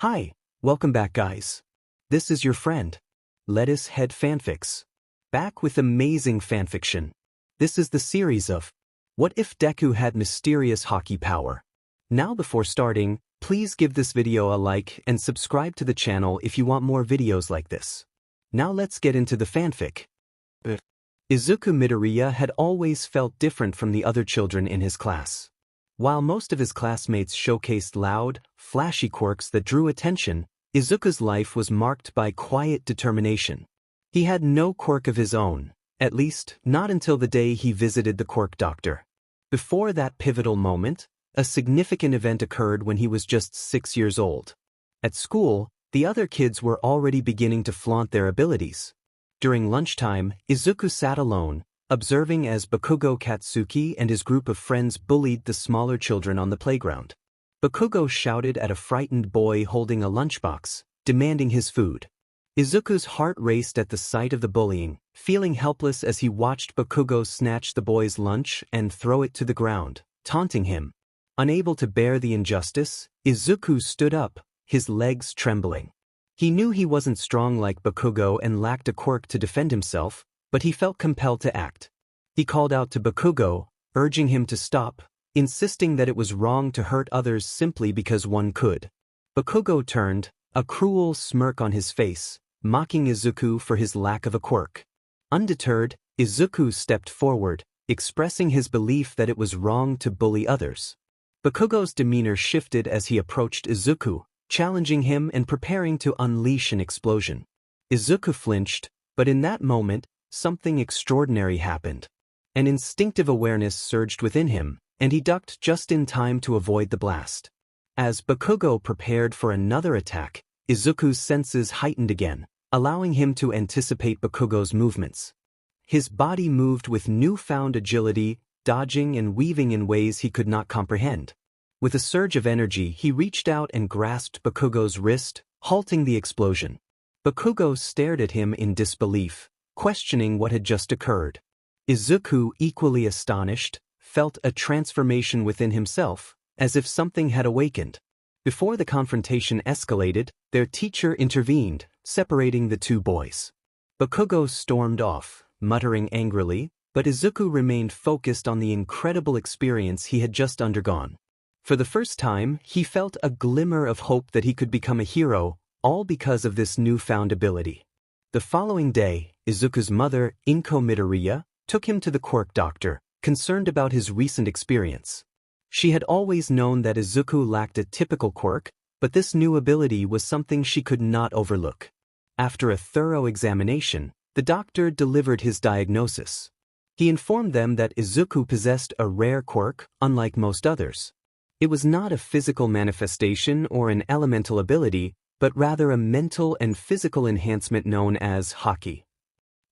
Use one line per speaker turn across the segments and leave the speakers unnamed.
Hi, welcome back guys. This is your friend, Lettuce Head Fanfics. Back with amazing fanfiction. This is the series of What If Deku Had Mysterious Haki Power? Now before starting, please give this video a like and subscribe to the channel if you want more videos like this. Now let's get into the fanfic. Izuku Midoriya had always felt different from the other children in his class. While most of his classmates showcased loud, flashy quirks that drew attention, Izuku's life was marked by quiet determination. He had no quirk of his own, at least not until the day he visited the quirk doctor. Before that pivotal moment, a significant event occurred when he was just 6 years old. At school, the other kids were already beginning to flaunt their abilities. During lunchtime, Izuku sat alone, observing as Bakugo Katsuki and his group of friends bullied the smaller children on the playground. Bakugo shouted at a frightened boy holding a lunchbox, demanding his food. Izuku's heart raced at the sight of the bullying, feeling helpless as he watched Bakugo snatch the boy's lunch and throw it to the ground, taunting him. Unable to bear the injustice, Izuku stood up, his legs trembling. He knew he wasn't strong like Bakugo and lacked a quirk to defend himself, but he felt compelled to act. He called out to Bakugo, urging him to stop, insisting that it was wrong to hurt others simply because one could. Bakugo turned, a cruel smirk on his face, mocking Izuku for his lack of a quirk. Undeterred, Izuku stepped forward, expressing his belief that it was wrong to bully others. Bakugo's demeanor shifted as he approached Izuku, challenging him and preparing to unleash an explosion. Izuku flinched, but in that moment, something extraordinary happened. An instinctive awareness surged within him, and he ducked just in time to avoid the blast. As Bakugo prepared for another attack, Izuku's senses heightened again, allowing him to anticipate Bakugo's movements. His body moved with newfound agility, dodging and weaving in ways he could not comprehend. With a surge of energy, he reached out and grasped Bakugo's wrist, halting the explosion. Bakugo stared at him in disbelief, questioning what had just occurred. Izuku, equally astonished, felt a transformation within himself, as if something had awakened. Before the confrontation escalated, their teacher intervened, separating the two boys. Bakugo stormed off, muttering angrily, but Izuku remained focused on the incredible experience he had just undergone. For the first time, he felt a glimmer of hope that he could become a hero, all because of this newfound ability. The following day, Izuku's mother, Izuku Midoriya, took him to the quirk doctor, concerned about his recent experience. She had always known that Izuku lacked a typical quirk, but this new ability was something she could not overlook. After a thorough examination, the doctor delivered his diagnosis. He informed them that Izuku possessed a rare quirk, unlike most others. It was not a physical manifestation or an elemental ability, but rather a mental and physical enhancement known as Haki.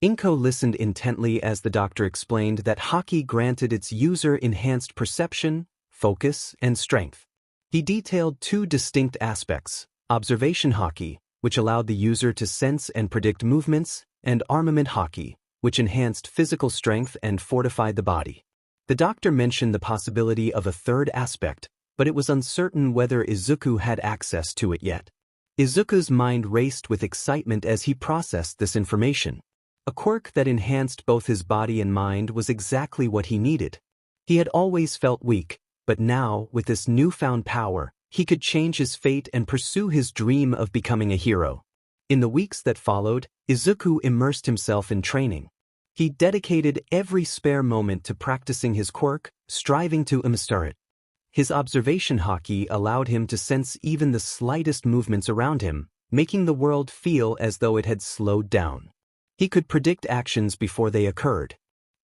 Izuku listened intently as the doctor explained that Haki granted its user enhanced perception, focus, and strength. He detailed two distinct aspects: observation Haki, which allowed the user to sense and predict movements, and armament Haki, which enhanced physical strength and fortified the body. The doctor mentioned the possibility of a third aspect, but it was uncertain whether Izuku had access to it yet. Izuku's mind raced with excitement as he processed this information. A quirk that enhanced both his body and mind was exactly what he needed. He had always felt weak, but now, with this newfound power, he could change his fate and pursue his dream of becoming a hero. In the weeks that followed, Izuku immersed himself in training. He dedicated every spare moment to practicing his quirk, striving to master it. His observation Haki allowed him to sense even the slightest movements around him, making the world feel as though it had slowed down. He could predict actions before they occurred.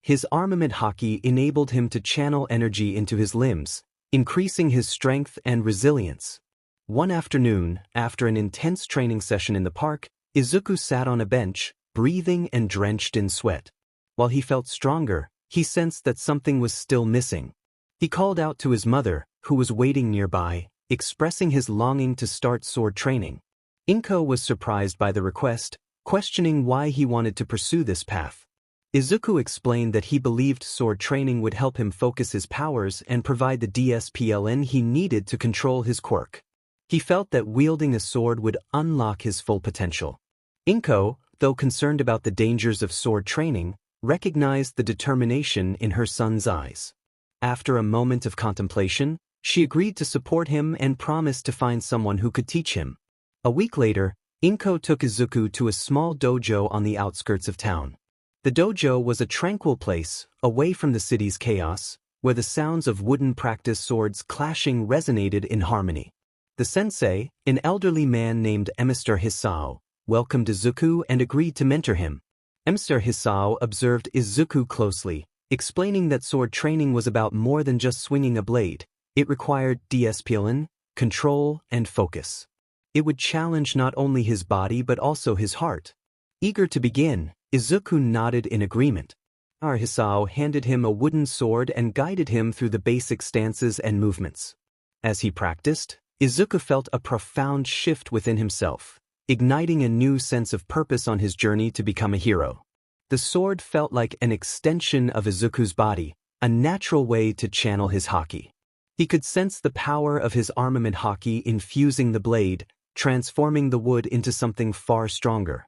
His armament Haki enabled him to channel energy into his limbs, increasing his strength and resilience. One afternoon, after an intense training session in the park, Izuku sat on a bench, breathing and drenched in sweat. While he felt stronger, he sensed that something was still missing. He called out to his mother, who was waiting nearby, expressing his longing to start sword training. Izuku was surprised by the request, questioning why he wanted to pursue this path. Izuku explained that he believed sword training would help him focus his powers and provide the discipline he needed to control his quirk. He felt that wielding a sword would unlock his full potential. Inko, though concerned about the dangers of sword training, recognized the determination in her son's eyes. After a moment of contemplation, she agreed to support him and promised to find someone who could teach him. A week later, Inko took Izuku to a small dojo on the outskirts of town. The dojo was a tranquil place, away from the city's chaos, where the sounds of wooden practice swords clashing resonated in harmony. The sensei, an elderly man named Mr. Hisao, welcomed Izuku and agreed to mentor him. Mr. Hisao observed Izuku closely, explaining that sword training was about more than just swinging a blade. It required discipline, control, and focus. It would challenge not only his body but also his heart. Eager to begin, Izuku nodded in agreement. Hisao handed him a wooden sword and guided him through the basic stances and movements. As he practiced, Izuku felt a profound shift within himself, igniting a new sense of purpose on his journey to become a hero. The sword felt like an extension of Izuku's body, a natural way to channel his haki. He could sense the power of his armament haki infusing the blade, transforming the wood into something far stronger.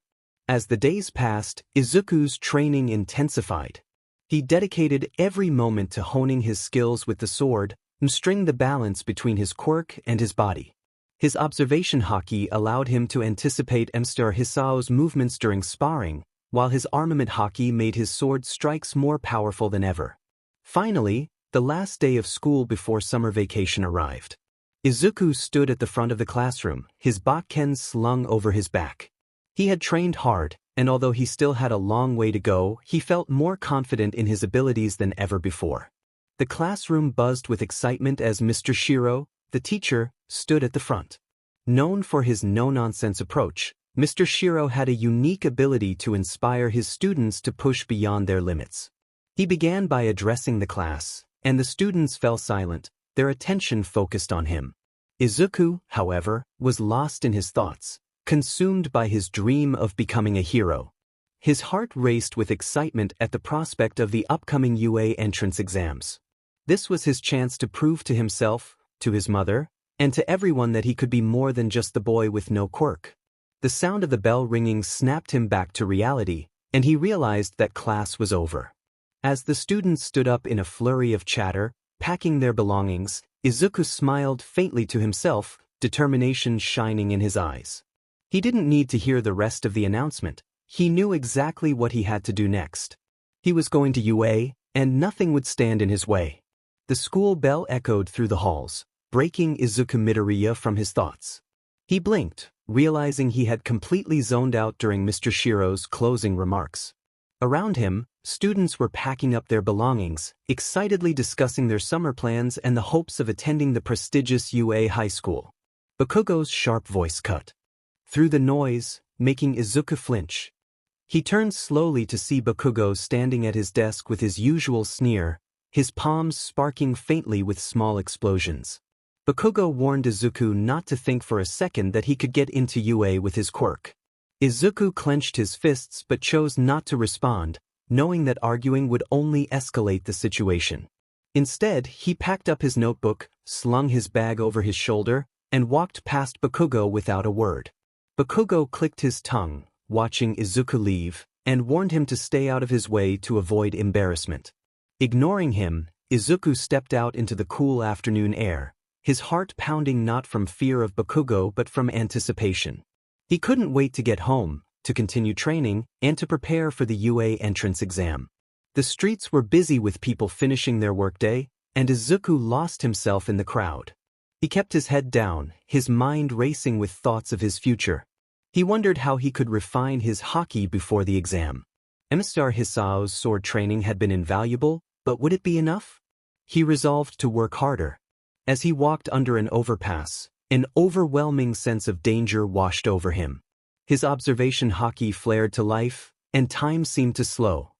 As the days passed, Izuku's training intensified. He dedicated every moment to honing his skills with the sword, mastering the balance between his quirk and his body. His observation haki allowed him to anticipate Mr. Hisao's movements during sparring, while his armament haki made his sword strikes more powerful than ever. Finally, the last day of school before summer vacation arrived. Izuku stood at the front of the classroom, his bakken slung over his back. He had trained hard, and although he still had a long way to go, he felt more confident in his abilities than ever before. The classroom buzzed with excitement as Mr. Shiro, the teacher, stood at the front. Known for his no-nonsense approach, Mr. Shiro had a unique ability to inspire his students to push beyond their limits. He began by addressing the class, and the students fell silent, their attention focused on him. Izuku, however, was lost in his thoughts, consumed by his dream of becoming a hero. His heart raced with excitement at the prospect of the upcoming UA entrance exams. This was his chance to prove to himself, to his mother, and to everyone that he could be more than just the boy with no quirk. The sound of the bell ringing snapped him back to reality, and he realized that class was over. As the students stood up in a flurry of chatter, packing their belongings, Izuku smiled faintly to himself, determination shining in his eyes. He didn't need to hear the rest of the announcement. He knew exactly what he had to do next. He was going to UA, and nothing would stand in his way. The school bell echoed through the halls, breaking Izuku Midoriya from his thoughts. He blinked, realizing he had completely zoned out during Mr. Shiro's closing remarks. Around him, students were packing up their belongings, excitedly discussing their summer plans and the hopes of attending the prestigious UA high school. Bakugo's sharp voice cut through the noise, making Izuku flinch. He turned slowly to see Bakugo standing at his desk with his usual sneer, his palms sparking faintly with small explosions. Bakugo warned Izuku not to think for a second that he could get into UA with his quirk. Izuku clenched his fists but chose not to respond, knowing that arguing would only escalate the situation. Instead, he packed up his notebook, slung his bag over his shoulder, and walked past Bakugo without a word. Bakugo clicked his tongue, watching Izuku leave, and warned him to stay out of his way to avoid embarrassment. Ignoring him, Izuku stepped out into the cool afternoon air, his heart pounding not from fear of Bakugo but from anticipation. He couldn't wait to get home, to continue training, and to prepare for the UA entrance exam. The streets were busy with people finishing their workday, and Izuku lost himself in the crowd. He kept his head down, his mind racing with thoughts of his future. He wondered how he could refine his haki before the exam. Mr. Hisao's sword training had been invaluable, but would it be enough? He resolved to work harder. As he walked under an overpass, an overwhelming sense of danger washed over him. His observation haki flared to life, and time seemed to slow.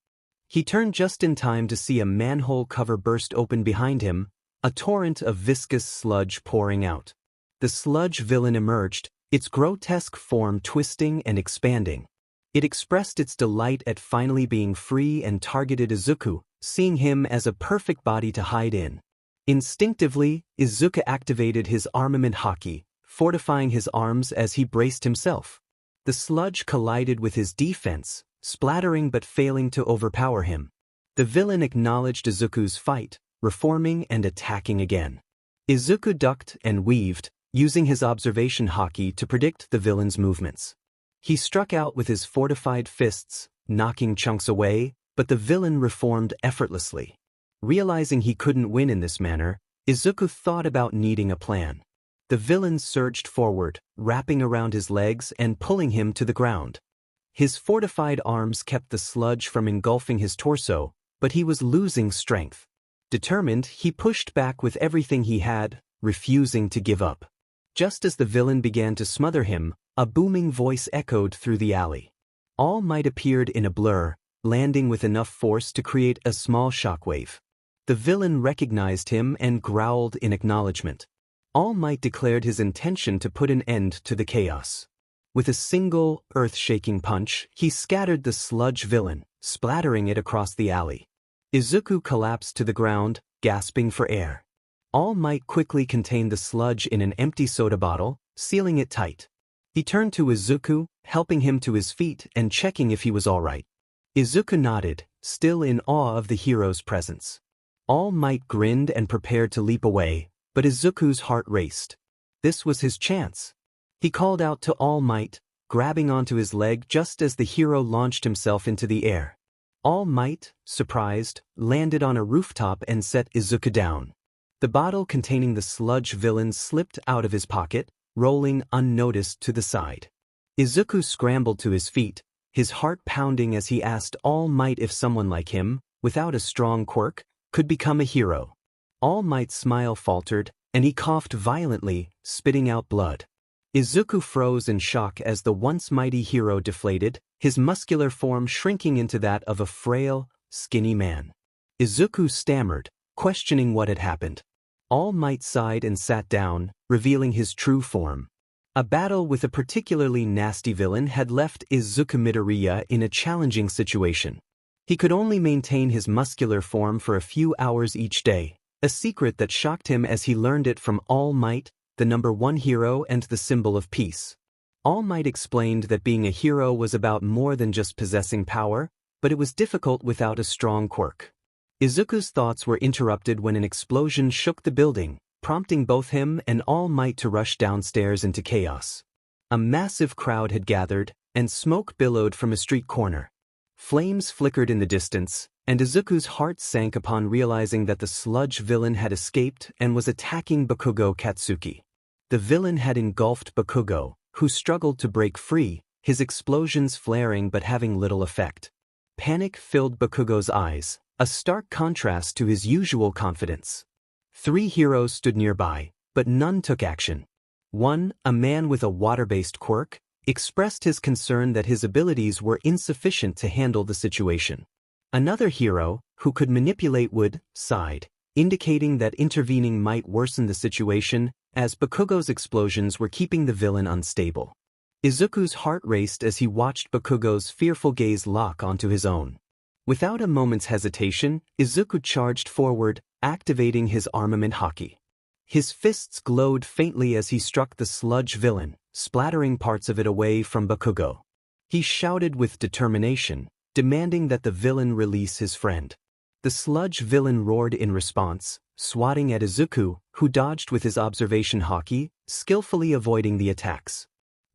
He turned just in time to see a manhole cover burst open behind him, a torrent of viscous sludge pouring out. The sludge villain emerged, its grotesque form twisting and expanding. It expressed its delight at finally being free and targeted Izuku, seeing him as a perfect body to hide in. Instinctively, Izuku activated his armament haki, fortifying his arms as he braced himself. The sludge collided with his defense, splattering but failing to overpower him. The villain acknowledged Izuku's fight, reforming and attacking again. Izuku ducked and weaved, using his observation haki to predict the villain's movements. He struck out with his fortified fists, knocking chunks away, but the villain reformed effortlessly. Realizing he couldn't win in this manner, Izuku thought about needing a plan. The villain surged forward, wrapping around his legs and pulling him to the ground. His fortified arms kept the sludge from engulfing his torso, but he was losing strength. Determined, he pushed back with everything he had, refusing to give up. Just as the villain began to smother him, a booming voice echoed through the alley. All Might appeared in a blur, landing with enough force to create a small shockwave. The villain recognized him and growled in acknowledgement. All Might declared his intention to put an end to the chaos. With a single, earth-shaking punch, he scattered the sludge villain, splattering it across the alley. Izuku collapsed to the ground, gasping for air. All Might quickly contained the sludge in an empty soda bottle, sealing it tight. He turned to Izuku, helping him to his feet and checking if he was all right. Izuku nodded, still in awe of the hero's presence. All Might grinned and prepared to leap away, but Izuku's heart raced. This was his chance. He called out to All Might, grabbing onto his leg just as the hero launched himself into the air. All Might, surprised, landed on a rooftop and set Izuku down. The bottle containing the sludge villain slipped out of his pocket, rolling unnoticed to the side. Izuku scrambled to his feet, his heart pounding as he asked All Might if someone like him, without a strong quirk, could become a hero. All Might's smile faltered, and he coughed violently, spitting out blood. Izuku froze in shock as the once mighty hero deflated, his muscular form shrinking into that of a frail, skinny man. Izuku stammered, questioning what had happened. All Might sighed and sat down, revealing his true form. A battle with a particularly nasty villain had left Izuku Midoriya in a challenging situation. He could only maintain his muscular form for a few hours each day, a secret that shocked him as he learned it from All Might, the #1 hero and the symbol of peace. All Might explained that being a hero was about more than just possessing power, but it was difficult without a strong quirk. Izuku's thoughts were interrupted when an explosion shook the building, prompting both him and All Might to rush downstairs into chaos. A massive crowd had gathered, and smoke billowed from a street corner. Flames flickered in the distance, and Izuku's heart sank upon realizing that the sludge villain had escaped and was attacking Bakugo Katsuki. The villain had engulfed Bakugo, who struggled to break free, his explosions flaring but having little effect. Panic filled Bakugo's eyes, a stark contrast to his usual confidence. 3 heroes stood nearby, but none took action. One, a man with a water-based quirk, expressed his concern that his abilities were insufficient to handle the situation. Another hero, who could manipulate wood, sighed, indicating that intervening might worsen the situation, as Bakugo's explosions were keeping the villain unstable. Izuku's heart raced as he watched Bakugo's fearful gaze lock onto his own. Without a moment's hesitation, Izuku charged forward, activating his armament haki. His fists glowed faintly as he struck the sludge villain, splattering parts of it away from Bakugo. He shouted with determination, demanding that the villain release his friend. The sludge villain roared in response, swatting at Izuku, who dodged with his observation haki, skillfully avoiding the attacks.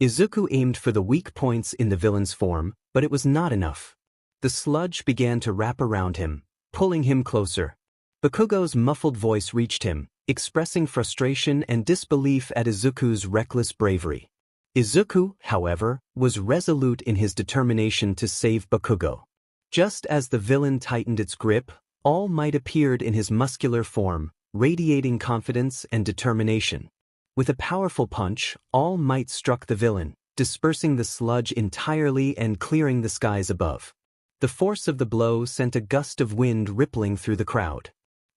Izuku aimed for the weak points in the villain's form, but it was not enough. The sludge began to wrap around him, pulling him closer. Bakugo's muffled voice reached him, expressing frustration and disbelief at Izuku's reckless bravery. Izuku, however, was resolute in his determination to save Bakugo. Just as the villain tightened its grip, All Might appeared in his muscular form, radiating confidence and determination. With a powerful punch, All Might struck the villain, dispersing the sludge entirely and clearing the skies above. The force of the blow sent a gust of wind rippling through the crowd.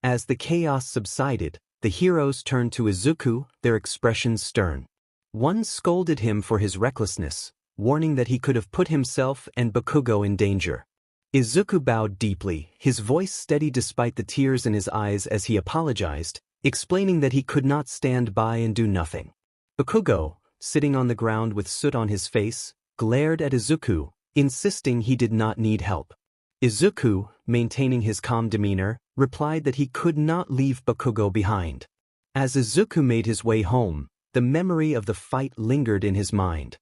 As the chaos subsided, the heroes turned to Izuku, their expressions stern. One scolded him for his recklessness, warning that he could have put himself and Bakugo in danger. Izuku bowed deeply, his voice steady despite the tears in his eyes as he apologized, explaining that he could not stand by and do nothing. Bakugo, sitting on the ground with soot on his face, glared at Izuku, insisting he did not need help. Izuku, maintaining his calm demeanor, replied that he could not leave Bakugo behind. As Izuku made his way home, the memory of the fight lingered in his mind.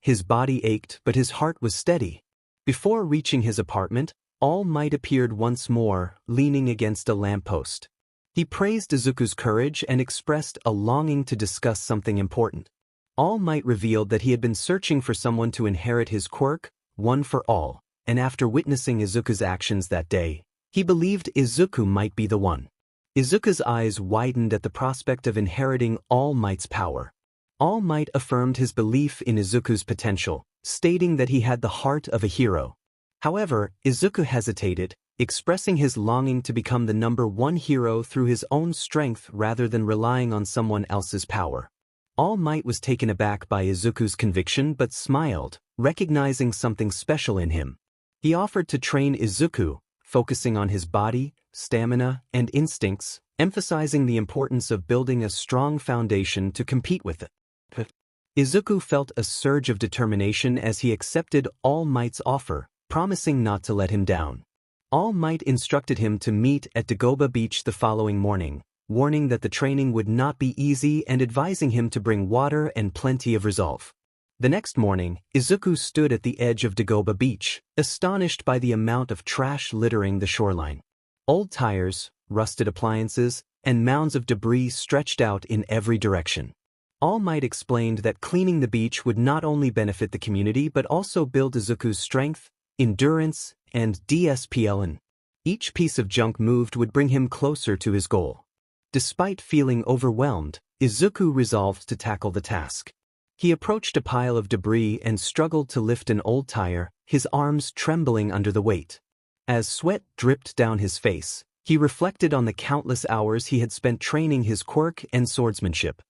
His body ached, but his heart was steady. Before reaching his apartment, All Might appeared once more, leaning against a lamppost. He praised Izuku's courage and expressed a longing to discuss something important. All Might revealed that he had been searching for someone to inherit his quirk, one for all, and after witnessing Izuku's actions that day, he believed Izuku might be the one. Izuku's eyes widened at the prospect of inheriting All Might's power. All Might affirmed his belief in Izuku's potential, stating that he had the heart of a hero. However, Izuku hesitated, expressing his longing to become the #1 hero through his own strength rather than relying on someone else's power. All Might was taken aback by Izuku's conviction but smiled, recognizing something special in him. He offered to train Izuku, focusing on his body, stamina, and instincts, emphasizing the importance of building a strong foundation to compete with it. Izuku felt a surge of determination as he accepted All Might's offer, promising not to let him down. All Might instructed him to meet at Dagoba Beach the following morning, warning that the training would not be easy and advising him to bring water and plenty of resolve. The next morning, Izuku stood at the edge of Dagoba Beach, astonished by the amount of trash littering the shoreline. Old tires, rusted appliances, and mounds of debris stretched out in every direction. All Might explained that cleaning the beach would not only benefit the community but also build Izuku's strength, endurance, and discipline. Each piece of junk moved would bring him closer to his goal. Despite feeling overwhelmed, Izuku resolved to tackle the task. He approached a pile of debris and struggled to lift an old tire, his arms trembling under the weight. As sweat dripped down his face, he reflected on the countless hours he had spent training his quirk and swordsmanship.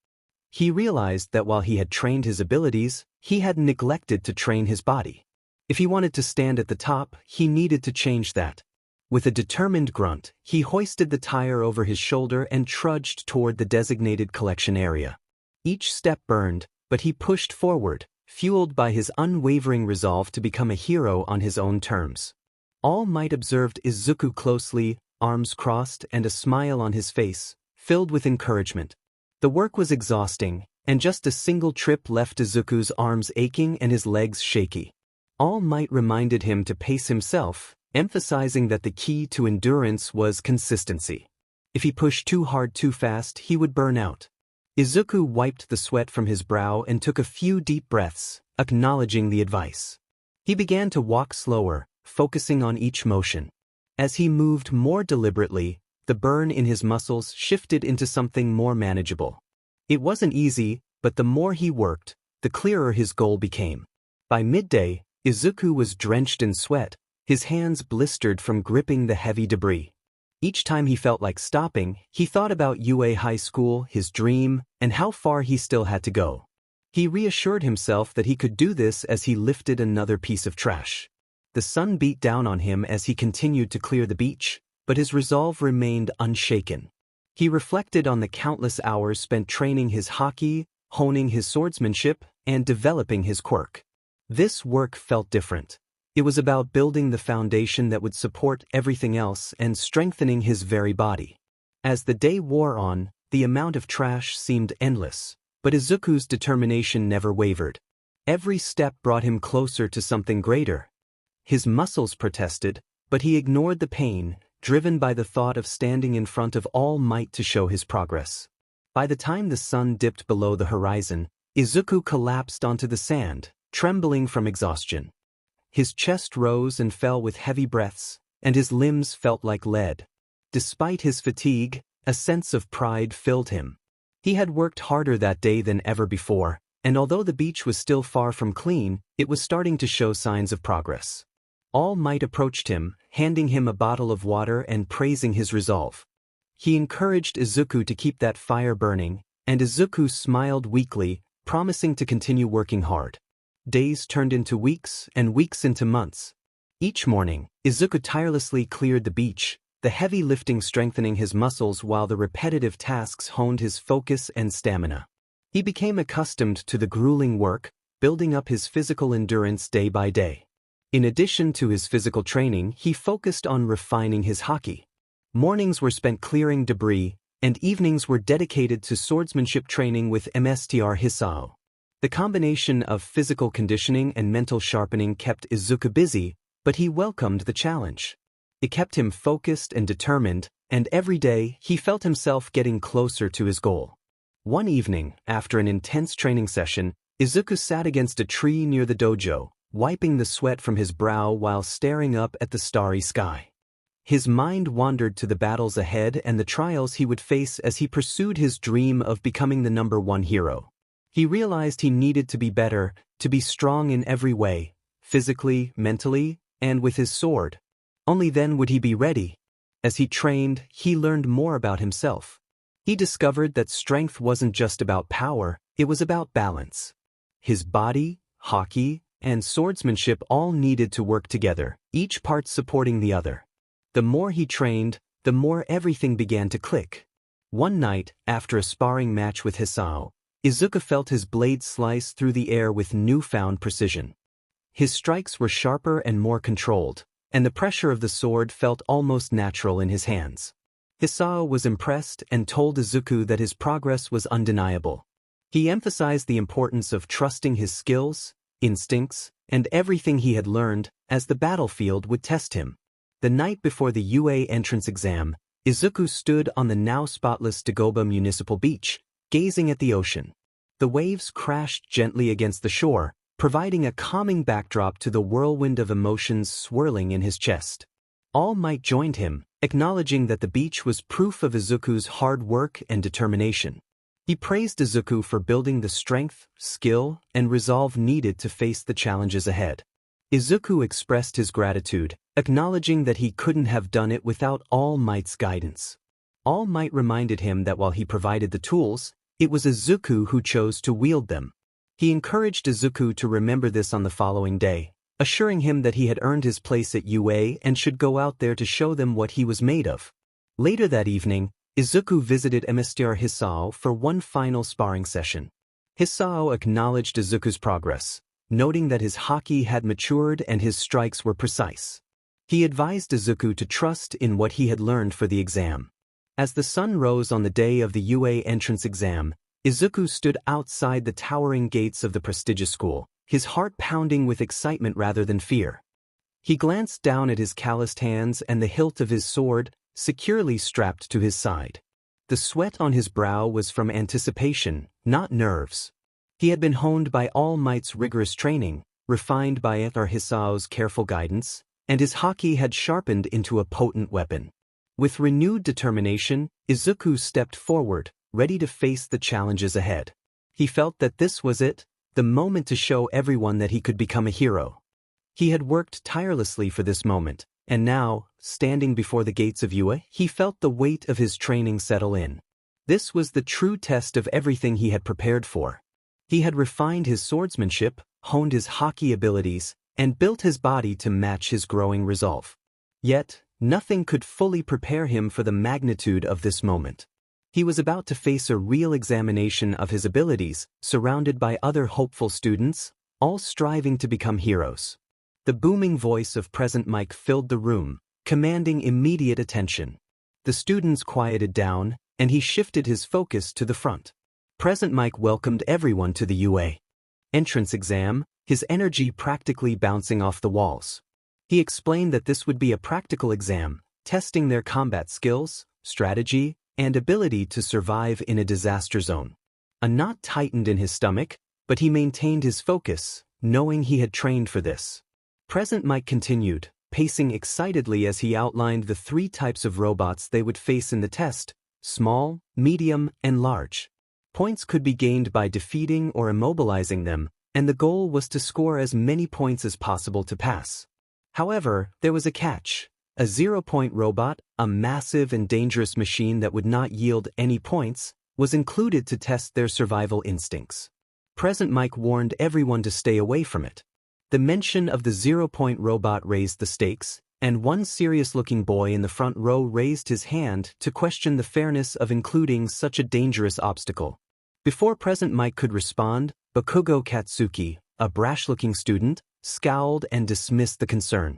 He realized that while he had trained his abilities, he had neglected to train his body. If he wanted to stand at the top, he needed to change that. With a determined grunt, he hoisted the tire over his shoulder and trudged toward the designated collection area. Each step burned, but he pushed forward, fueled by his unwavering resolve to become a hero on his own terms. All Might observed Izuku closely, arms crossed and a smile on his face, filled with encouragement. The work was exhausting, and just a single trip left Izuku's arms aching and his legs shaky. All Might reminded him to pace himself, emphasizing that the key to endurance was consistency. If he pushed too hard too fast, he would burn out. Izuku wiped the sweat from his brow and took a few deep breaths, acknowledging the advice. He began to walk slower, focusing on each motion. As he moved more deliberately, the burn in his muscles shifted into something more manageable. It wasn't easy, but the more he worked, the clearer his goal became. By midday, Izuku was drenched in sweat, his hands blistered from gripping the heavy debris. Each time he felt like stopping, he thought about UA High School, his dream, and how far he still had to go. He reassured himself that he could do this as he lifted another piece of trash. The sun beat down on him as he continued to clear the beach, but his resolve remained unshaken. He reflected on the countless hours spent training his haki, honing his swordsmanship, and developing his quirk. This work felt different. It was about building the foundation that would support everything else and strengthening his very body. As the day wore on, the amount of trash seemed endless, but Izuku's determination never wavered. Every step brought him closer to something greater. His muscles protested, but he ignored the pain, driven by the thought of standing in front of All Might to show his progress. By the time the sun dipped below the horizon, Izuku collapsed onto the sand, trembling from exhaustion. His chest rose and fell with heavy breaths, and his limbs felt like lead. Despite his fatigue, a sense of pride filled him. He had worked harder that day than ever before, and although the beach was still far from clean, it was starting to show signs of progress. All Might approached him, handing him a bottle of water and praising his resolve. He encouraged Izuku to keep that fire burning, and Izuku smiled weakly, promising to continue working hard. Days turned into weeks and weeks into months. Each morning, Izuku tirelessly cleared the beach, the heavy lifting strengthening his muscles while the repetitive tasks honed his focus and stamina. He became accustomed to the grueling work, building up his physical endurance day by day. In addition to his physical training, he focused on refining his haki. Mornings were spent clearing debris, and evenings were dedicated to swordsmanship training with Mr. Hisao. The combination of physical conditioning and mental sharpening kept Izuku busy, but he welcomed the challenge. It kept him focused and determined, and every day he felt himself getting closer to his goal. One evening, after an intense training session, Izuku sat against a tree near the dojo, wiping the sweat from his brow while staring up at the starry sky. His mind wandered to the battles ahead and the trials he would face as he pursued his dream of becoming the #1 hero. He realized he needed to be better, to be strong in every way, physically, mentally, and with his sword. Only then would he be ready. As he trained, he learned more about himself. He discovered that strength wasn't just about power, it was about balance. His body, haki, and swordsmanship all needed to work together, each part supporting the other. The more he trained, the more everything began to click. One night, after a sparring match with Hisao, Izuku felt his blade slice through the air with newfound precision. His strikes were sharper and more controlled, and the pressure of the sword felt almost natural in his hands. Hisao was impressed and told Izuku that his progress was undeniable. He emphasized the importance of trusting his skills, instincts, and everything he had learned, as the battlefield would test him. The night before the UA entrance exam, Izuku stood on the now spotless Dagoba municipal beach, gazing at the ocean. The waves crashed gently against the shore, providing a calming backdrop to the whirlwind of emotions swirling in his chest. All Might joined him, acknowledging that the beach was proof of Izuku's hard work and determination. He praised Izuku for building the strength, skill, and resolve needed to face the challenges ahead. Izuku expressed his gratitude, acknowledging that he couldn't have done it without All Might's guidance. All Might reminded him that while he provided the tools, it was Izuku who chose to wield them. He encouraged Izuku to remember this on the following day, assuring him that he had earned his place at UA and should go out there to show them what he was made of. Later that evening, Izuku visited Mr. Hisao for one final sparring session. Hisao acknowledged Izuku's progress, noting that his haki had matured and his strikes were precise. He advised Izuku to trust in what he had learned for the exam. As the sun rose on the day of the UA entrance exam, Izuku stood outside the towering gates of the prestigious school, his heart pounding with excitement rather than fear. He glanced down at his calloused hands and the hilt of his sword, securely strapped to his side. The sweat on his brow was from anticipation, not nerves. He had been honed by All Might's rigorous training, refined by Mr. Hisao's careful guidance, and his haki had sharpened into a potent weapon. With renewed determination, Izuku stepped forward, ready to face the challenges ahead. He felt that this was it, the moment to show everyone that he could become a hero. He had worked tirelessly for this moment, and now, standing before the gates of UA, he felt the weight of his training settle in. This was the true test of everything he had prepared for. He had refined his swordsmanship, honed his haki abilities, and built his body to match his growing resolve. Yet, nothing could fully prepare him for the magnitude of this moment. He was about to face a real examination of his abilities, surrounded by other hopeful students, all striving to become heroes. The booming voice of Present Mike filled the room, commanding immediate attention. The students quieted down, and he shifted his focus to the front. Present Mike welcomed everyone to the UA entrance exam, his energy practically bouncing off the walls. He explained that this would be a practical exam, testing their combat skills, strategy, and ability to survive in a disaster zone. A knot tightened in his stomach, but he maintained his focus, knowing he had trained for this. Present Mike continued, pacing excitedly as he outlined the 3 types of robots they would face in the test: small, medium, and large. Points could be gained by defeating or immobilizing them, and the goal was to score as many points as possible to pass. However, there was a catch. A 0-point robot, a massive and dangerous machine that would not yield any points, was included to test their survival instincts. Present Mike warned everyone to stay away from it. The mention of the 0-point robot raised the stakes, and one serious-looking boy in the front row raised his hand to question the fairness of including such a dangerous obstacle. Before Present Mike could respond, Bakugo Katsuki, a brash-looking student, scowled and dismissed the concern.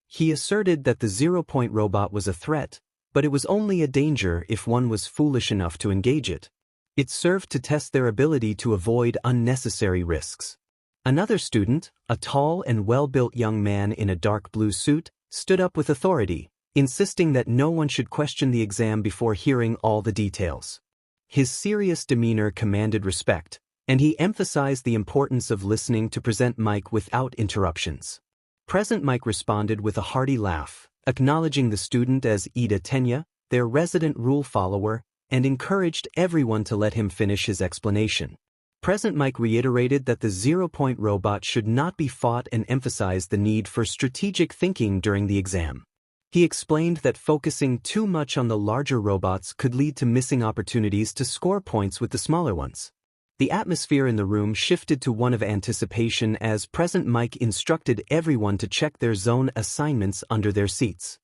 He asserted that the 0-point robot was a threat, but it was only a danger if one was foolish enough to engage it. It served to test their ability to avoid unnecessary risks. Another student, a tall and well-built young man in a dark blue suit, stood up with authority, insisting that no one should question the exam before hearing all the details. His serious demeanor commanded respect, and he emphasized the importance of listening to Present Mike without interruptions. Present Mike responded with a hearty laugh, acknowledging the student as Ida Tenya, their resident rule follower, and encouraged everyone to let him finish his explanation. Present Mike reiterated that the 0-point robot should not be fought and emphasized the need for strategic thinking during the exam. He explained that focusing too much on the larger robots could lead to missing opportunities to score points with the smaller ones. The atmosphere in the room shifted to one of anticipation as Present Mike instructed everyone to check their zone assignments under their seats.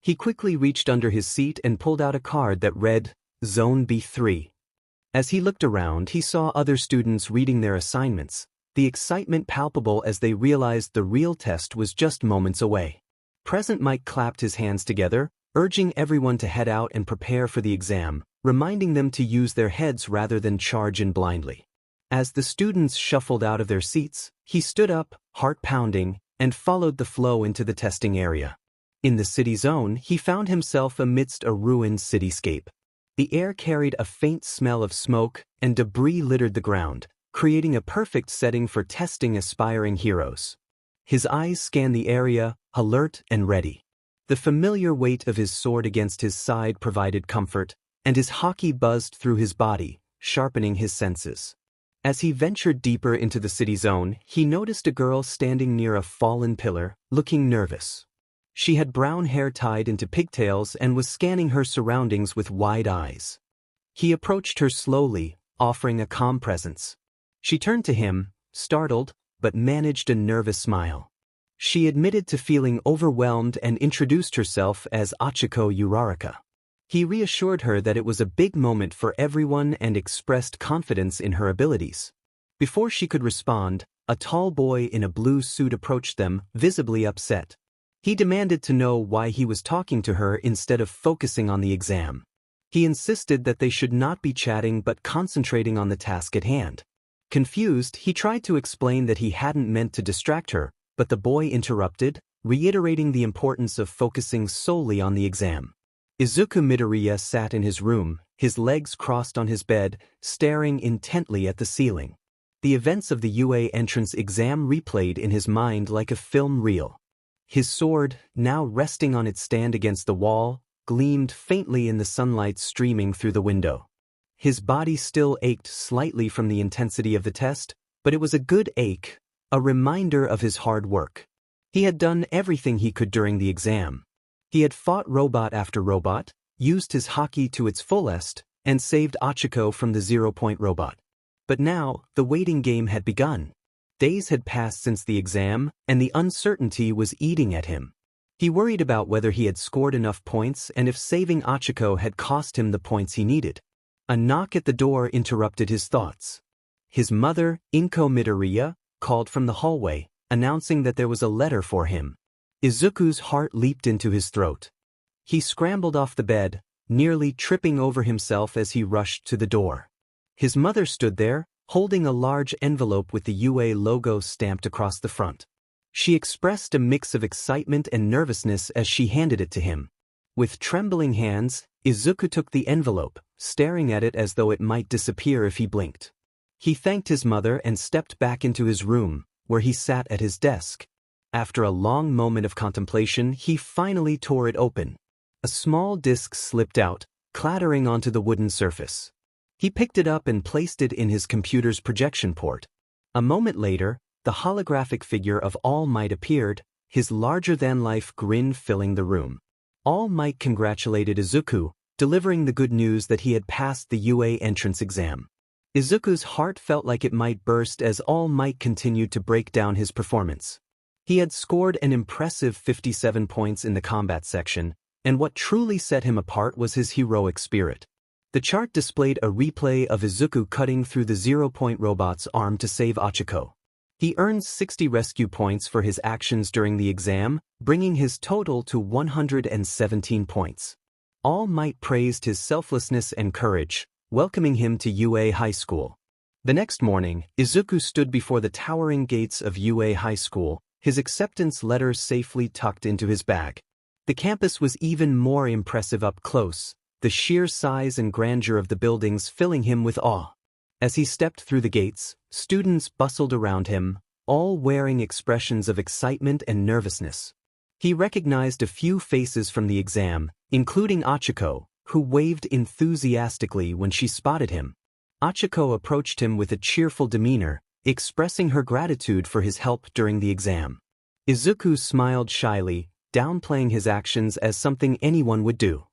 He quickly reached under his seat and pulled out a card that read, Zone B3. As he looked around, he saw other students reading their assignments, the excitement palpable as they realized the real test was just moments away. Present Mike clapped his hands together, urging everyone to head out and prepare for the exam, reminding them to use their heads rather than charge in blindly. As the students shuffled out of their seats, he stood up, heart pounding, and followed the flow into the testing area. In the city zone, he found himself amidst a ruined cityscape. The air carried a faint smell of smoke, and debris littered the ground, creating a perfect setting for testing aspiring heroes. His eyes scanned the area, alert and ready. The familiar weight of his sword against his side provided comfort, and his haki buzzed through his body, sharpening his senses. As he ventured deeper into the city zone, he noticed a girl standing near a fallen pillar, looking nervous. She had brown hair tied into pigtails and was scanning her surroundings with wide eyes. He approached her slowly, offering a calm presence. She turned to him, startled, but managed a nervous smile. She admitted to feeling overwhelmed and introduced herself as Achiko Uraraka. He reassured her that it was a big moment for everyone and expressed confidence in her abilities. Before she could respond, a tall boy in a blue suit approached them, visibly upset. He demanded to know why he was talking to her instead of focusing on the exam. He insisted that they should not be chatting but concentrating on the task at hand. Confused, he tried to explain that he hadn't meant to distract her, but the boy interrupted, reiterating the importance of focusing solely on the exam. Izuku Midoriya sat in his room, his legs crossed on his bed, staring intently at the ceiling. The events of the UA entrance exam replayed in his mind like a film reel. His sword, now resting on its stand against the wall, gleamed faintly in the sunlight streaming through the window. His body still ached slightly from the intensity of the test, but it was a good ache, a reminder of his hard work. He had done everything he could during the exam. He had fought robot after robot, used his haki to its fullest, and saved Achiko from the 0-point robot. But now, the waiting game had begun. Days had passed since the exam, and the uncertainty was eating at him. He worried about whether he had scored enough points and if saving Achiko had cost him the points he needed. A knock at the door interrupted his thoughts. His mother, Izuku Midoriya, called from the hallway, announcing that there was a letter for him. Izuku's heart leaped into his throat. He scrambled off the bed, nearly tripping over himself as he rushed to the door. His mother stood there, holding a large envelope with the UA logo stamped across the front. She expressed a mix of excitement and nervousness as she handed it to him. With trembling hands, Izuku took the envelope, staring at it as though it might disappear if he blinked. He thanked his mother and stepped back into his room, where he sat at his desk. After a long moment of contemplation, he finally tore it open. A small disc slipped out, clattering onto the wooden surface. He picked it up and placed it in his computer's projection port. A moment later, the holographic figure of All Might appeared, his larger-than-life grin filling the room. All Might congratulated Izuku, delivering the good news that he had passed the UA entrance exam. Izuku's heart felt like it might burst as All Might continued to break down his performance. He had scored an impressive 57 points in the combat section, and what truly set him apart was his heroic spirit. The chart displayed a replay of Izuku cutting through the zero-point robot's arm to save Achiko. He earns 60 rescue points for his actions during the exam, bringing his total to 117 points. All Might praised his selflessness and courage, welcoming him to UA High School. The next morning, Izuku stood before the towering gates of UA High School, his acceptance letter safely tucked into his bag. The campus was even more impressive up close, the sheer size and grandeur of the buildings filling him with awe. As he stepped through the gates, students bustled around him, all wearing expressions of excitement and nervousness. He recognized a few faces from the exam, including Achiko, who waved enthusiastically when she spotted him. Achiko approached him with a cheerful demeanor, expressing her gratitude for his help during the exam. Izuku smiled shyly, downplaying his actions as something anyone would do.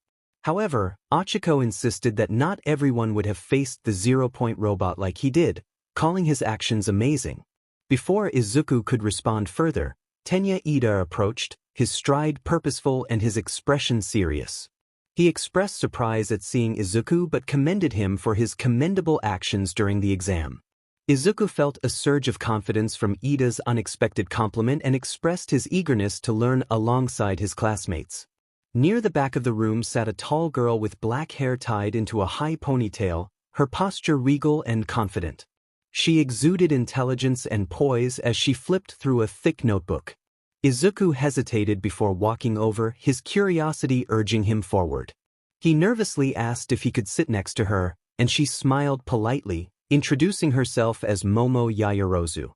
However, Achiko insisted that not everyone would have faced the zero-point robot like he did, calling his actions amazing. Before Izuku could respond further, Tenya Ida approached, his stride purposeful and his expression serious. He expressed surprise at seeing Izuku but commended him for his commendable actions during the exam. Izuku felt a surge of confidence from Ida's unexpected compliment and expressed his eagerness to learn alongside his classmates. Near the back of the room sat a tall girl with black hair tied into a high ponytail, her posture regal and confident. She exuded intelligence and poise as she flipped through a thick notebook. Izuku hesitated before walking over, his curiosity urging him forward. He nervously asked if he could sit next to her, and she smiled politely, introducing herself as Momo Yaoyorozu.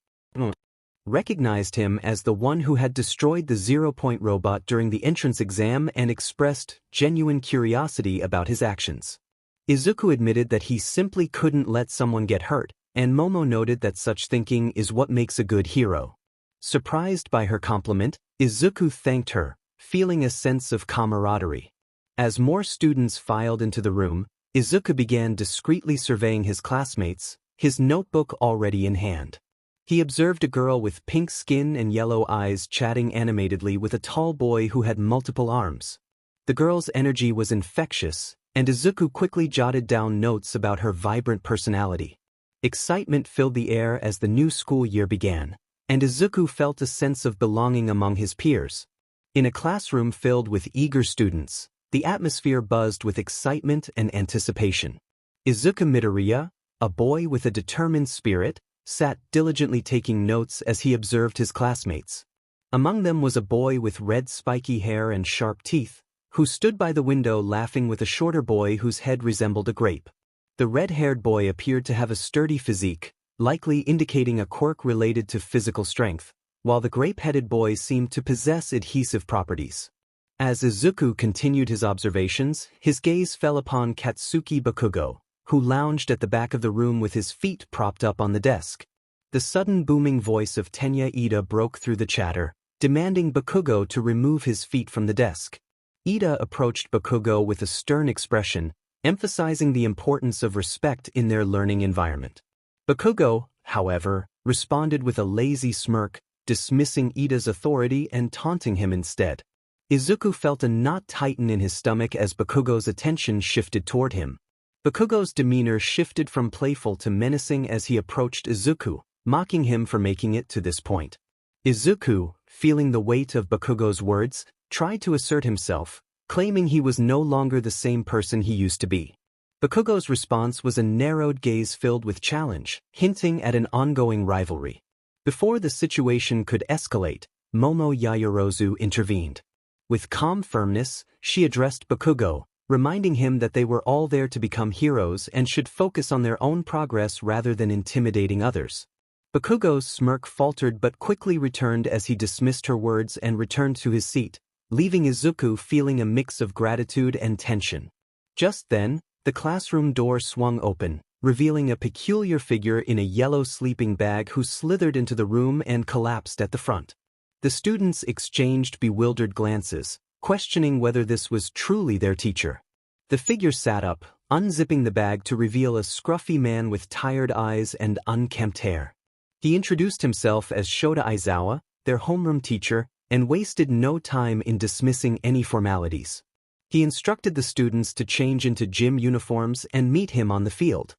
Recognized him as the one who had destroyed the zero-point robot during the entrance exam and expressed genuine curiosity about his actions. Izuku admitted that he simply couldn't let someone get hurt, and Momo noted that such thinking is what makes a good hero. Surprised by her compliment, Izuku thanked her, feeling a sense of camaraderie. As more students filed into the room, Izuku began discreetly surveying his classmates, his notebook already in hand. He observed a girl with pink skin and yellow eyes chatting animatedly with a tall boy who had multiple arms. The girl's energy was infectious, and Izuku quickly jotted down notes about her vibrant personality. Excitement filled the air as the new school year began, and Izuku felt a sense of belonging among his peers. In a classroom filled with eager students, the atmosphere buzzed with excitement and anticipation. Izuku Midoriya, a boy with a determined spirit, sat diligently taking notes as he observed his classmates. Among them was a boy with red spiky hair and sharp teeth, who stood by the window laughing with a shorter boy whose head resembled a grape. The red-haired boy appeared to have a sturdy physique, likely indicating a quirk related to physical strength, while the grape-headed boy seemed to possess adhesive properties. As Izuku continued his observations, his gaze fell upon Katsuki Bakugo, who lounged at the back of the room with his feet propped up on the desk. The sudden booming voice of Tenya Ida broke through the chatter, demanding Bakugo to remove his feet from the desk. Ida approached Bakugo with a stern expression, emphasizing the importance of respect in their learning environment. Bakugo, however, responded with a lazy smirk, dismissing Ida's authority and taunting him instead. Izuku felt a knot tighten in his stomach as Bakugo's attention shifted toward him. Bakugo's demeanor shifted from playful to menacing as he approached Izuku, mocking him for making it to this point. Izuku, feeling the weight of Bakugo's words, tried to assert himself, claiming he was no longer the same person he used to be. Bakugo's response was a narrowed gaze filled with challenge, hinting at an ongoing rivalry. Before the situation could escalate, Momo Yaoyorozu intervened. With calm firmness, she addressed Bakugo, reminding him that they were all there to become heroes and should focus on their own progress rather than intimidating others. Bakugo's smirk faltered but quickly returned as he dismissed her words and returned to his seat, leaving Izuku feeling a mix of gratitude and tension. Just then, the classroom door swung open, revealing a peculiar figure in a yellow sleeping bag who slithered into the room and collapsed at the front. The students exchanged bewildered glances, questioning whether this was truly their teacher. The figure sat up, unzipping the bag to reveal a scruffy man with tired eyes and unkempt hair. He introduced himself as Shota Aizawa, their homeroom teacher, and wasted no time in dismissing any formalities. He instructed the students to change into gym uniforms and meet him on the field.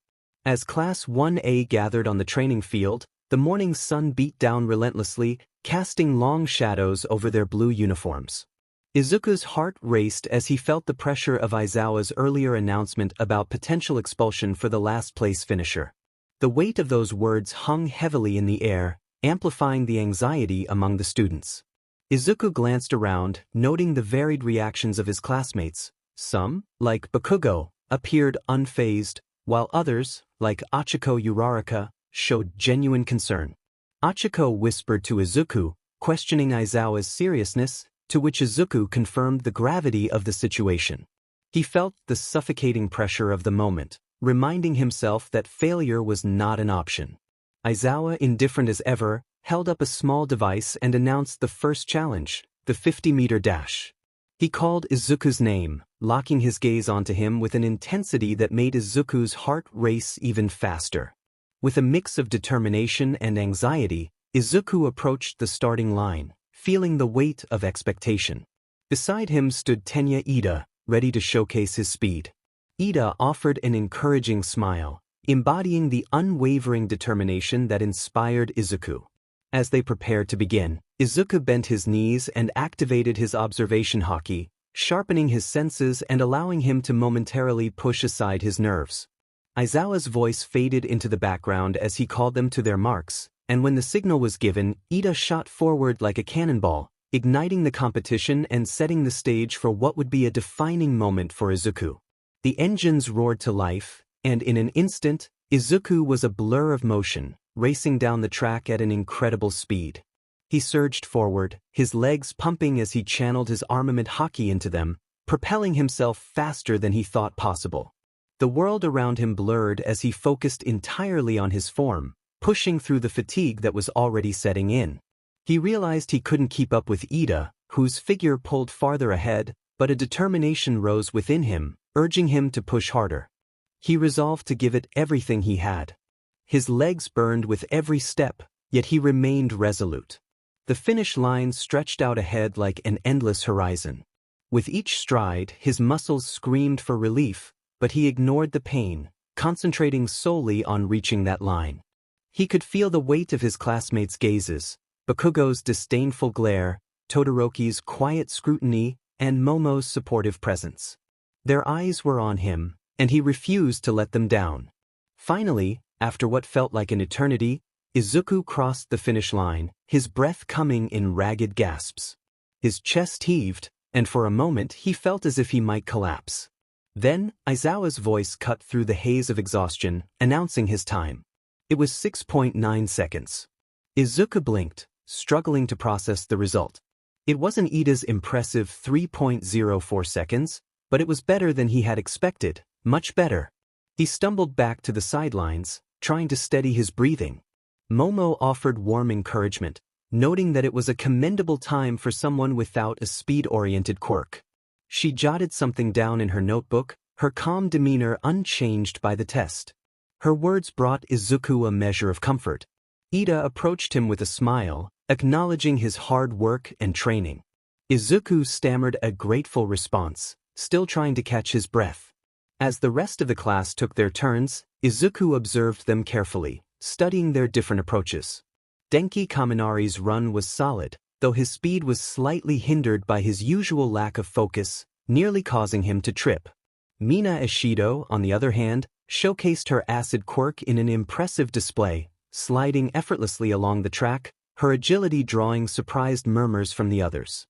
As Class 1A gathered on the training field, the morning sun beat down relentlessly, casting long shadows over their blue uniforms. Izuku's heart raced as he felt the pressure of Aizawa's earlier announcement about potential expulsion for the last-place finisher. The weight of those words hung heavily in the air, amplifying the anxiety among the students. Izuku glanced around, noting the varied reactions of his classmates. Some, like Bakugo, appeared unfazed, while others, like Achiko Uraraka, showed genuine concern. Achiko whispered to Izuku, questioning Aizawa's seriousness, to which Izuku confirmed the gravity of the situation. He felt the suffocating pressure of the moment, reminding himself that failure was not an option. Aizawa, indifferent as ever, held up a small device and announced the first challenge, the 50-meter dash. He called Izuku's name, locking his gaze onto him with an intensity that made Izuku's heart race even faster. With a mix of determination and anxiety, Izuku approached the starting line, feeling the weight of expectation. Beside him stood Tenya Ida, ready to showcase his speed. Ida offered an encouraging smile, embodying the unwavering determination that inspired Izuku. As they prepared to begin, Izuku bent his knees and activated his observation haki, sharpening his senses and allowing him to momentarily push aside his nerves. Aizawa's voice faded into the background as he called them to their marks, and when the signal was given, Ida shot forward like a cannonball, igniting the competition and setting the stage for what would be a defining moment for Izuku. The engines roared to life, and in an instant, Izuku was a blur of motion, racing down the track at an incredible speed. He surged forward, his legs pumping as he channeled his armament haki into them, propelling himself faster than he thought possible. The world around him blurred as he focused entirely on his form, pushing through the fatigue that was already setting in. He realized he couldn't keep up with Ida, whose figure pulled farther ahead, but a determination rose within him, urging him to push harder. He resolved to give it everything he had. His legs burned with every step, yet he remained resolute. The finish line stretched out ahead like an endless horizon. With each stride, his muscles screamed for relief, but he ignored the pain, concentrating solely on reaching that line. He could feel the weight of his classmates' gazes, Bakugo's disdainful glare, Todoroki's quiet scrutiny, and Momo's supportive presence. Their eyes were on him, and he refused to let them down. Finally, after what felt like an eternity, Izuku crossed the finish line, his breath coming in ragged gasps. His chest heaved, and for a moment he felt as if he might collapse. Then, Aizawa's voice cut through the haze of exhaustion, announcing his time. It was 6.9 seconds. Izuku blinked, struggling to process the result. It wasn't Ida's impressive 3.04 seconds, but it was better than he had expected, much better. He stumbled back to the sidelines, trying to steady his breathing. Momo offered warm encouragement, noting that it was a commendable time for someone without a speed-oriented quirk. She jotted something down in her notebook, her calm demeanor unchanged by the test. Her words brought Izuku a measure of comfort. Ida approached him with a smile, acknowledging his hard work and training. Izuku stammered a grateful response, still trying to catch his breath. As the rest of the class took their turns, Izuku observed them carefully, studying their different approaches. Denki Kaminari's run was solid, though his speed was slightly hindered by his usual lack of focus, nearly causing him to trip. Mina Ishido, on the other hand, showcased her acid quirk in an impressive display, sliding effortlessly along the track, her agility drawing surprised murmurs from the others.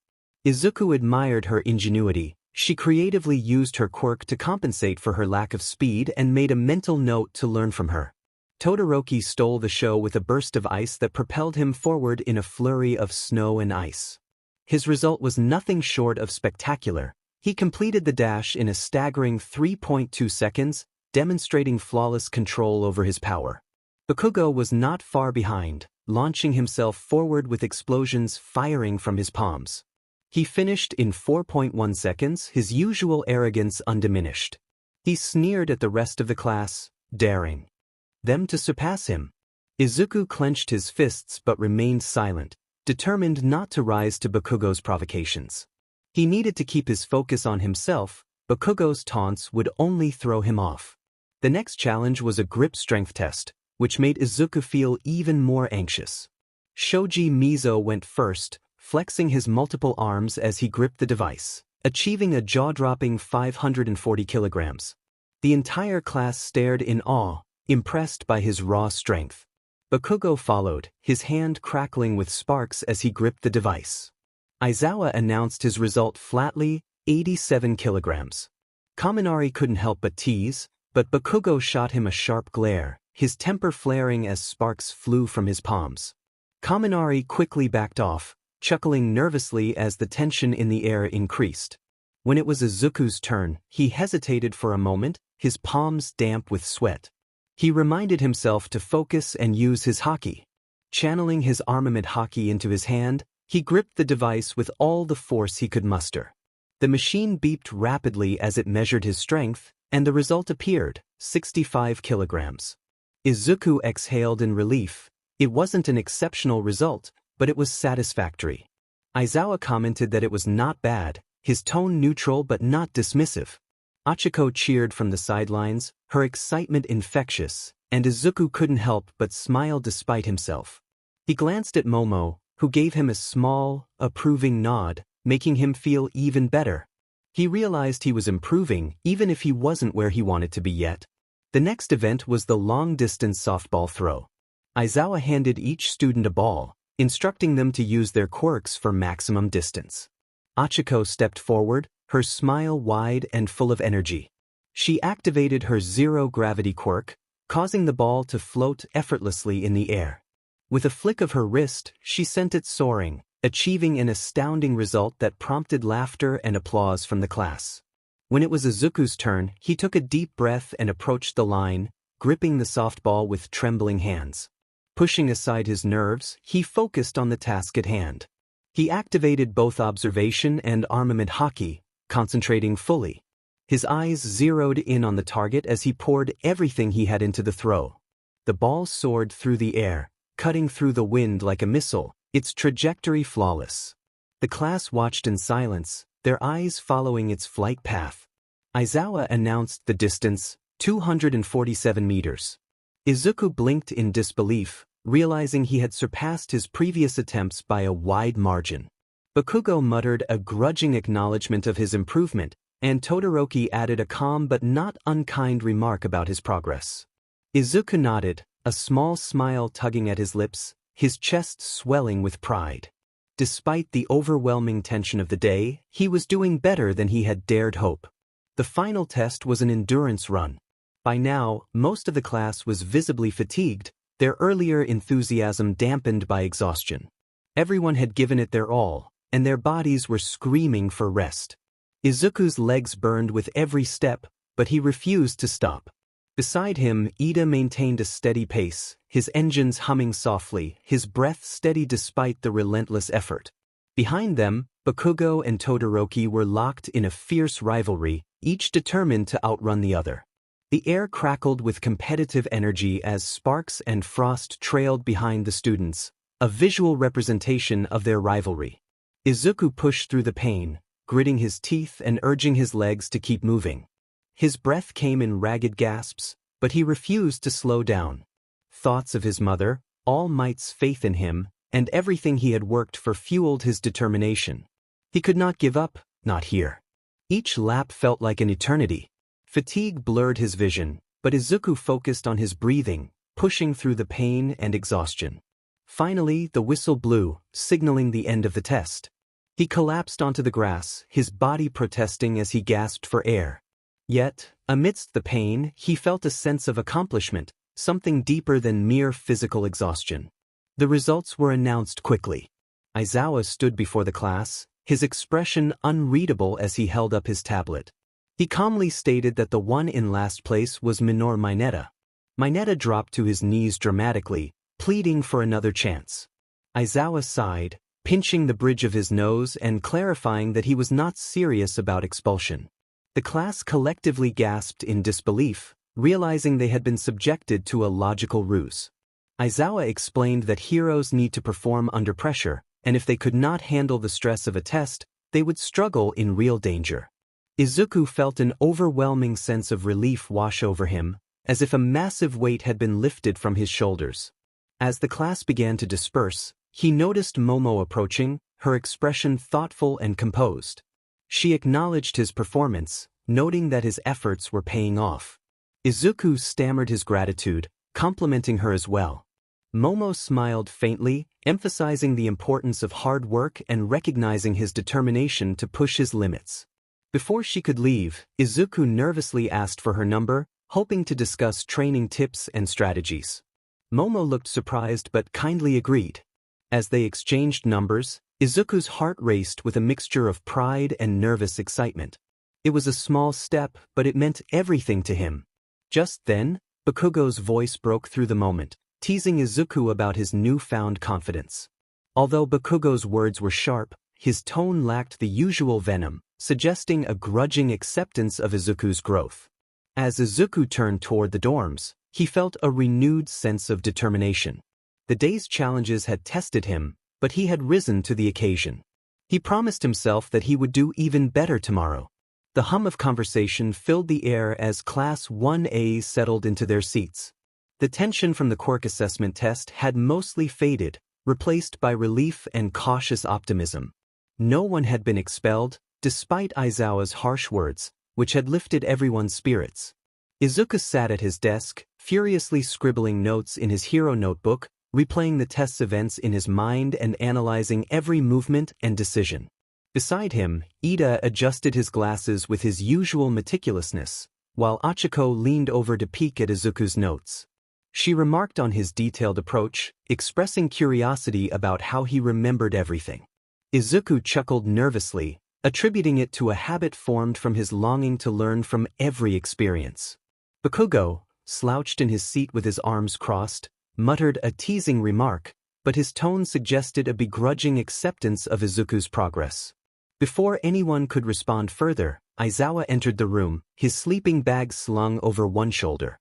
Izuku admired her ingenuity. She creatively used her quirk to compensate for her lack of speed and made a mental note to learn from her. Todoroki stole the show with a burst of ice that propelled him forward in a flurry of snow and ice. His result was nothing short of spectacular. He completed the dash in a staggering 3.2 seconds, demonstrating flawless control over his power. Bakugo was not far behind, launching himself forward with explosions firing from his palms. He finished in 4.1 seconds, his usual arrogance undiminished. He sneered at the rest of the class, daring them to surpass him. Izuku clenched his fists but remained silent, determined not to rise to Bakugo's provocations. He needed to keep his focus on himself, Bakugo's taunts would only throw him off. The next challenge was a grip strength test, which made Izuku feel even more anxious. Shoji Mizo went first, flexing his multiple arms as he gripped the device, achieving a jaw-dropping 540 kilograms. The entire class stared in awe, impressed by his raw strength. Bakugo followed, his hand crackling with sparks as he gripped the device. Aizawa announced his result flatly, 87 kilograms. Kaminari couldn't help but tease, but Bakugo shot him a sharp glare, his temper flaring as sparks flew from his palms. Kaminari quickly backed off, chuckling nervously as the tension in the air increased. When it was Izuku's turn, he hesitated for a moment, his palms damp with sweat. He reminded himself to focus and use his Haki. Channeling his armament Haki into his hand, he gripped the device with all the force he could muster. The machine beeped rapidly as it measured his strength, and the result appeared, 65 kilograms. Izuku exhaled in relief. It wasn't an exceptional result, but it was satisfactory. Aizawa commented that it was not bad, his tone neutral but not dismissive. Achiko cheered from the sidelines, her excitement infectious, and Izuku couldn't help but smile despite himself. He glanced at Momo, who gave him a small, approving nod, making him feel even better. He realized he was improving even if he wasn't where he wanted to be yet. The next event was the long-distance softball throw. Aizawa handed each student a ball, instructing them to use their quirks for maximum distance. Achiko stepped forward, her smile wide and full of energy. She activated her zero-gravity quirk, causing the ball to float effortlessly in the air. With a flick of her wrist, she sent it soaring, achieving an astounding result that prompted laughter and applause from the class. When it was Izuku's turn, he took a deep breath and approached the line, gripping the softball with trembling hands. Pushing aside his nerves, he focused on the task at hand. He activated both observation and armament Haki, concentrating fully. His eyes zeroed in on the target as he poured everything he had into the throw. The ball soared through the air, cutting through the wind like a missile, its trajectory flawless. The class watched in silence, their eyes following its flight path. Aizawa announced the distance, 247 meters. Izuku blinked in disbelief, realizing he had surpassed his previous attempts by a wide margin. Bakugo muttered a grudging acknowledgement of his improvement, and Todoroki added a calm but not unkind remark about his progress. Izuku nodded, a small smile tugging at his lips, his chest swelling with pride. Despite the overwhelming tension of the day, he was doing better than he had dared hope. The final test was an endurance run. By now, most of the class was visibly fatigued, their earlier enthusiasm dampened by exhaustion. Everyone had given it their all, and their bodies were screaming for rest. Izuku's legs burned with every step, but he refused to stop. Beside him, Ida maintained a steady pace, his engines humming softly, his breath steady despite the relentless effort. Behind them, Bakugo and Todoroki were locked in a fierce rivalry, each determined to outrun the other. The air crackled with competitive energy as sparks and frost trailed behind the students, a visual representation of their rivalry. Izuku pushed through the pain, gritting his teeth and urging his legs to keep moving. His breath came in ragged gasps, but he refused to slow down. Thoughts of his mother, All Might's faith in him, and everything he had worked for fueled his determination. He could not give up, not here. Each lap felt like an eternity. Fatigue blurred his vision, but Izuku focused on his breathing, pushing through the pain and exhaustion. Finally, the whistle blew, signaling the end of the test. He collapsed onto the grass, his body protesting as he gasped for air. Yet, amidst the pain, he felt a sense of accomplishment, something deeper than mere physical exhaustion. The results were announced quickly. Aizawa stood before the class, his expression unreadable as he held up his tablet. He calmly stated that the one in last place was Minoru Mineta. Mineta dropped to his knees dramatically, pleading for another chance. Aizawa sighed, pinching the bridge of his nose and clarifying that he was not serious about expulsion. The class collectively gasped in disbelief, realizing they had been subjected to a logical ruse. Aizawa explained that heroes need to perform under pressure, and if they could not handle the stress of a test, they would struggle in real danger. Izuku felt an overwhelming sense of relief wash over him, as if a massive weight had been lifted from his shoulders. As the class began to disperse, he noticed Momo approaching, her expression thoughtful and composed. She acknowledged his performance, noting that his efforts were paying off. Izuku stammered his gratitude, complimenting her as well. Momo smiled faintly, emphasizing the importance of hard work and recognizing his determination to push his limits. Before she could leave, Izuku nervously asked for her number, hoping to discuss training tips and strategies. Momo looked surprised but kindly agreed. As they exchanged numbers, Izuku's heart raced with a mixture of pride and nervous excitement. It was a small step, but it meant everything to him. Just then, Bakugo's voice broke through the moment, teasing Izuku about his newfound confidence. Although Bakugo's words were sharp, his tone lacked the usual venom, suggesting a grudging acceptance of Izuku's growth. As Izuku turned toward the dorms, he felt a renewed sense of determination. The day's challenges had tested him, but he had risen to the occasion. He promised himself that he would do even better tomorrow. The hum of conversation filled the air as Class 1A settled into their seats. The tension from the quirk assessment test had mostly faded, replaced by relief and cautious optimism. No one had been expelled, despite Aizawa's harsh words, which had lifted everyone's spirits. Izuku sat at his desk, furiously scribbling notes in his hero notebook, replaying the test's events in his mind and analyzing every movement and decision. Beside him, Ida adjusted his glasses with his usual meticulousness, while Achiko leaned over to peek at Izuku's notes. She remarked on his detailed approach, expressing curiosity about how he remembered everything. Izuku chuckled nervously, attributing it to a habit formed from his longing to learn from every experience. Bakugo, slouched in his seat with his arms crossed, muttered a teasing remark, but his tone suggested a begrudging acceptance of Izuku's progress. Before anyone could respond further, Aizawa entered the room, his sleeping bag slung over one shoulder.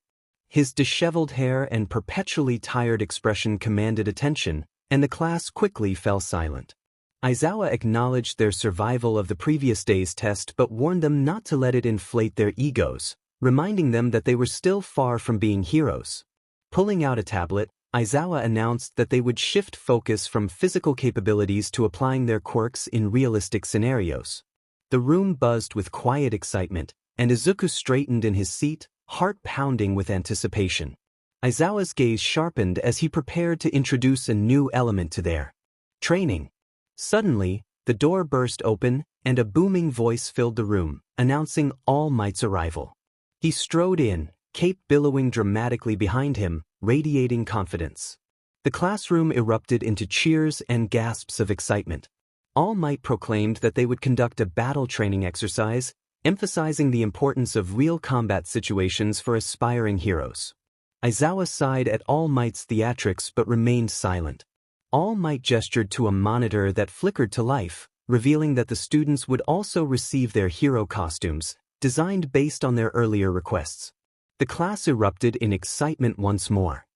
His disheveled hair and perpetually tired expression commanded attention, and the class quickly fell silent. Aizawa acknowledged their survival of the previous day's test but warned them not to let it inflate their egos, reminding them that they were still far from being heroes. Pulling out a tablet, Aizawa announced that they would shift focus from physical capabilities to applying their quirks in realistic scenarios. The room buzzed with quiet excitement, and Izuku straightened in his seat, heart pounding with anticipation. Aizawa's gaze sharpened as he prepared to introduce a new element to their training. Suddenly, the door burst open, and a booming voice filled the room, announcing All Might's arrival. He strode in, cape billowing dramatically behind him, radiating confidence. The classroom erupted into cheers and gasps of excitement. All Might proclaimed that they would conduct a battle training exercise, emphasizing the importance of real combat situations for aspiring heroes. Aizawa sighed at All Might's theatrics but remained silent. All Might gestured to a monitor that flickered to life, revealing that the students would also receive their hero costumes, designed based on their earlier requests. The class erupted in excitement once more.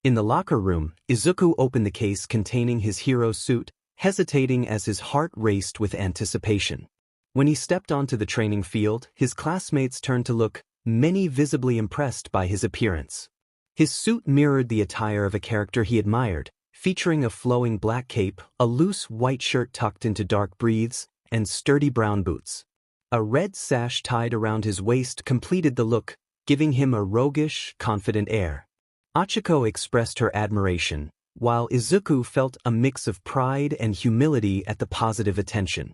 In the locker room, Izuku opened the case containing his hero suit, hesitating as his heart raced with anticipation. When he stepped onto the training field, his classmates turned to look, many visibly impressed by his appearance. His suit mirrored the attire of a character he admired, featuring a flowing black cape, a loose white shirt tucked into dark breathes, and sturdy brown boots. A red sash tied around his waist completed the look, giving him a roguish, confident air. Achiko expressed her admiration, while Izuku felt a mix of pride and humility at the positive attention.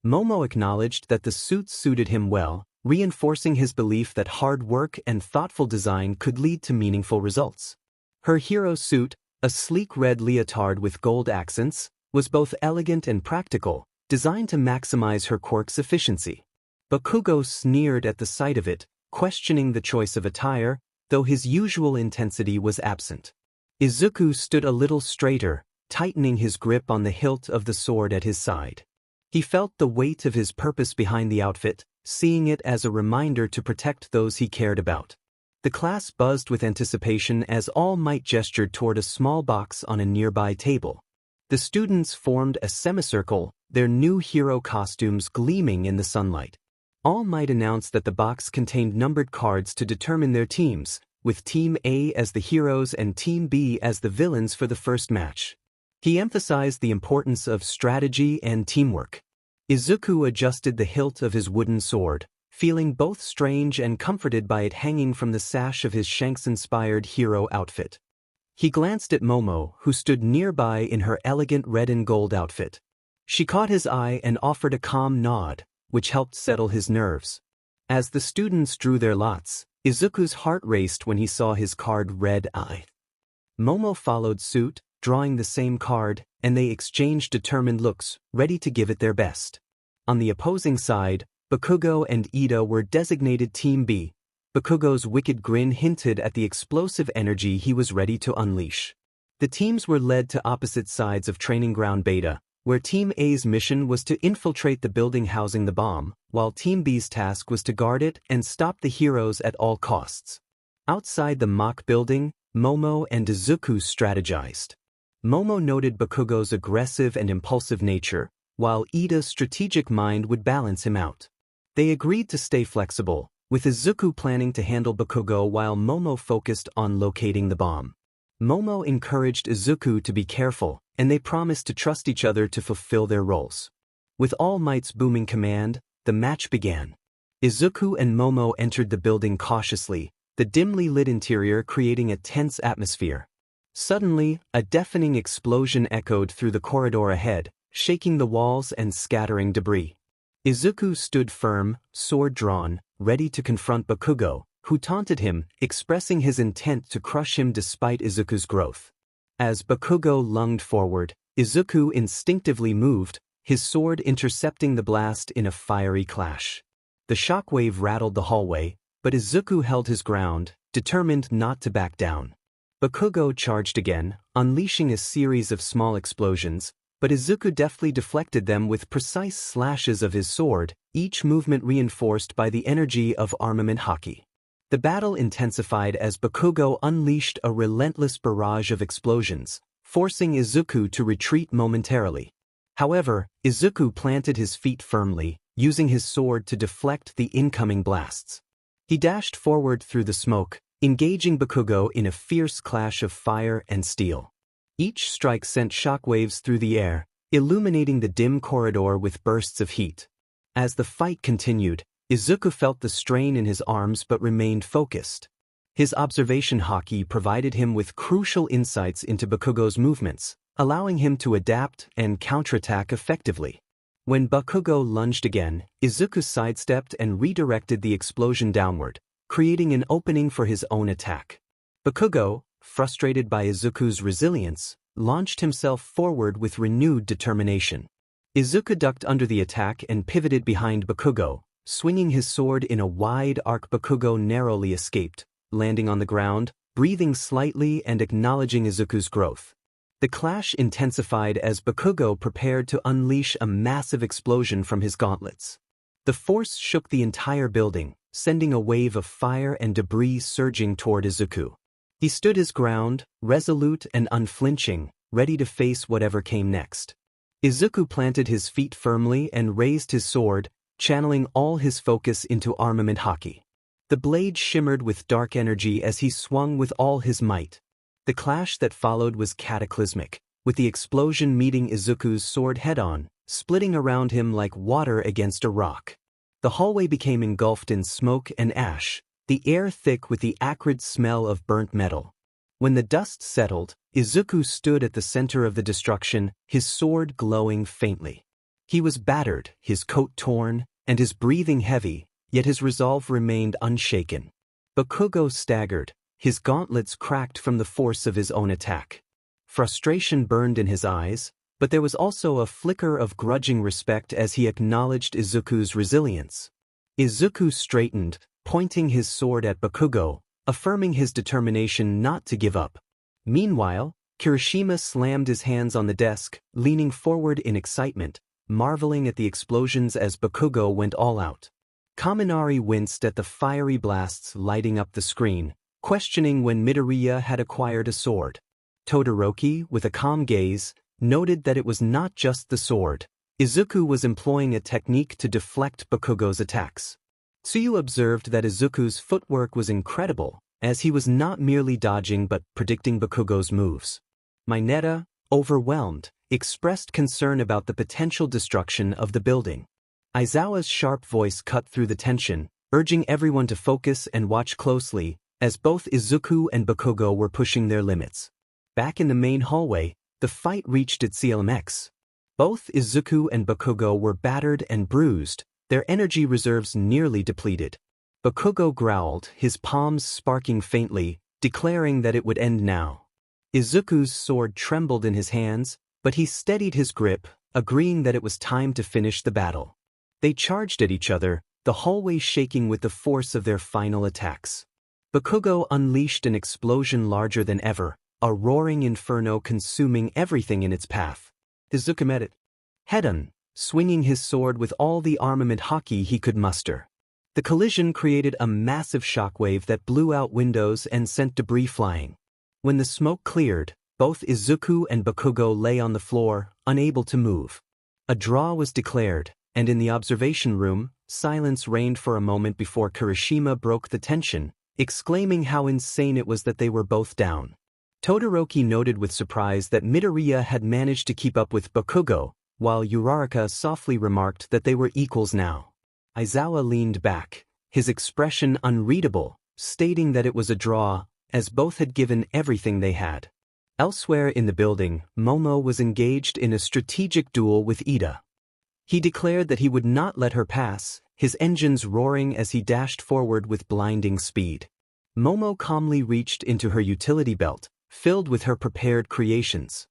Momo acknowledged that the suit suited him well, reinforcing his belief that hard work and thoughtful design could lead to meaningful results. Her hero suit, a sleek red leotard with gold accents, was both elegant and practical, designed to maximize her quirk's efficiency. Bakugo sneered at the sight of it, questioning the choice of attire, though his usual intensity was absent. Izuku stood a little straighter, tightening his grip on the hilt of the sword at his side. He felt the weight of his purpose behind the outfit, seeing it as a reminder to protect those he cared about. The class buzzed with anticipation as All Might gestured toward a small box on a nearby table. The students formed a semicircle, their new hero costumes gleaming in the sunlight. All Might announced that the box contained numbered cards to determine their teams, with Team A as the heroes and Team B as the villains for the first match. He emphasized the importance of strategy and teamwork. Izuku adjusted the hilt of his wooden sword, feeling both strange and comforted by it hanging from the sash of his Shanks-inspired hero outfit. He glanced at Momo, who stood nearby in her elegant red and gold outfit. She caught his eye and offered a calm nod, which helped settle his nerves. As the students drew their lots, Izuku's heart raced when he saw his card Red Eye. Momo followed suit, drawing the same card, and they exchanged determined looks, ready to give it their best. On the opposing side, Bakugo and Ida were designated Team B. Bakugo's wicked grin hinted at the explosive energy he was ready to unleash. The teams were led to opposite sides of Training Ground Beta, where Team A's mission was to infiltrate the building housing the bomb, while Team B's task was to guard it and stop the heroes at all costs. Outside the mock building, Momo and Izuku strategized. Momo noted Bakugo's aggressive and impulsive nature, while Ida's strategic mind would balance him out. They agreed to stay flexible, with Izuku planning to handle Bakugo while Momo focused on locating the bomb. Momo encouraged Izuku to be careful, and they promised to trust each other to fulfill their roles. With All Might's booming command, the match began. Izuku and Momo entered the building cautiously, the dimly lit interior creating a tense atmosphere. Suddenly, a deafening explosion echoed through the corridor ahead, shaking the walls and scattering debris. Izuku stood firm, sword drawn, ready to confront Bakugo, who taunted him, expressing his intent to crush him despite Izuku's growth. As Bakugo lunged forward, Izuku instinctively moved, his sword intercepting the blast in a fiery clash. The shockwave rattled the hallway, but Izuku held his ground, determined not to back down. Bakugo charged again, unleashing a series of small explosions, but Izuku deftly deflected them with precise slashes of his sword, each movement reinforced by the energy of armament Haki. The battle intensified as Bakugo unleashed a relentless barrage of explosions, forcing Izuku to retreat momentarily. However, Izuku planted his feet firmly, using his sword to deflect the incoming blasts. He dashed forward through the smoke, engaging Bakugo in a fierce clash of fire and steel. Each strike sent shockwaves through the air, illuminating the dim corridor with bursts of heat. As the fight continued, Izuku felt the strain in his arms but remained focused. His observation Haki provided him with crucial insights into Bakugo's movements, allowing him to adapt and counterattack effectively. When Bakugo lunged again, Izuku sidestepped and redirected the explosion downward, creating an opening for his own attack. Bakugo, frustrated by Izuku's resilience, launched himself forward with renewed determination. Izuku ducked under the attack and pivoted behind Bakugo, swinging his sword in a wide arc. Bakugo narrowly escaped, landing on the ground, breathing slightly and acknowledging Izuku's growth. The clash intensified as Bakugo prepared to unleash a massive explosion from his gauntlets. The force shook the entire building, sending a wave of fire and debris surging toward Izuku. He stood his ground, resolute and unflinching, ready to face whatever came next. Izuku planted his feet firmly and raised his sword, channeling all his focus into armament Haki. The blade shimmered with dark energy as he swung with all his might. The clash that followed was cataclysmic, with the explosion meeting Izuku's sword head-on, splitting around him like water against a rock. The hallway became engulfed in smoke and ash, the air thick with the acrid smell of burnt metal. When the dust settled, Izuku stood at the center of the destruction, his sword glowing faintly. He was battered, his coat torn, and his breathing heavy, yet his resolve remained unshaken. Bakugo staggered, his gauntlets cracked from the force of his own attack. Frustration burned in his eyes, but there was also a flicker of grudging respect as he acknowledged Izuku's resilience. Izuku straightened, pointing his sword at Bakugo, affirming his determination not to give up. Meanwhile, Kirishima slammed his hands on the desk, leaning forward in excitement, marveling at the explosions as Bakugo went all out. Kaminari winced at the fiery blasts lighting up the screen, questioning when Midoriya had acquired a sword. Todoroki, with a calm gaze, noted that it was not just the sword. Izuku was employing a technique to deflect Bakugo's attacks. Tsuyu observed that Izuku's footwork was incredible, as he was not merely dodging but predicting Bakugo's moves. Mineta, overwhelmed, expressed concern about the potential destruction of the building. Aizawa's sharp voice cut through the tension, urging everyone to focus and watch closely, as both Izuku and Bakugo were pushing their limits. Back in the main hallway, the fight reached its climax. Both Izuku and Bakugo were battered and bruised, their energy reserves nearly depleted. Bakugo growled, his palms sparking faintly, declaring that it would end now. Izuku's sword trembled in his hands, but he steadied his grip, agreeing that it was time to finish the battle. They charged at each other, the hallway shaking with the force of their final attacks. Bakugo unleashed an explosion larger than ever, a roaring inferno consuming everything in its path. Izuku met it head-on, swinging his sword with all the armament Haki he could muster. The collision created a massive shockwave that blew out windows and sent debris flying. When the smoke cleared, both Izuku and Bakugo lay on the floor, unable to move. A draw was declared, and in the observation room, silence reigned for a moment before Kirishima broke the tension, exclaiming how insane it was that they were both down. Todoroki noted with surprise that Midoriya had managed to keep up with Bakugo, while Uraraka softly remarked that they were equals now. Aizawa leaned back, his expression unreadable, stating that it was a draw, as both had given everything they had. Elsewhere in the building, Momo was engaged in a strategic duel with Ida. He declared that he would not let her pass, his engines roaring as he dashed forward with blinding speed. Momo calmly reached into her utility belt, filled with her prepared creations.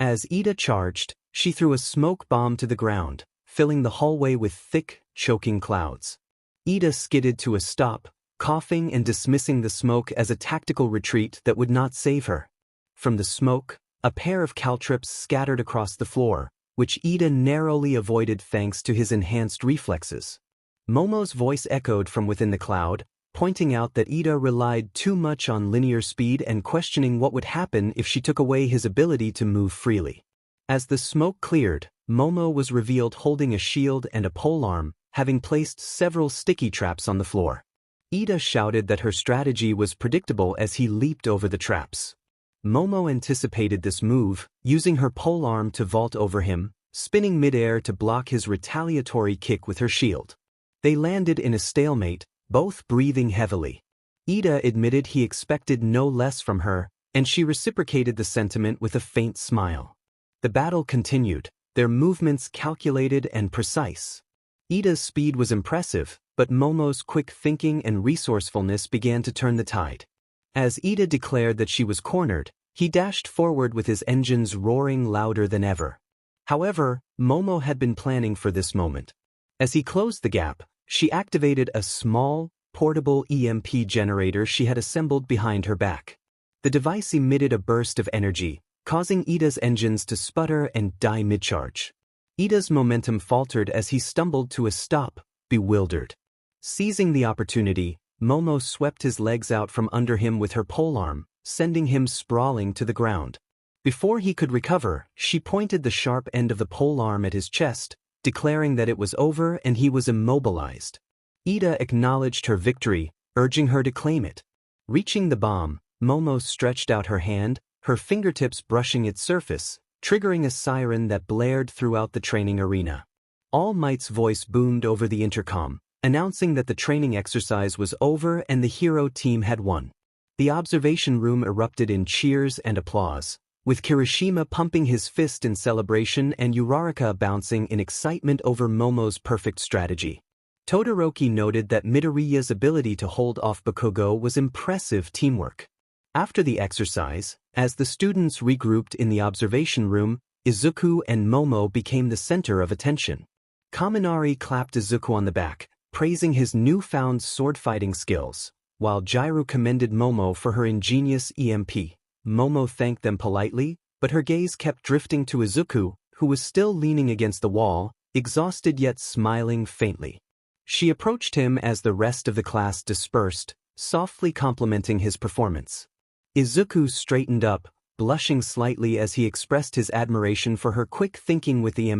As Ida charged, she threw a smoke bomb to the ground, filling the hallway with thick, choking clouds. Ida skidded to a stop, coughing and dismissing the smoke as a tactical retreat that would not save her. From the smoke, a pair of caltrops scattered across the floor, which Ida narrowly avoided thanks to his enhanced reflexes. Momo's voice echoed from within the cloud, pointing out that Ida relied too much on linear speed and questioning what would happen if she took away his ability to move freely. As the smoke cleared, Momo was revealed holding a shield and a polearm, having placed several sticky traps on the floor. Ida shouted that her strategy was predictable as he leaped over the traps. Momo anticipated this move, using her polearm to vault over him, spinning midair to block his retaliatory kick with her shield. They landed in a stalemate, both breathing heavily. Ida admitted he expected no less from her, and she reciprocated the sentiment with a faint smile. The battle continued, their movements calculated and precise. Ida's speed was impressive, but Momo's quick thinking and resourcefulness began to turn the tide. As Ida declared that she was cornered, he dashed forward with his engines roaring louder than ever. However, Momo had been planning for this moment. As he closed the gap, she activated a small, portable EMP generator she had assembled behind her back. The device emitted a burst of energy, causing Ida's engines to sputter and die mid-charge. Ida's momentum faltered as he stumbled to a stop, bewildered. Seizing the opportunity, Momo swept his legs out from under him with her polearm, sending him sprawling to the ground. Before he could recover, she pointed the sharp end of the polearm at his chest, declaring that it was over and he was immobilized. Ida acknowledged her victory, urging her to claim it. Reaching the bomb, Momo stretched out her hand, her fingertips brushing its surface, triggering a siren that blared throughout the training arena. All Might's voice boomed over the intercom, announcing that the training exercise was over and the hero team had won. The observation room erupted in cheers and applause, with Kirishima pumping his fist in celebration and Uraraka bouncing in excitement over Momo's perfect strategy. Todoroki noted that Midoriya's ability to hold off Bakugo was impressive teamwork. After the exercise, as the students regrouped in the observation room, Izuku and Momo became the center of attention. Kaminari clapped Izuku on the back, praising his newfound sword-fighting skills, while Jiru commended Momo for her ingenious EMP. Momo thanked them politely, but her gaze kept drifting to Izuku, who was still leaning against the wall, exhausted yet smiling faintly. She approached him as the rest of the class dispersed, softly complimenting his performance. Izuku straightened up, blushing slightly as he expressed his admiration for her quick thinking with the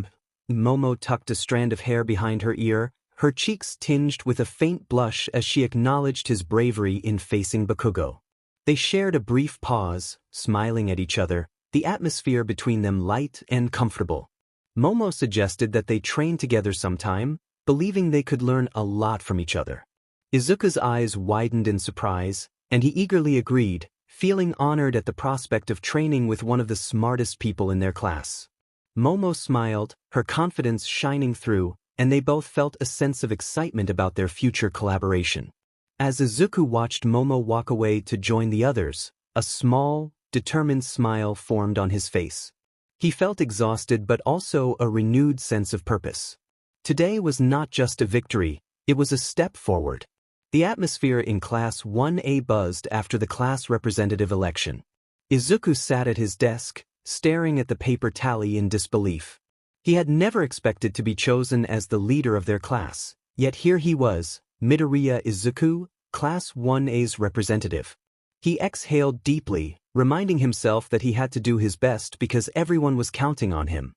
Momo tucked a strand of hair behind her ear, her cheeks tinged with a faint blush as she acknowledged his bravery in facing Bakugo. They shared a brief pause, smiling at each other, the atmosphere between them light and comfortable. Momo suggested that they train together sometime, believing they could learn a lot from each other. Izuku's eyes widened in surprise, and he eagerly agreed, feeling honored at the prospect of training with one of the smartest people in their class. Momo smiled, her confidence shining through, and they both felt a sense of excitement about their future collaboration. As Izuku watched Momo walk away to join the others, a small, determined smile formed on his face. He felt exhausted but also a renewed sense of purpose. Today was not just a victory, it was a step forward. The atmosphere in Class 1A buzzed after the class representative election. Izuku sat at his desk, staring at the paper tally in disbelief. He had never expected to be chosen as the leader of their class, yet here he was, Midoriya Izuku, Class 1A's representative. He exhaled deeply, reminding himself that he had to do his best because everyone was counting on him.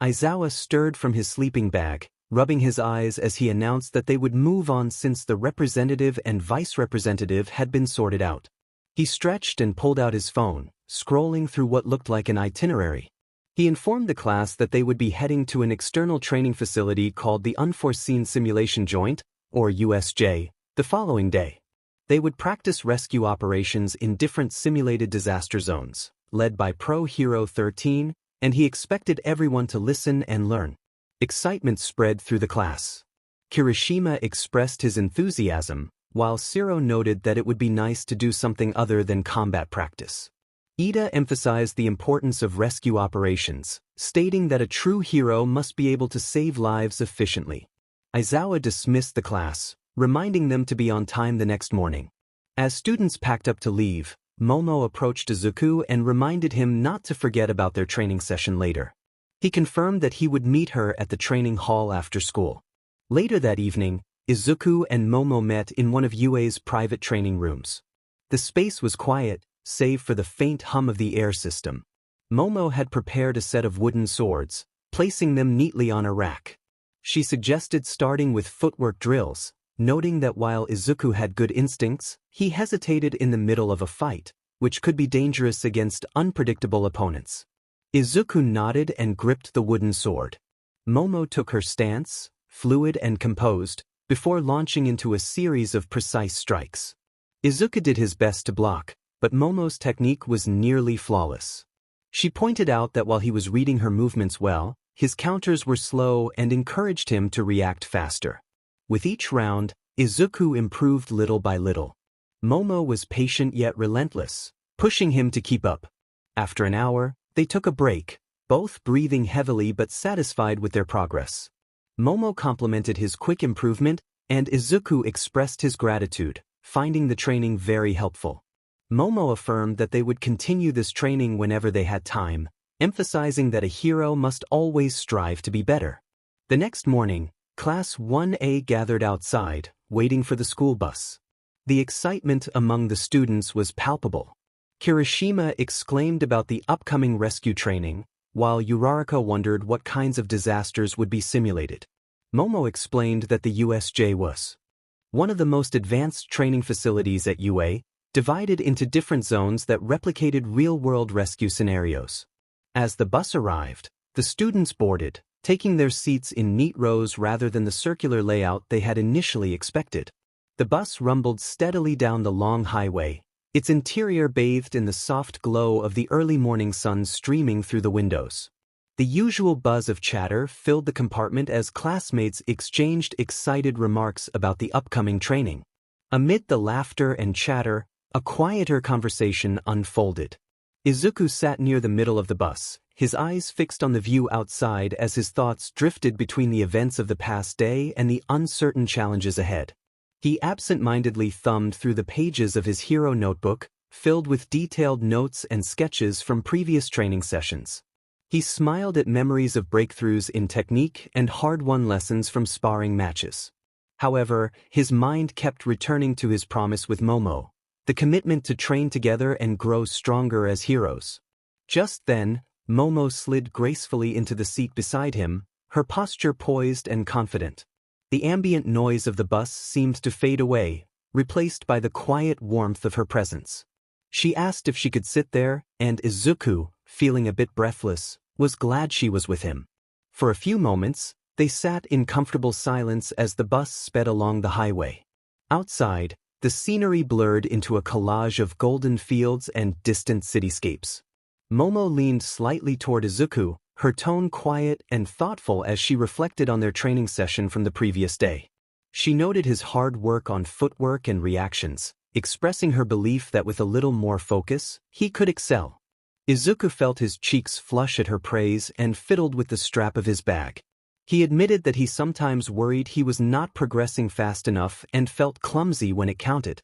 Aizawa stirred from his sleeping bag, rubbing his eyes as he announced that they would move on since the representative and vice representative had been sorted out. He stretched and pulled out his phone, scrolling through what looked like an itinerary. He informed the class that they would be heading to an external training facility called the Unforeseen Simulation Joint, or USJ, the following day. They would practice rescue operations in different simulated disaster zones, led by Pro Hero 13, and he expected everyone to listen and learn. Excitement spread through the class. Kirishima expressed his enthusiasm, while Shiro noted that it would be nice to do something other than combat practice. Ida emphasized the importance of rescue operations, stating that a true hero must be able to save lives efficiently. Aizawa dismissed the class, reminding them to be on time the next morning. As students packed up to leave, Momo approached Izuku and reminded him not to forget about their training session later. He confirmed that he would meet her at the training hall after school. Later that evening, Izuku and Momo met in one of UA's private training rooms. The space was quiet, save for the faint hum of the air system. Momo had prepared a set of wooden swords, placing them neatly on a rack. She suggested starting with footwork drills, noting that while Izuku had good instincts, he hesitated in the middle of a fight, which could be dangerous against unpredictable opponents. Izuku nodded and gripped the wooden sword. Momo took her stance, fluid and composed, before launching into a series of precise strikes. Izuku did his best to block, but Momo's technique was nearly flawless. She pointed out that while he was reading her movements well, his counters were slow and encouraged him to react faster. With each round, Izuku improved little by little. Momo was patient yet relentless, pushing him to keep up. After an hour, they took a break, both breathing heavily but satisfied with their progress. Momo complimented his quick improvement, and Izuku expressed his gratitude, finding the training very helpful. Momo affirmed that they would continue this training whenever they had time, emphasizing that a hero must always strive to be better. The next morning, Class 1A gathered outside, waiting for the school bus. The excitement among the students was palpable. Kirishima exclaimed about the upcoming rescue training, while Uraraka wondered what kinds of disasters would be simulated. Momo explained that the USJ was one of the most advanced training facilities at UA, divided into different zones that replicated real-world rescue scenarios. As the bus arrived, the students boarded, taking their seats in neat rows rather than the circular layout they had initially expected. The bus rumbled steadily down the long highway, its interior bathed in the soft glow of the early morning sun streaming through the windows. The usual buzz of chatter filled the compartment as classmates exchanged excited remarks about the upcoming training. Amid the laughter and chatter, a quieter conversation unfolded. Izuku sat near the middle of the bus, his eyes fixed on the view outside as his thoughts drifted between the events of the past day and the uncertain challenges ahead. He absent-mindedly thumbed through the pages of his hero notebook, filled with detailed notes and sketches from previous training sessions. He smiled at memories of breakthroughs in technique and hard-won lessons from sparring matches. However, his mind kept returning to his promise with Momo, the commitment to train together and grow stronger as heroes. Just then, Momo slid gracefully into the seat beside him, her posture poised and confident. The ambient noise of the bus seemed to fade away, replaced by the quiet warmth of her presence. She asked if she could sit there, and Izuku, feeling a bit breathless, was glad she was with him. For a few moments, they sat in comfortable silence as the bus sped along the highway. Outside, the scenery blurred into a collage of golden fields and distant cityscapes. Momo leaned slightly toward Izuku, her tone quiet and thoughtful as she reflected on their training session from the previous day. She noted his hard work on footwork and reactions, expressing her belief that with a little more focus, he could excel. Izuku felt his cheeks flush at her praise and fiddled with the strap of his bag. He admitted that he sometimes worried he was not progressing fast enough and felt clumsy when it counted.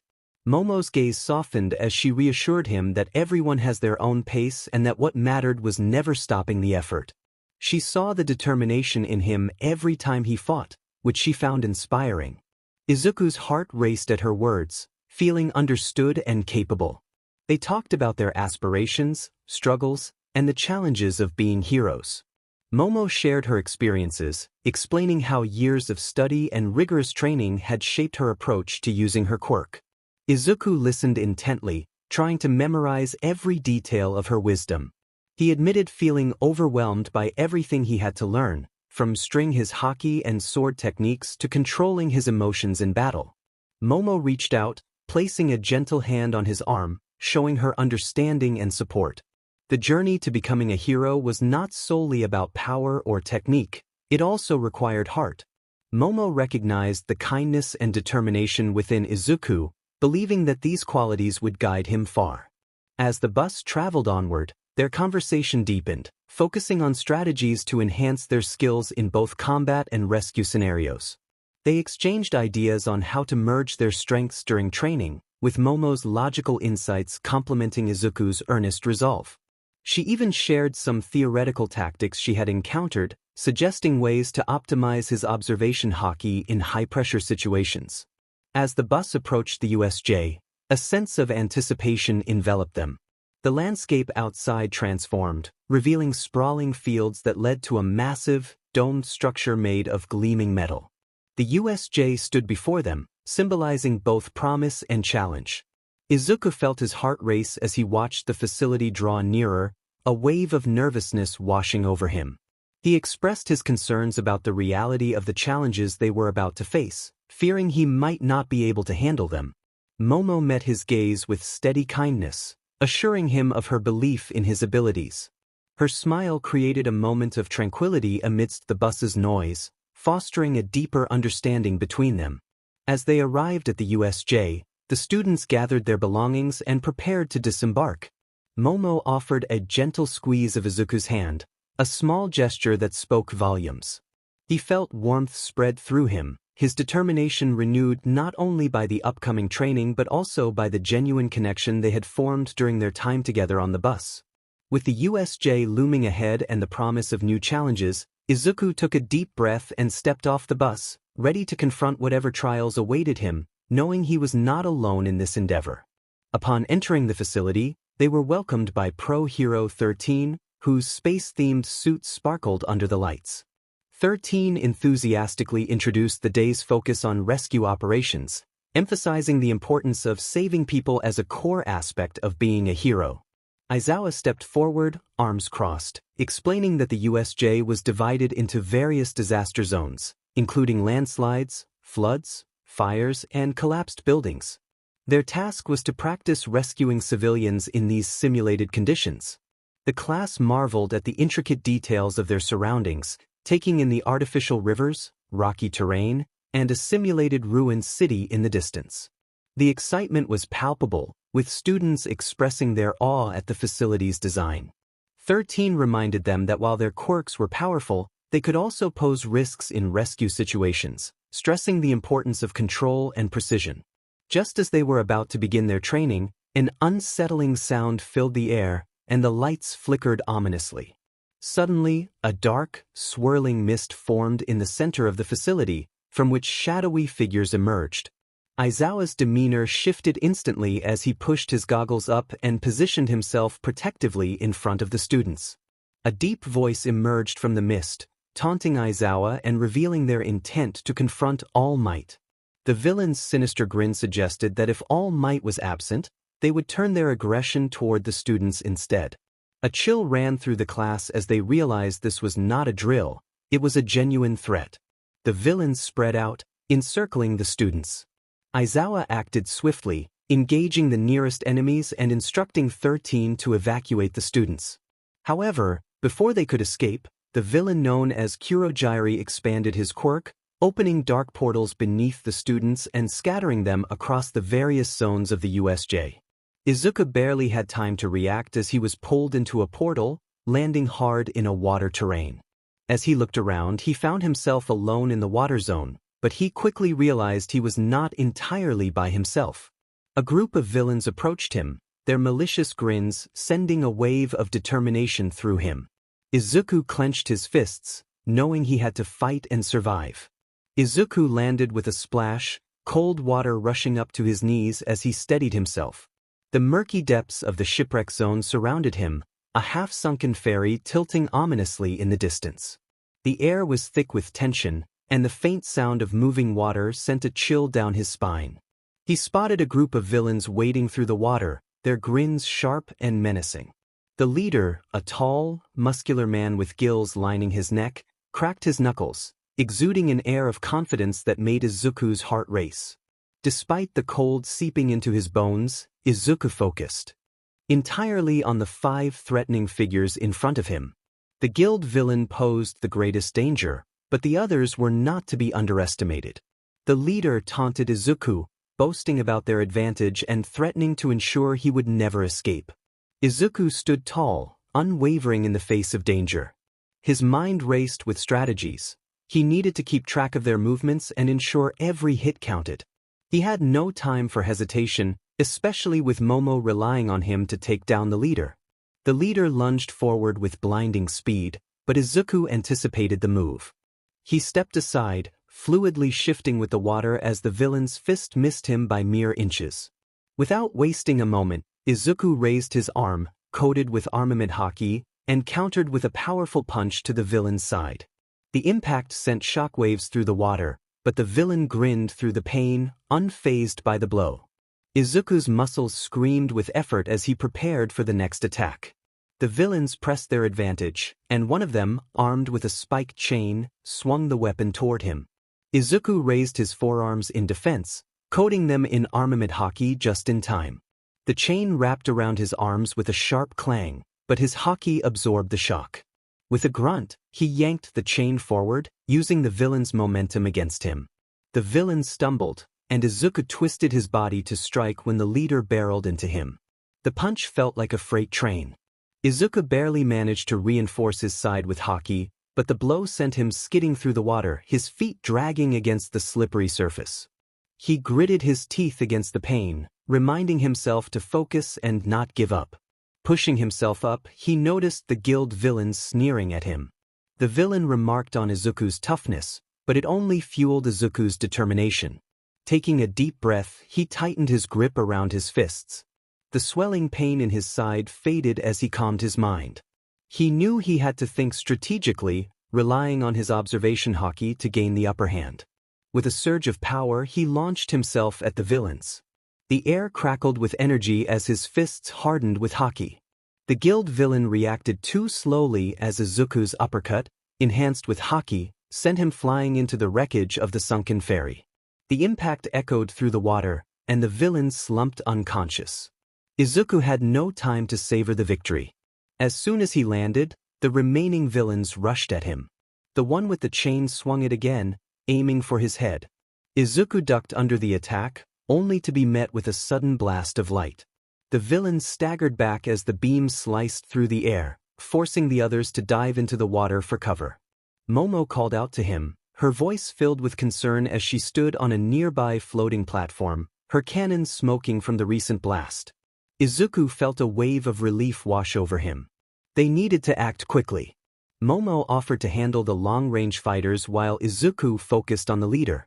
Momo's gaze softened as she reassured him that everyone has their own pace and that what mattered was never stopping the effort. She saw the determination in him every time he fought, which she found inspiring. Izuku's heart raced at her words, feeling understood and capable. They talked about their aspirations, struggles, and the challenges of being heroes. Momo shared her experiences, explaining how years of study and rigorous training had shaped her approach to using her quirk. Izuku listened intently, trying to memorize every detail of her wisdom. He admitted feeling overwhelmed by everything he had to learn, from string his haki and sword techniques to controlling his emotions in battle. Momo reached out, placing a gentle hand on his arm, showing her understanding and support. The journey to becoming a hero was not solely about power or technique, it also required heart. Momo recognized the kindness and determination within Izuku, believing that these qualities would guide him far. As the bus traveled onward, their conversation deepened, focusing on strategies to enhance their skills in both combat and rescue scenarios. They exchanged ideas on how to merge their strengths during training, with Momo's logical insights complementing Izuku's earnest resolve. She even shared some theoretical tactics she had encountered, suggesting ways to optimize his observation haki in high-pressure situations. As the bus approached the USJ, a sense of anticipation enveloped them. The landscape outside transformed, revealing sprawling fields that led to a massive, domed structure made of gleaming metal. The USJ stood before them, symbolizing both promise and challenge. Izuku felt his heart race as he watched the facility draw nearer, a wave of nervousness washing over him. He expressed his concerns about the reality of the challenges they were about to face, fearing he might not be able to handle them. Momo met his gaze with steady kindness, assuring him of her belief in his abilities. Her smile created a moment of tranquility amidst the bus's noise, fostering a deeper understanding between them. As they arrived at the USJ, the students gathered their belongings and prepared to disembark. Momo offered a gentle squeeze of Izuku's hand, a small gesture that spoke volumes. He felt warmth spread through him, his determination renewed not only by the upcoming training but also by the genuine connection they had formed during their time together on the bus. With the USJ looming ahead and the promise of new challenges, Izuku took a deep breath and stepped off the bus, ready to confront whatever trials awaited him, knowing he was not alone in this endeavor. Upon entering the facility, they were welcomed by Pro Hero 13, whose space-themed suit sparkled under the lights. 13 enthusiastically introduced the day's focus on rescue operations, emphasizing the importance of saving people as a core aspect of being a hero. Aizawa stepped forward, arms crossed, explaining that the USJ was divided into various disaster zones, including landslides, floods, fires, and collapsed buildings. Their task was to practice rescuing civilians in these simulated conditions. The class marveled at the intricate details of their surroundings, taking in the artificial rivers, rocky terrain, and a simulated ruined city in the distance. The excitement was palpable, with students expressing their awe at the facility's design. 13 reminded them that while their quirks were powerful, they could also pose risks in rescue situations, stressing the importance of control and precision. Just as they were about to begin their training, an unsettling sound filled the air, and the lights flickered ominously. Suddenly, a dark, swirling mist formed in the center of the facility, from which shadowy figures emerged. Aizawa's demeanor shifted instantly as he pushed his goggles up and positioned himself protectively in front of the students. A deep voice emerged from the mist, taunting Aizawa and revealing their intent to confront All Might. The villain's sinister grin suggested that if All Might was absent, they would turn their aggression toward the students instead. A chill ran through the class as they realized this was not a drill, it was a genuine threat. The villains spread out, encircling the students. Aizawa acted swiftly, engaging the nearest enemies and instructing 13 to evacuate the students. However, before they could escape, the villain known as Kurogiri expanded his quirk, opening dark portals beneath the students and scattering them across the various zones of the USJ. Izuku barely had time to react as he was pulled into a portal, landing hard in a water terrain. As he looked around, he found himself alone in the water zone, but he quickly realized he was not entirely by himself. A group of villains approached him, their malicious grins sending a wave of determination through him. Izuku clenched his fists, knowing he had to fight and survive. Izuku landed with a splash, cold water rushing up to his knees as he steadied himself. The murky depths of the shipwreck zone surrounded him, a half-sunken ferry tilting ominously in the distance. The air was thick with tension, and the faint sound of moving water sent a chill down his spine. He spotted a group of villains wading through the water, their grins sharp and menacing. The leader, a tall, muscular man with gills lining his neck, cracked his knuckles, exuding an air of confidence that made Izuku's heart race. Despite the cold seeping into his bones, Izuku focused entirely on the 5 threatening figures in front of him. The guild villain posed the greatest danger, but the others were not to be underestimated. The leader taunted Izuku, boasting about their advantage and threatening to ensure he would never escape. Izuku stood tall, unwavering in the face of danger. His mind raced with strategies. He needed to keep track of their movements and ensure every hit counted. He had no time for hesitation, especially with Momo relying on him to take down the leader. The leader lunged forward with blinding speed, but Izuku anticipated the move. He stepped aside, fluidly shifting with the water as the villain's fist missed him by mere inches. Without wasting a moment, Izuku raised his arm, coated with armament Haki, and countered with a powerful punch to the villain's side. The impact sent shockwaves through the water, but the villain grinned through the pain, unfazed by the blow. Izuku's muscles screamed with effort as he prepared for the next attack. The villains pressed their advantage, and one of them, armed with a spiked chain, swung the weapon toward him. Izuku raised his forearms in defense, coating them in armament Haki just in time. The chain wrapped around his arms with a sharp clang, but his Haki absorbed the shock. With a grunt, he yanked the chain forward, using the villain's momentum against him. The villain stumbled, and Izuku twisted his body to strike when the leader barreled into him. The punch felt like a freight train. Izuku barely managed to reinforce his side with Haki, but the blow sent him skidding through the water, his feet dragging against the slippery surface. He gritted his teeth against the pain, reminding himself to focus and not give up. Pushing himself up, he noticed the guild villains sneering at him. The villain remarked on Izuku's toughness, but it only fueled Izuku's determination. Taking a deep breath, he tightened his grip around his fists. The swelling pain in his side faded as he calmed his mind. He knew he had to think strategically, relying on his observation Haki to gain the upper hand. With a surge of power, he launched himself at the villains. The air crackled with energy as his fists hardened with Haki. The guild villain reacted too slowly as Izuku's uppercut, enhanced with Haki, sent him flying into the wreckage of the sunken ferry. The impact echoed through the water, and the villain slumped unconscious. Izuku had no time to savor the victory. As soon as he landed, the remaining villains rushed at him. The one with the chain swung it again, aiming for his head. Izuku ducked under the attack, only to be met with a sudden blast of light. The villain staggered back as the beam sliced through the air, forcing the others to dive into the water for cover. Momo called out to him, her voice filled with concern as she stood on a nearby floating platform, her cannon smoking from the recent blast. Izuku felt a wave of relief wash over him. They needed to act quickly. Momo offered to handle the long-range fighters while Izuku focused on the leader.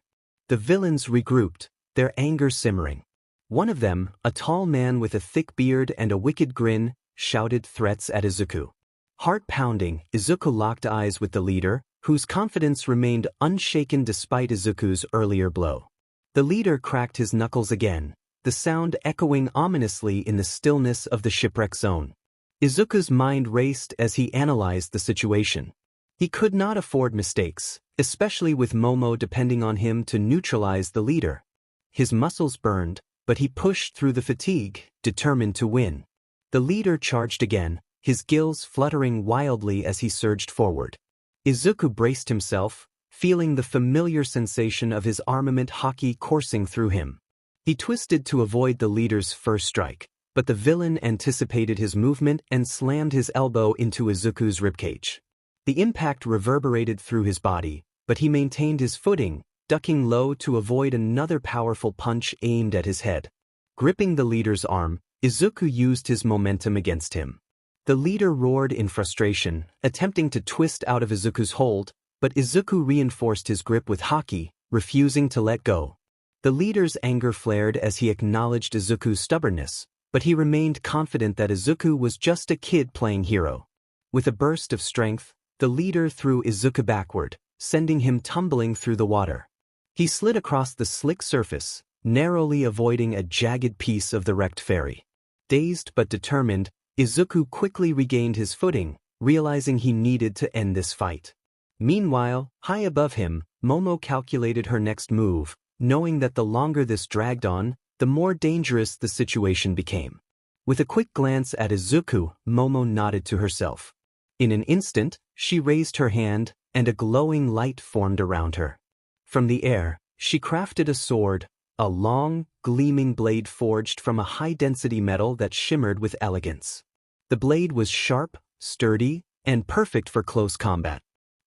The villains regrouped, their anger simmering. One of them, a tall man with a thick beard and a wicked grin, shouted threats at Izuku. Heart pounding, Izuku locked eyes with the leader, whose confidence remained unshaken despite Izuku's earlier blow. The leader cracked his knuckles again, the sound echoing ominously in the stillness of the shipwreck zone. Izuku's mind raced as he analyzed the situation. He could not afford mistakes, especially with Momo depending on him to neutralize the leader. His muscles burned, but he pushed through the fatigue, determined to win. The leader charged again, his gills fluttering wildly as he surged forward. Izuku braced himself, feeling the familiar sensation of his armament Haki coursing through him. He twisted to avoid the leader's first strike, but the villain anticipated his movement and slammed his elbow into Izuku's ribcage. The impact reverberated through his body, but he maintained his footing, ducking low to avoid another powerful punch aimed at his head. Gripping the leader's arm, Izuku used his momentum against him. The leader roared in frustration, attempting to twist out of Izuku's hold, but Izuku reinforced his grip with Haki, refusing to let go. The leader's anger flared as he acknowledged Izuku's stubbornness, but he remained confident that Izuku was just a kid playing hero. With a burst of strength, the leader threw Izuku backward, sending him tumbling through the water. He slid across the slick surface, narrowly avoiding a jagged piece of the wrecked ferry. Dazed but determined, Izuku quickly regained his footing, realizing he needed to end this fight. Meanwhile, high above him, Momo calculated her next move, knowing that the longer this dragged on, the more dangerous the situation became. With a quick glance at Izuku, Momo nodded to herself. In an instant, she raised her hand, and a glowing light formed around her. From the air, she crafted a sword, a long, gleaming blade forged from a high-density metal that shimmered with elegance. The blade was sharp, sturdy, and perfect for close combat.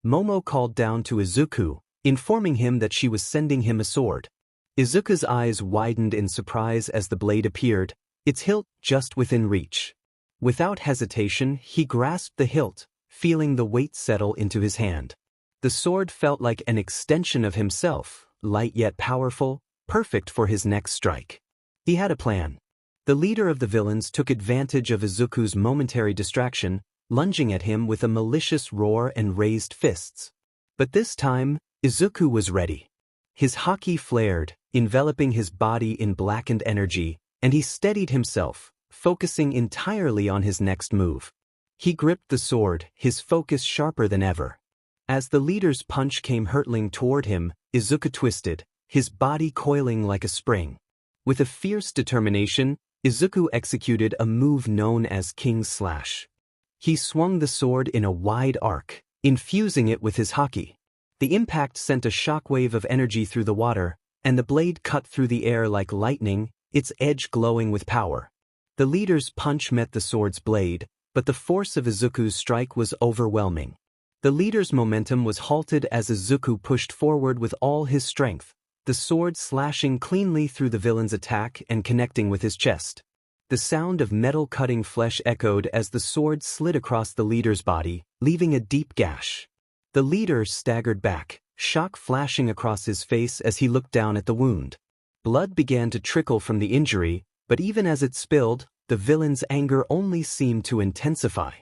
Momo called down to Izuku, informing him that she was sending him a sword. Izuku's eyes widened in surprise as the blade appeared, its hilt just within reach. Without hesitation, he grasped the hilt, feeling the weight settle into his hand. The sword felt like an extension of himself, light yet powerful, perfect for his next strike. He had a plan. The leader of the villains took advantage of Izuku's momentary distraction, lunging at him with a malicious roar and raised fists. But this time, Izuku was ready. His Haki flared, enveloping his body in blackened energy, and he steadied himself, focusing entirely on his next move. He gripped the sword, his focus sharper than ever. As the leader's punch came hurtling toward him, Izuku twisted, his body coiling like a spring. With a fierce determination, Izuku executed a move known as King's Slash. He swung the sword in a wide arc, infusing it with his Haki. The impact sent a shockwave of energy through the water, and the blade cut through the air like lightning, its edge glowing with power. The leader's punch met the sword's blade, but the force of Izuku's strike was overwhelming. The leader's momentum was halted as Izuku pushed forward with all his strength, the sword slashing cleanly through the villain's attack and connecting with his chest. The sound of metal cutting flesh echoed as the sword slid across the leader's body, leaving a deep gash. The leader staggered back, shock flashing across his face as he looked down at the wound. Blood began to trickle from the injury, but even as it spilled, the villain's anger only seemed to intensify.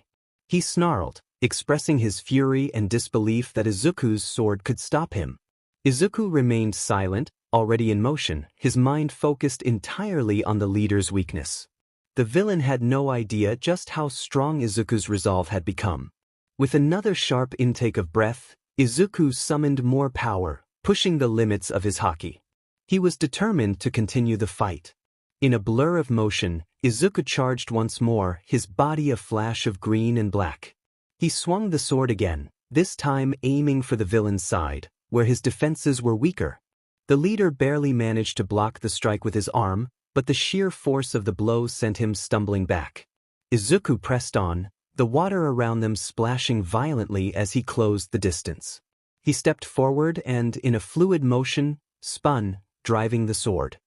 He snarled, expressing his fury and disbelief that Izuku's sword could stop him. Izuku remained silent, already in motion, his mind focused entirely on the leader's weakness. The villain had no idea just how strong Izuku's resolve had become. With another sharp intake of breath, Izuku summoned more power, pushing the limits of his Haki. He was determined to continue the fight. In a blur of motion, Izuku charged once more, his body a flash of green and black. He swung the sword again, this time aiming for the villain's side, where his defenses were weaker. The leader barely managed to block the strike with his arm, but the sheer force of the blow sent him stumbling back. Izuku pressed on, the water around them splashing violently as he closed the distance. He stepped forward and, in a fluid motion, spun, driving the sword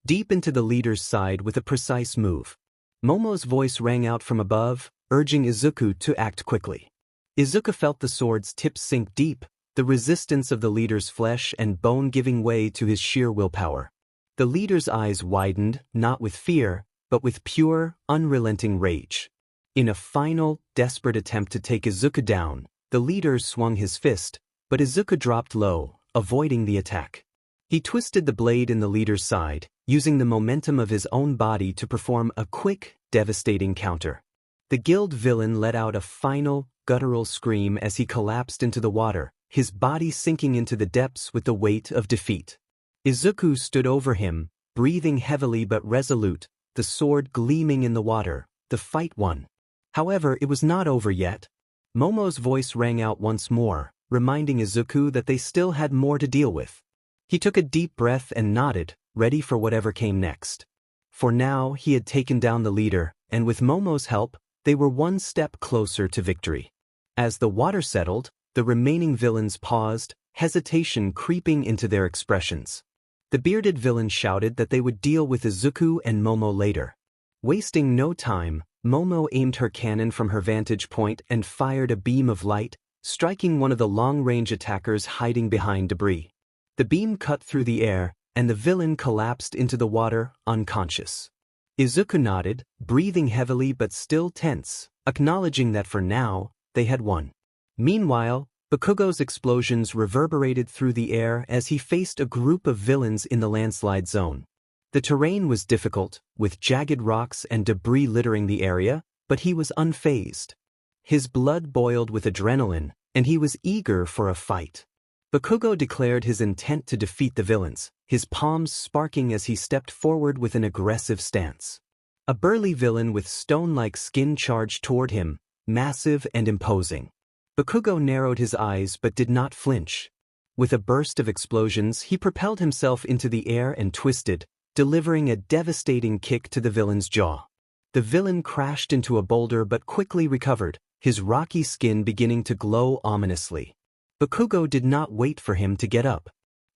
deep into the leader's side with a precise move. Momo's voice rang out from above, urging Izuku to act quickly. Izuku felt the sword's tip sink deep, the resistance of the leader's flesh and bone giving way to his sheer willpower. The leader's eyes widened, not with fear, but with pure, unrelenting rage. In a final, desperate attempt to take Izuku down, the leader swung his fist, but Izuku dropped low, avoiding the attack. He twisted the blade in the leader's side, using the momentum of his own body to perform a quick, devastating counter. The guild villain let out a final, guttural scream as he collapsed into the water, his body sinking into the depths with the weight of defeat. Izuku stood over him, breathing heavily but resolute, the sword gleaming in the water. The fight won. However, it was not over yet. Momo's voice rang out once more, reminding Izuku that they still had more to deal with. He took a deep breath and nodded, ready for whatever came next. For now, he had taken down the leader, and with Momo's help, they were one step closer to victory. As the water settled, the remaining villains paused, hesitation creeping into their expressions. The bearded villain shouted that they would deal with Izuku and Momo later. Wasting no time, Momo aimed her cannon from her vantage point and fired a beam of light, striking one of the long-range attackers hiding behind debris. The beam cut through the air, and the villain collapsed into the water, unconscious. Izuku nodded, breathing heavily but still tense, acknowledging that for now, they had won. Meanwhile, Bakugo's explosions reverberated through the air as he faced a group of villains in the landslide zone. The terrain was difficult, with jagged rocks and debris littering the area, but he was unfazed. His blood boiled with adrenaline, and he was eager for a fight. Bakugo declared his intent to defeat the villains, his palms sparking as he stepped forward with an aggressive stance. A burly villain with stone-like skin charged toward him, massive and imposing. Bakugo narrowed his eyes but did not flinch. With a burst of explosions, he propelled himself into the air and twisted, delivering a devastating kick to the villain's jaw. The villain crashed into a boulder but quickly recovered, his rocky skin beginning to glow ominously. Bakugo did not wait for him to get up.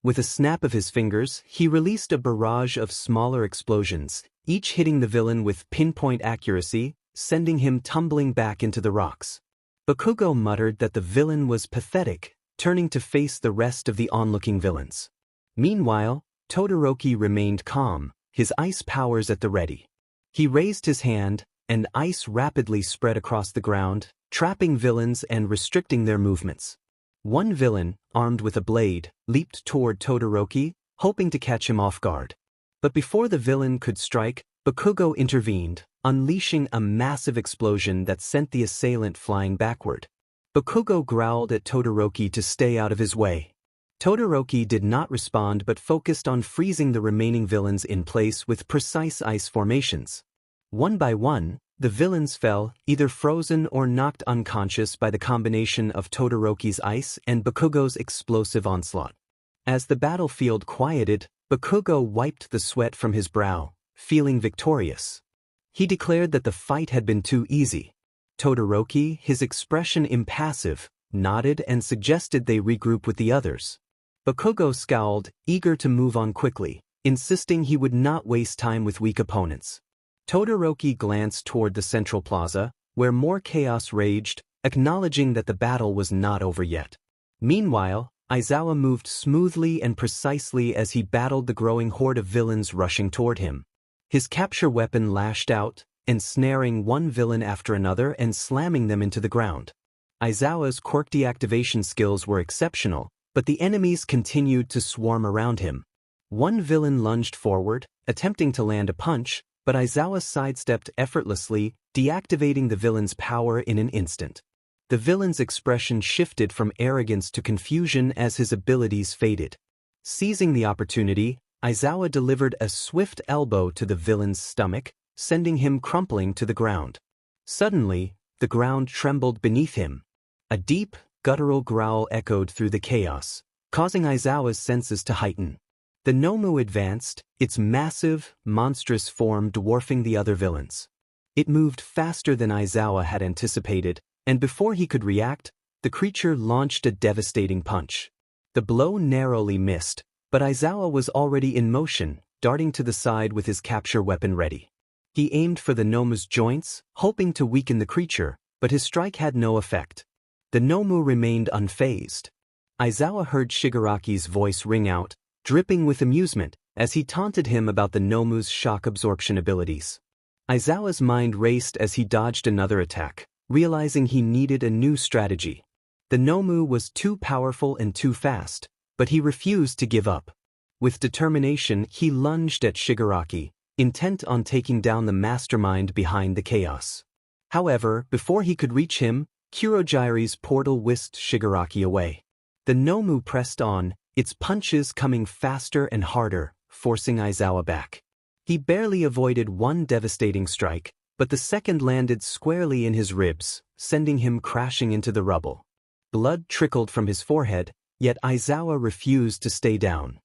With a snap of his fingers, he released a barrage of smaller explosions, each hitting the villain with pinpoint accuracy, sending him tumbling back into the rocks. Bakugo muttered that the villain was pathetic, turning to face the rest of the onlooking villains. Meanwhile, Todoroki remained calm, his ice powers at the ready. He raised his hand, and ice rapidly spread across the ground, trapping villains and restricting their movements. One villain, armed with a blade, leaped toward Todoroki, hoping to catch him off guard. But before the villain could strike, Bakugo intervened, unleashing a massive explosion that sent the assailant flying backward. Bakugo growled at Todoroki to stay out of his way. Todoroki did not respond but focused on freezing the remaining villains in place with precise ice formations. One by one, the villains fell, either frozen or knocked unconscious by the combination of Todoroki's ice and Bakugo's explosive onslaught. As the battlefield quieted, Bakugo wiped the sweat from his brow, feeling victorious. He declared that the fight had been too easy. Todoroki, his expression impassive, nodded and suggested they regroup with the others. Bakugo scowled, eager to move on quickly, insisting he would not waste time with weak opponents. Todoroki glanced toward the central plaza, where more chaos raged, acknowledging that the battle was not over yet. Meanwhile, Aizawa moved smoothly and precisely as he battled the growing horde of villains rushing toward him. His capture weapon lashed out, ensnaring one villain after another and slamming them into the ground. Aizawa's quirk deactivation skills were exceptional, but the enemies continued to swarm around him. One villain lunged forward, attempting to land a punch, but Aizawa sidestepped effortlessly, deactivating the villain's power in an instant. The villain's expression shifted from arrogance to confusion as his abilities faded. Seizing the opportunity, Aizawa delivered a swift elbow to the villain's stomach, sending him crumpling to the ground. Suddenly, the ground trembled beneath him. A deep, guttural growl echoed through the chaos, causing Aizawa's senses to heighten. The Nomu advanced, its massive, monstrous form dwarfing the other villains. It moved faster than Aizawa had anticipated, and before he could react, the creature launched a devastating punch. The blow narrowly missed, but Aizawa was already in motion, darting to the side with his capture weapon ready. He aimed for the Nomu's joints, hoping to weaken the creature, but his strike had no effect. The Nomu remained unfazed. Aizawa heard Shigaraki's voice ring out, dripping with amusement, as he taunted him about the Nomu's shock absorption abilities. Aizawa's mind raced as he dodged another attack, realizing he needed a new strategy. The Nomu was too powerful and too fast, but he refused to give up. With determination, he lunged at Shigaraki, intent on taking down the mastermind behind the chaos. However, before he could reach him, Kurogiri's portal whisked Shigaraki away. The Nomu pressed on, its punches coming faster and harder, forcing Aizawa back. He barely avoided one devastating strike, but the second landed squarely in his ribs, sending him crashing into the rubble. Blood trickled from his forehead, yet Aizawa refused to stay down.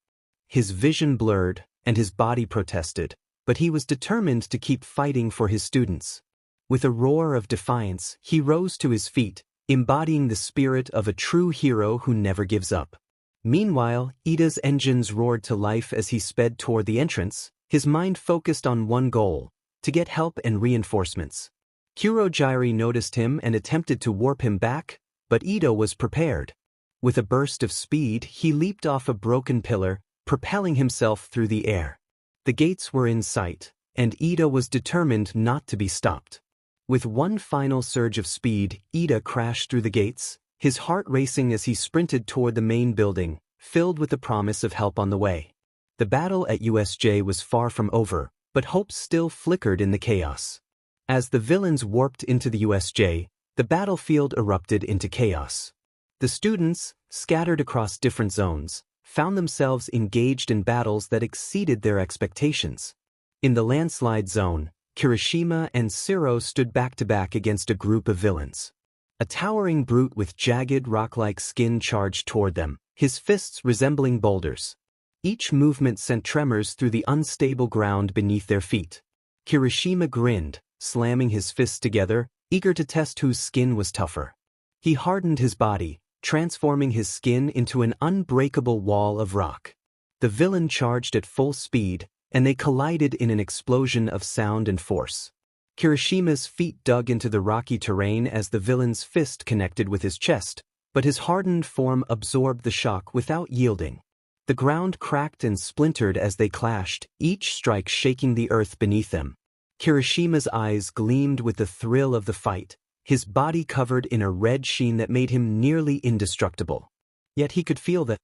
His vision blurred, and his body protested, but he was determined to keep fighting for his students. With a roar of defiance, he rose to his feet, embodying the spirit of a true hero who never gives up. Meanwhile, Ida's engines roared to life as he sped toward the entrance, his mind focused on one goal: to get help and reinforcements. Kurogiri noticed him and attempted to warp him back, but Ida was prepared. With a burst of speed, he leaped off a broken pillar, propelling himself through the air. The gates were in sight, and Ida was determined not to be stopped. With one final surge of speed, Ida crashed through the gates, his heart racing as he sprinted toward the main building, filled with the promise of help on the way. The battle at USJ was far from over, but hope still flickered in the chaos. As the villains warped into the USJ, the battlefield erupted into chaos. The students, scattered across different zones, found themselves engaged in battles that exceeded their expectations. In the landslide zone, Kirishima and Siro stood back-to-back against a group of villains. A towering brute with jagged rock-like skin charged toward them, his fists resembling boulders. Each movement sent tremors through the unstable ground beneath their feet. Kirishima grinned, slamming his fists together, eager to test whose skin was tougher. He hardened his body, transforming his skin into an unbreakable wall of rock. The villain charged at full speed, and they collided in an explosion of sound and force. Kirishima's feet dug into the rocky terrain as the villain's fist connected with his chest, but his hardened form absorbed the shock without yielding. The ground cracked and splintered as they clashed, each strike shaking the earth beneath them. Kirishima's eyes gleamed with the thrill of the fight, his body covered in a red sheen that made him nearly indestructible. Yet he could feel the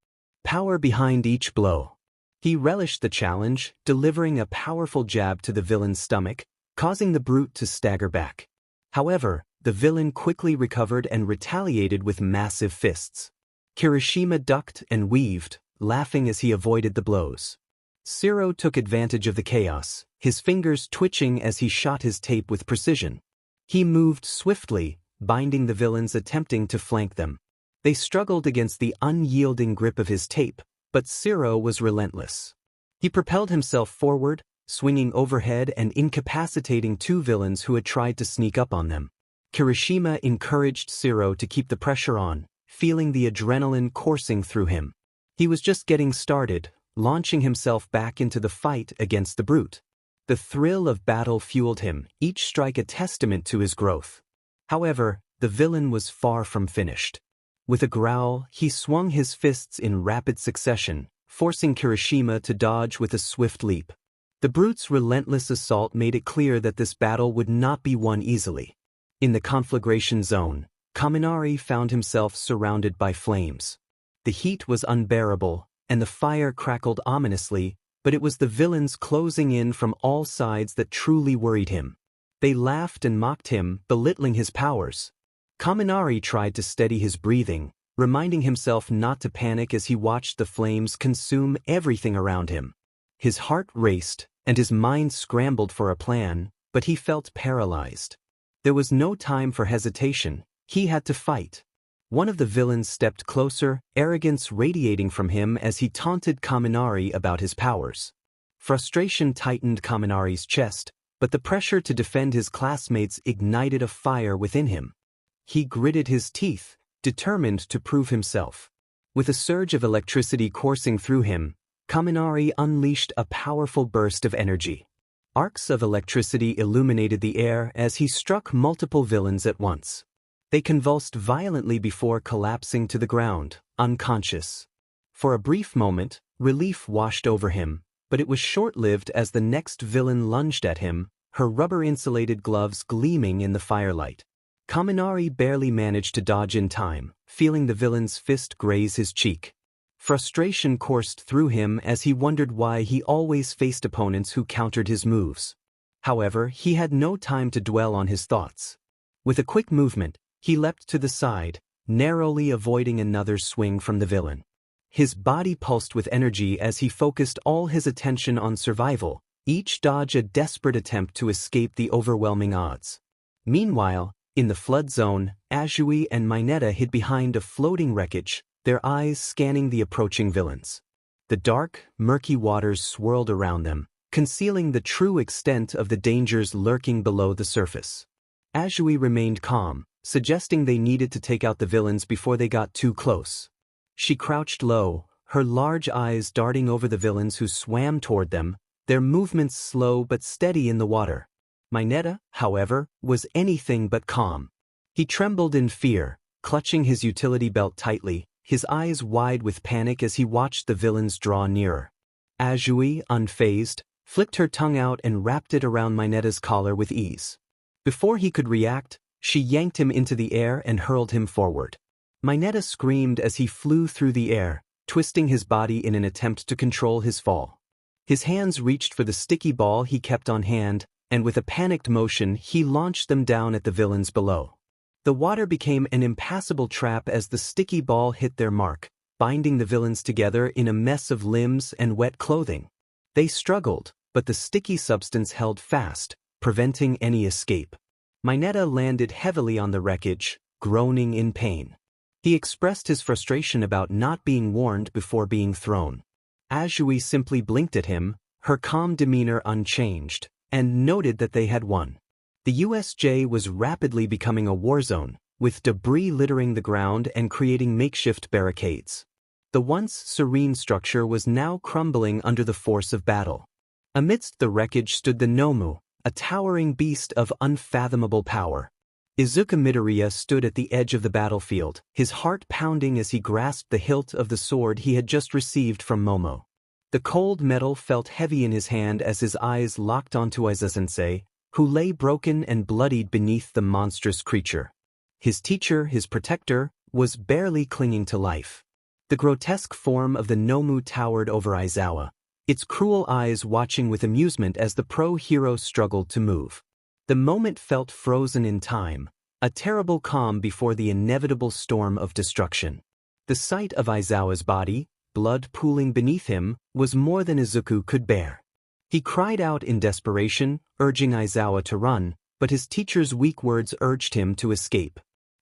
power behind each blow. He relished the challenge, delivering a powerful jab to the villain's stomach, causing the brute to stagger back. However, the villain quickly recovered and retaliated with massive fists. Kirishima ducked and weaved, laughing as he avoided the blows. Siro took advantage of the chaos, his fingers twitching as he shot his tape with precision. He moved swiftly, binding the villains attempting to flank them. They struggled against the unyielding grip of his tape, but Siro was relentless. He propelled himself forward, swinging overhead and incapacitating two villains who had tried to sneak up on them. Kirishima encouraged Siro to keep the pressure on, feeling the adrenaline coursing through him. He was just getting started, launching himself back into the fight against the brute. The thrill of battle fueled him, each strike a testament to his growth. However, the villain was far from finished. With a growl, he swung his fists in rapid succession, forcing Kirishima to dodge with a swift leap. The brute's relentless assault made it clear that this battle would not be won easily. In the conflagration zone, Kaminari found himself surrounded by flames. The heat was unbearable, and the fire crackled ominously, but it was the villains closing in from all sides that truly worried him. They laughed and mocked him, belittling his powers. Kaminari tried to steady his breathing, reminding himself not to panic as he watched the flames consume everything around him. His heart raced, and his mind scrambled for a plan, but he felt paralyzed. There was no time for hesitation, he had to fight. One of the villains stepped closer, arrogance radiating from him as he taunted Kaminari about his powers. Frustration tightened Kaminari's chest, but the pressure to defend his classmates ignited a fire within him. He gritted his teeth, determined to prove himself. With a surge of electricity coursing through him, Kaminari unleashed a powerful burst of energy. Arcs of electricity illuminated the air as he struck multiple villains at once. They convulsed violently before collapsing to the ground, unconscious. For a brief moment, relief washed over him, but it was short-lived as the next villain lunged at him, her rubber-insulated gloves gleaming in the firelight. Kaminari barely managed to dodge in time, feeling the villain's fist graze his cheek. Frustration coursed through him as he wondered why he always faced opponents who countered his moves. However, he had no time to dwell on his thoughts. With a quick movement, he leapt to the side, narrowly avoiding another swing from the villain. His body pulsed with energy as he focused all his attention on survival, each dodge a desperate attempt to escape the overwhelming odds. Meanwhile, in the flood zone, Azui and Mineta hid behind a floating wreckage, their eyes scanning the approaching villains. The dark, murky waters swirled around them, concealing the true extent of the dangers lurking below the surface. Azui remained calm, suggesting they needed to take out the villains before they got too close. She crouched low, her large eyes darting over the villains who swam toward them, their movements slow but steady in the water. Mineta, however, was anything but calm. He trembled in fear, clutching his utility belt tightly, his eyes wide with panic as he watched the villains draw nearer. Azui, unfazed, flicked her tongue out and wrapped it around Mineta's collar with ease. Before he could react, she yanked him into the air and hurled him forward. Mineta screamed as he flew through the air, twisting his body in an attempt to control his fall. His hands reached for the sticky ball he kept on hand, and with a panicked motion he launched them down at the villains below. The water became an impassable trap as the sticky ball hit their mark, binding the villains together in a mess of limbs and wet clothing. They struggled, but the sticky substance held fast, preventing any escape. Mineta landed heavily on the wreckage, groaning in pain. He expressed his frustration about not being warned before being thrown. Azui simply blinked at him, her calm demeanor unchanged, and noted that they had won. The USJ was rapidly becoming a war zone, with debris littering the ground and creating makeshift barricades. The once serene structure was now crumbling under the force of battle. Amidst the wreckage stood the Nomu, a towering beast of unfathomable power. Izuku Midoriya stood at the edge of the battlefield, his heart pounding as he grasped the hilt of the sword he had just received from Momo. The cold metal felt heavy in his hand as his eyes locked onto Aiza-sensei, who lay broken and bloodied beneath the monstrous creature. His teacher, his protector, was barely clinging to life. The grotesque form of the Nomu towered over Aizawa, its cruel eyes watching with amusement as the pro-hero struggled to move. The moment felt frozen in time, a terrible calm before the inevitable storm of destruction. The sight of Aizawa's body, blood pooling beneath him, was more than Izuku could bear. He cried out in desperation, urging Aizawa to run, but his teacher's weak words urged him to escape.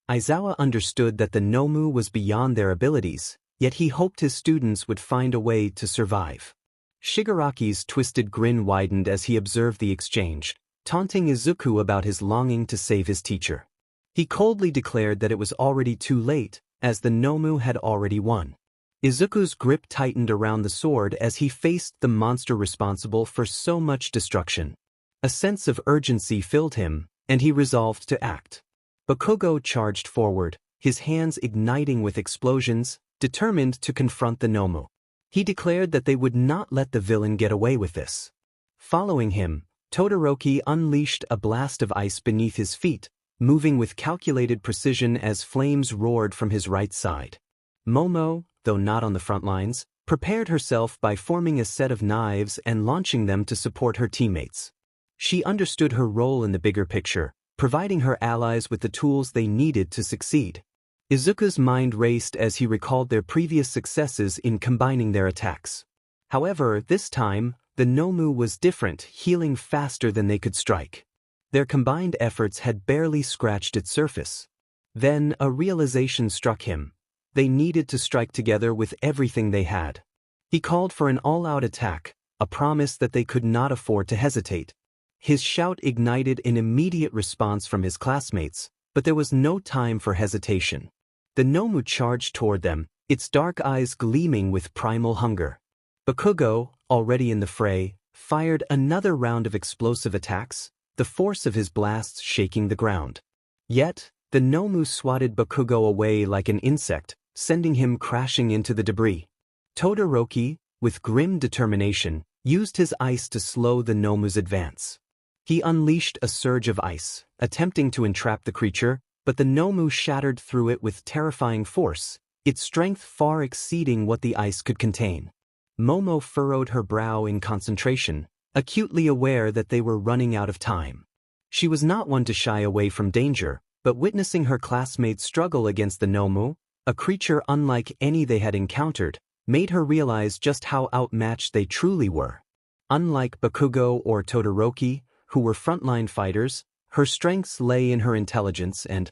Aizawa understood that the Nomu was beyond their abilities, yet he hoped his students would find a way to survive. Shigaraki's twisted grin widened as he observed the exchange, taunting Izuku about his longing to save his teacher. He coldly declared that it was already too late, as the Nomu had already won. Izuku's grip tightened around the sword as he faced the monster responsible for so much destruction. A sense of urgency filled him, and he resolved to act. Bakugo charged forward, his hands igniting with explosions, determined to confront the Nomu. He declared that they would not let the villain get away with this. Following him, Todoroki unleashed a blast of ice beneath his feet, moving with calculated precision as flames roared from his right side. Momo, though not on the front lines, prepared herself by forming a set of knives and launching them to support her teammates. She understood her role in the bigger picture, providing her allies with the tools they needed to succeed. Izuku's mind raced as he recalled their previous successes in combining their attacks. However, this time, the Nomu was different, healing faster than they could strike. Their combined efforts had barely scratched its surface. Then a realization struck him. They needed to strike together with everything they had. He called for an all-out attack, a promise that they could not afford to hesitate. His shout ignited an immediate response from his classmates, but there was no time for hesitation. The Nomu charged toward them, its dark eyes gleaming with primal hunger. Bakugo, already in the fray, fired another round of explosive attacks, the force of his blasts shaking the ground. Yet, the Nomu swatted Bakugo away like an insect, sending him crashing into the debris. Todoroki, with grim determination, used his ice to slow the Nomu's advance. He unleashed a surge of ice, attempting to entrap the creature, but the Nomu shattered through it with terrifying force, its strength far exceeding what the ice could contain. Momo furrowed her brow in concentration, acutely aware that they were running out of time. She was not one to shy away from danger, but witnessing her classmates struggle against the Nomu, a creature unlike any they had encountered, made her realize just how outmatched they truly were. Unlike Bakugo or Todoroki, who were frontline fighters, her strengths lay in her intelligence and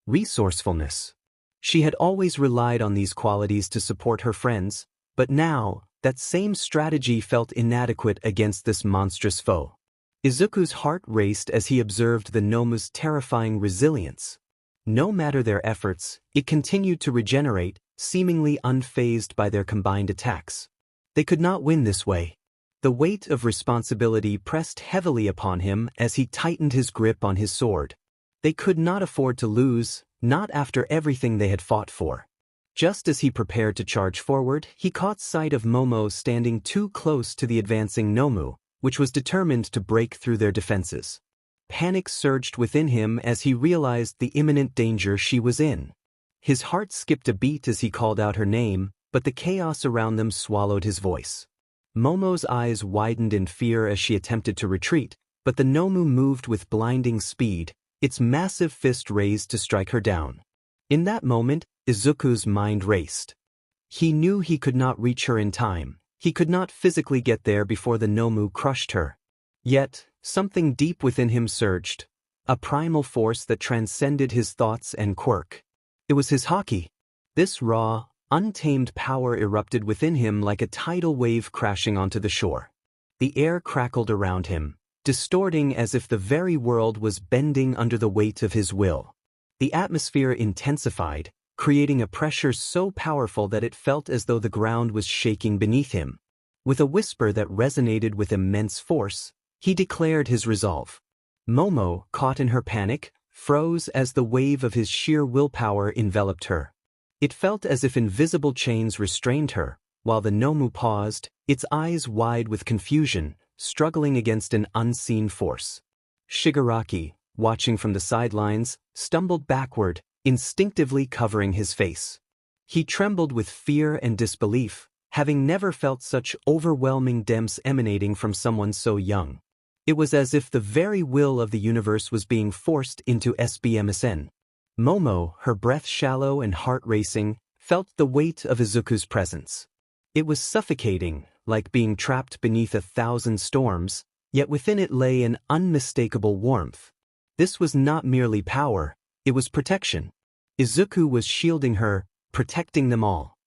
resourcefulness. She had always relied on these qualities to support her friends, but now, that same strategy felt inadequate against this monstrous foe. Izuku's heart raced as he observed the Nomu's terrifying resilience. No matter their efforts, it continued to regenerate, seemingly unfazed by their combined attacks. They could not win this way. The weight of responsibility pressed heavily upon him as he tightened his grip on his sword. They could not afford to lose, not after everything they had fought for. Just as he prepared to charge forward, he caught sight of Momo standing too close to the advancing Nomu, which was determined to break through their defenses. Panic surged within him as he realized the imminent danger she was in. His heart skipped a beat as he called out her name, but the chaos around them swallowed his voice. Momo's eyes widened in fear as she attempted to retreat, but the Nomu moved with blinding speed, its massive fist raised to strike her down. In that moment, Izuku's mind raced. He knew he could not reach her in time. He could not physically get there before the Nomu crushed her. Yet, something deep within him surged, a primal force that transcended his thoughts and quirk. It was his Haki. This raw, untamed power erupted within him like a tidal wave crashing onto the shore. The air crackled around him, distorting as if the very world was bending under the weight of his will. The atmosphere intensified, creating a pressure so powerful that it felt as though the ground was shaking beneath him. With a whisper that resonated with immense force, he declared his resolve. Momo, caught in her panic, froze as the wave of his sheer willpower enveloped her. It felt as if invisible chains restrained her, while the Nomu paused, its eyes wide with confusion, struggling against an unseen force. Shigaraki, watching from the sidelines, stumbled backward, instinctively covering his face. He trembled with fear and disbelief, having never felt such overwhelming depths emanating from someone so young. It was as if the very will of the universe was being forced into SBMSN. Momo, her breath shallow and heart racing, felt the weight of Izuku's presence. It was suffocating, like being trapped beneath 1,000 storms, yet within it lay an unmistakable warmth. This was not merely power, it was protection. Izuku was shielding her, protecting them all.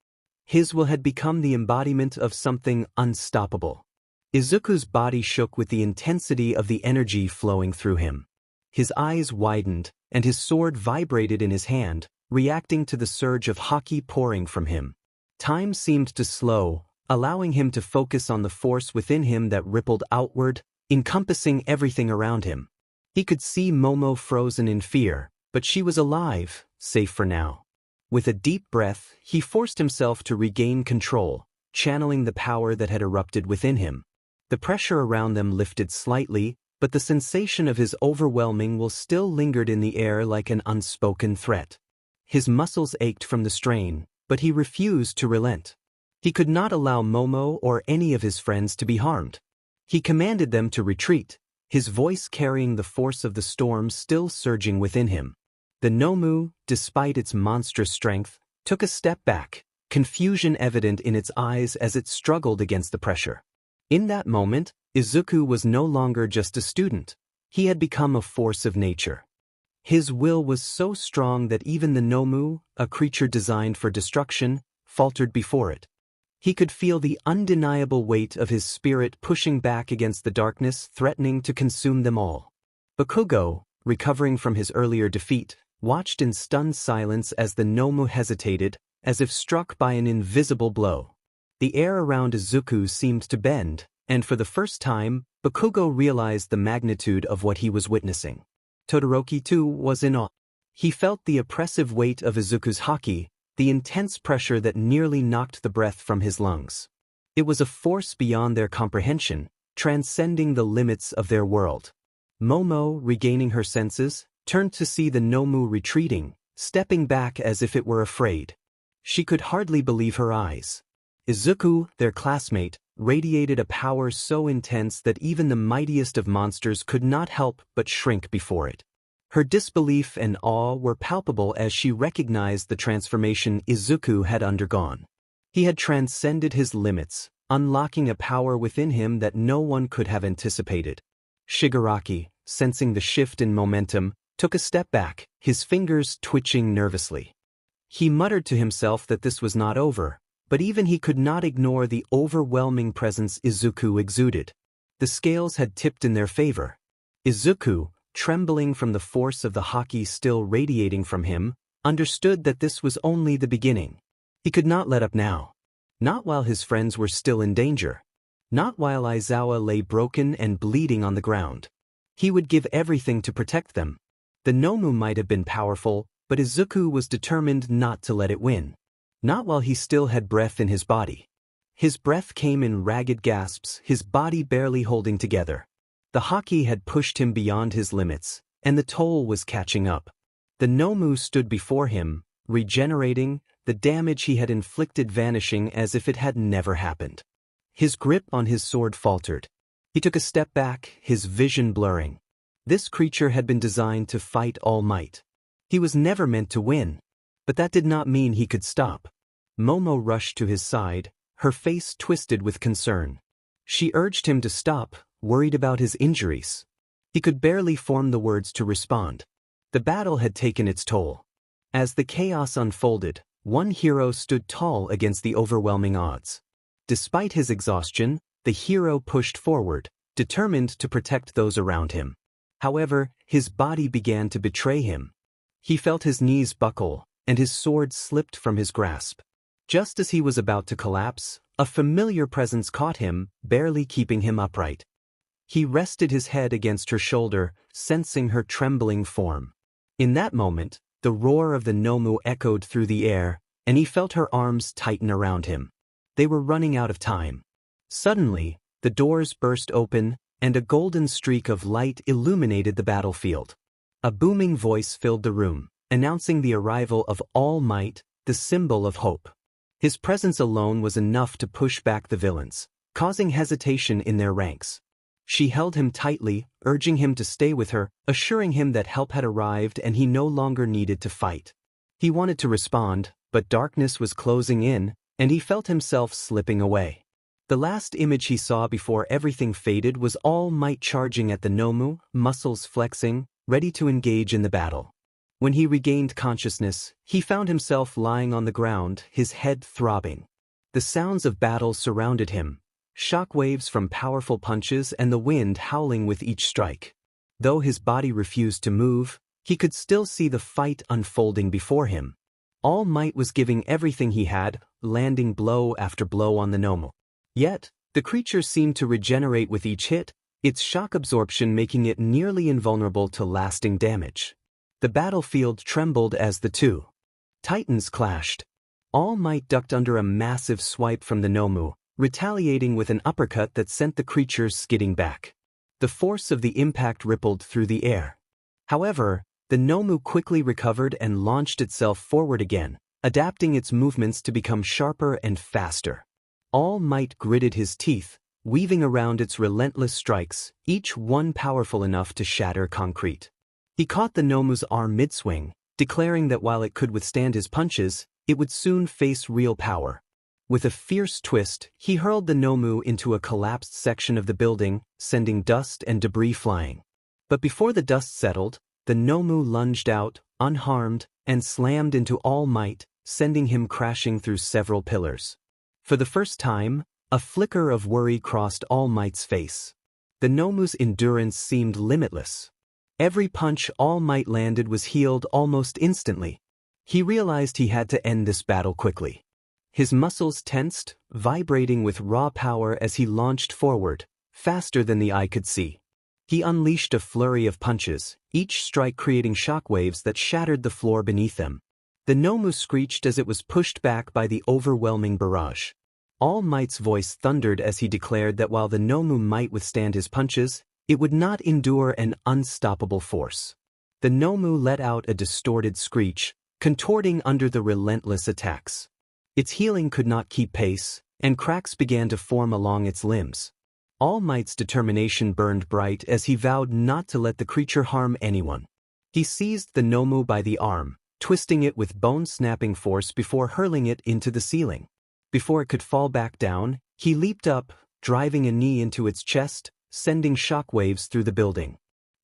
His will had become the embodiment of something unstoppable. Izuku's body shook with the intensity of the energy flowing through him. His eyes widened, and his sword vibrated in his hand, reacting to the surge of Haki pouring from him. Time seemed to slow, allowing him to focus on the force within him that rippled outward, encompassing everything around him. He could see Momo frozen in fear, but she was alive, safe for now. With a deep breath, he forced himself to regain control, channeling the power that had erupted within him. The pressure around them lifted slightly, but the sensation of his overwhelming will still lingered in the air like an unspoken threat. His muscles ached from the strain, but he refused to relent. He could not allow Momo or any of his friends to be harmed. He commanded them to retreat, his voice carrying the force of the storm still surging within him. The Nomu, despite its monstrous strength, took a step back, confusion evident in its eyes as it struggled against the pressure. In that moment, Izuku was no longer just a student. He had become a force of nature. His will was so strong that even the Nomu, a creature designed for destruction, faltered before it. He could feel the undeniable weight of his spirit pushing back against the darkness, threatening to consume them all. Bakugo, recovering from his earlier defeat, watched in stunned silence as the Nomu hesitated, as if struck by an invisible blow. The air around Izuku seemed to bend, and for the first time, Bakugo realized the magnitude of what he was witnessing. Todoroki too was in awe. He felt the oppressive weight of Izuku's Haki, the intense pressure that nearly knocked the breath from his lungs. It was a force beyond their comprehension, transcending the limits of their world. Momo, regaining her senses, turned to see the Nomu retreating, stepping back as if it were afraid. She could hardly believe her eyes. Izuku, their classmate, radiated a power so intense that even the mightiest of monsters could not help but shrink before it. Her disbelief and awe were palpable as she recognized the transformation Izuku had undergone. He had transcended his limits, unlocking a power within him that no one could have anticipated. Shigaraki, sensing the shift in momentum, took a step back, his fingers twitching nervously. He muttered to himself that this was not over, but even he could not ignore the overwhelming presence Izuku exuded. The scales had tipped in their favor. Izuku, trembling from the force of the Haki still radiating from him, understood that this was only the beginning. He could not let up now. Not while his friends were still in danger. Not while Aizawa lay broken and bleeding on the ground. He would give everything to protect them. The Nomu might have been powerful, but Izuku was determined not to let it win. Not while he still had breath in his body. His breath came in ragged gasps, his body barely holding together. The Haki had pushed him beyond his limits, and the toll was catching up. The Nomu stood before him, regenerating, the damage he had inflicted vanishing as if it had never happened. His grip on his sword faltered. He took a step back, his vision blurring. This creature had been designed to fight All Might. He was never meant to win. But that did not mean he could stop. Momo rushed to his side, her face twisted with concern. She urged him to stop, worried about his injuries. He could barely form the words to respond. The battle had taken its toll. As the chaos unfolded, one hero stood tall against the overwhelming odds. Despite his exhaustion, the hero pushed forward, determined to protect those around him. However, his body began to betray him. He felt his knees buckle, and his sword slipped from his grasp. Just as he was about to collapse, a familiar presence caught him, barely keeping him upright. He rested his head against her shoulder, sensing her trembling form. In that moment, the roar of the Nomu echoed through the air, and he felt her arms tighten around him. They were running out of time. Suddenly, the doors burst open, and a golden streak of light illuminated the battlefield. A booming voice filled the room, announcing the arrival of All Might, the symbol of hope. His presence alone was enough to push back the villains, causing hesitation in their ranks. She held him tightly, urging him to stay with her, assuring him that help had arrived and he no longer needed to fight. He wanted to respond, but darkness was closing in, and he felt himself slipping away. The last image he saw before everything faded was All Might charging at the Nomu, muscles flexing, ready to engage in the battle. When he regained consciousness, he found himself lying on the ground, his head throbbing. The sounds of battle surrounded him, shock waves from powerful punches and the wind howling with each strike. Though his body refused to move, he could still see the fight unfolding before him. All Might was giving everything he had, landing blow after blow on the Nomu. Yet, the creature seemed to regenerate with each hit, its shock absorption making it nearly invulnerable to lasting damage. The battlefield trembled as the two titans clashed. All Might ducked under a massive swipe from the Nomu, retaliating with an uppercut that sent the creature skidding back. The force of the impact rippled through the air. However, the Nomu quickly recovered and launched itself forward again, adapting its movements to become sharper and faster. All Might gritted his teeth, weaving around its relentless strikes, each one powerful enough to shatter concrete. He caught the Nomu's arm mid-swing, declaring that while it could withstand his punches, it would soon face real power. With a fierce twist, he hurled the Nomu into a collapsed section of the building, sending dust and debris flying. But before the dust settled, the Nomu lunged out, unharmed, and slammed into All Might, sending him crashing through several pillars. For the first time, a flicker of worry crossed All Might's face. The Nomu's endurance seemed limitless. Every punch All Might landed was healed almost instantly. He realized he had to end this battle quickly. His muscles tensed, vibrating with raw power as he launched forward, faster than the eye could see. He unleashed a flurry of punches, each strike creating shockwaves that shattered the floor beneath them. The Nomu screeched as it was pushed back by the overwhelming barrage. All Might's voice thundered as he declared that while the Nomu might withstand his punches, it would not endure an unstoppable force. The Nomu let out a distorted screech, contorting under the relentless attacks. Its healing could not keep pace, and cracks began to form along its limbs. All Might's determination burned bright as he vowed not to let the creature harm anyone. He seized the Nomu by the arm, twisting it with bone-snapping force before hurling it into the ceiling. Before it could fall back down, he leaped up, driving a knee into its chest, sending shockwaves through the building.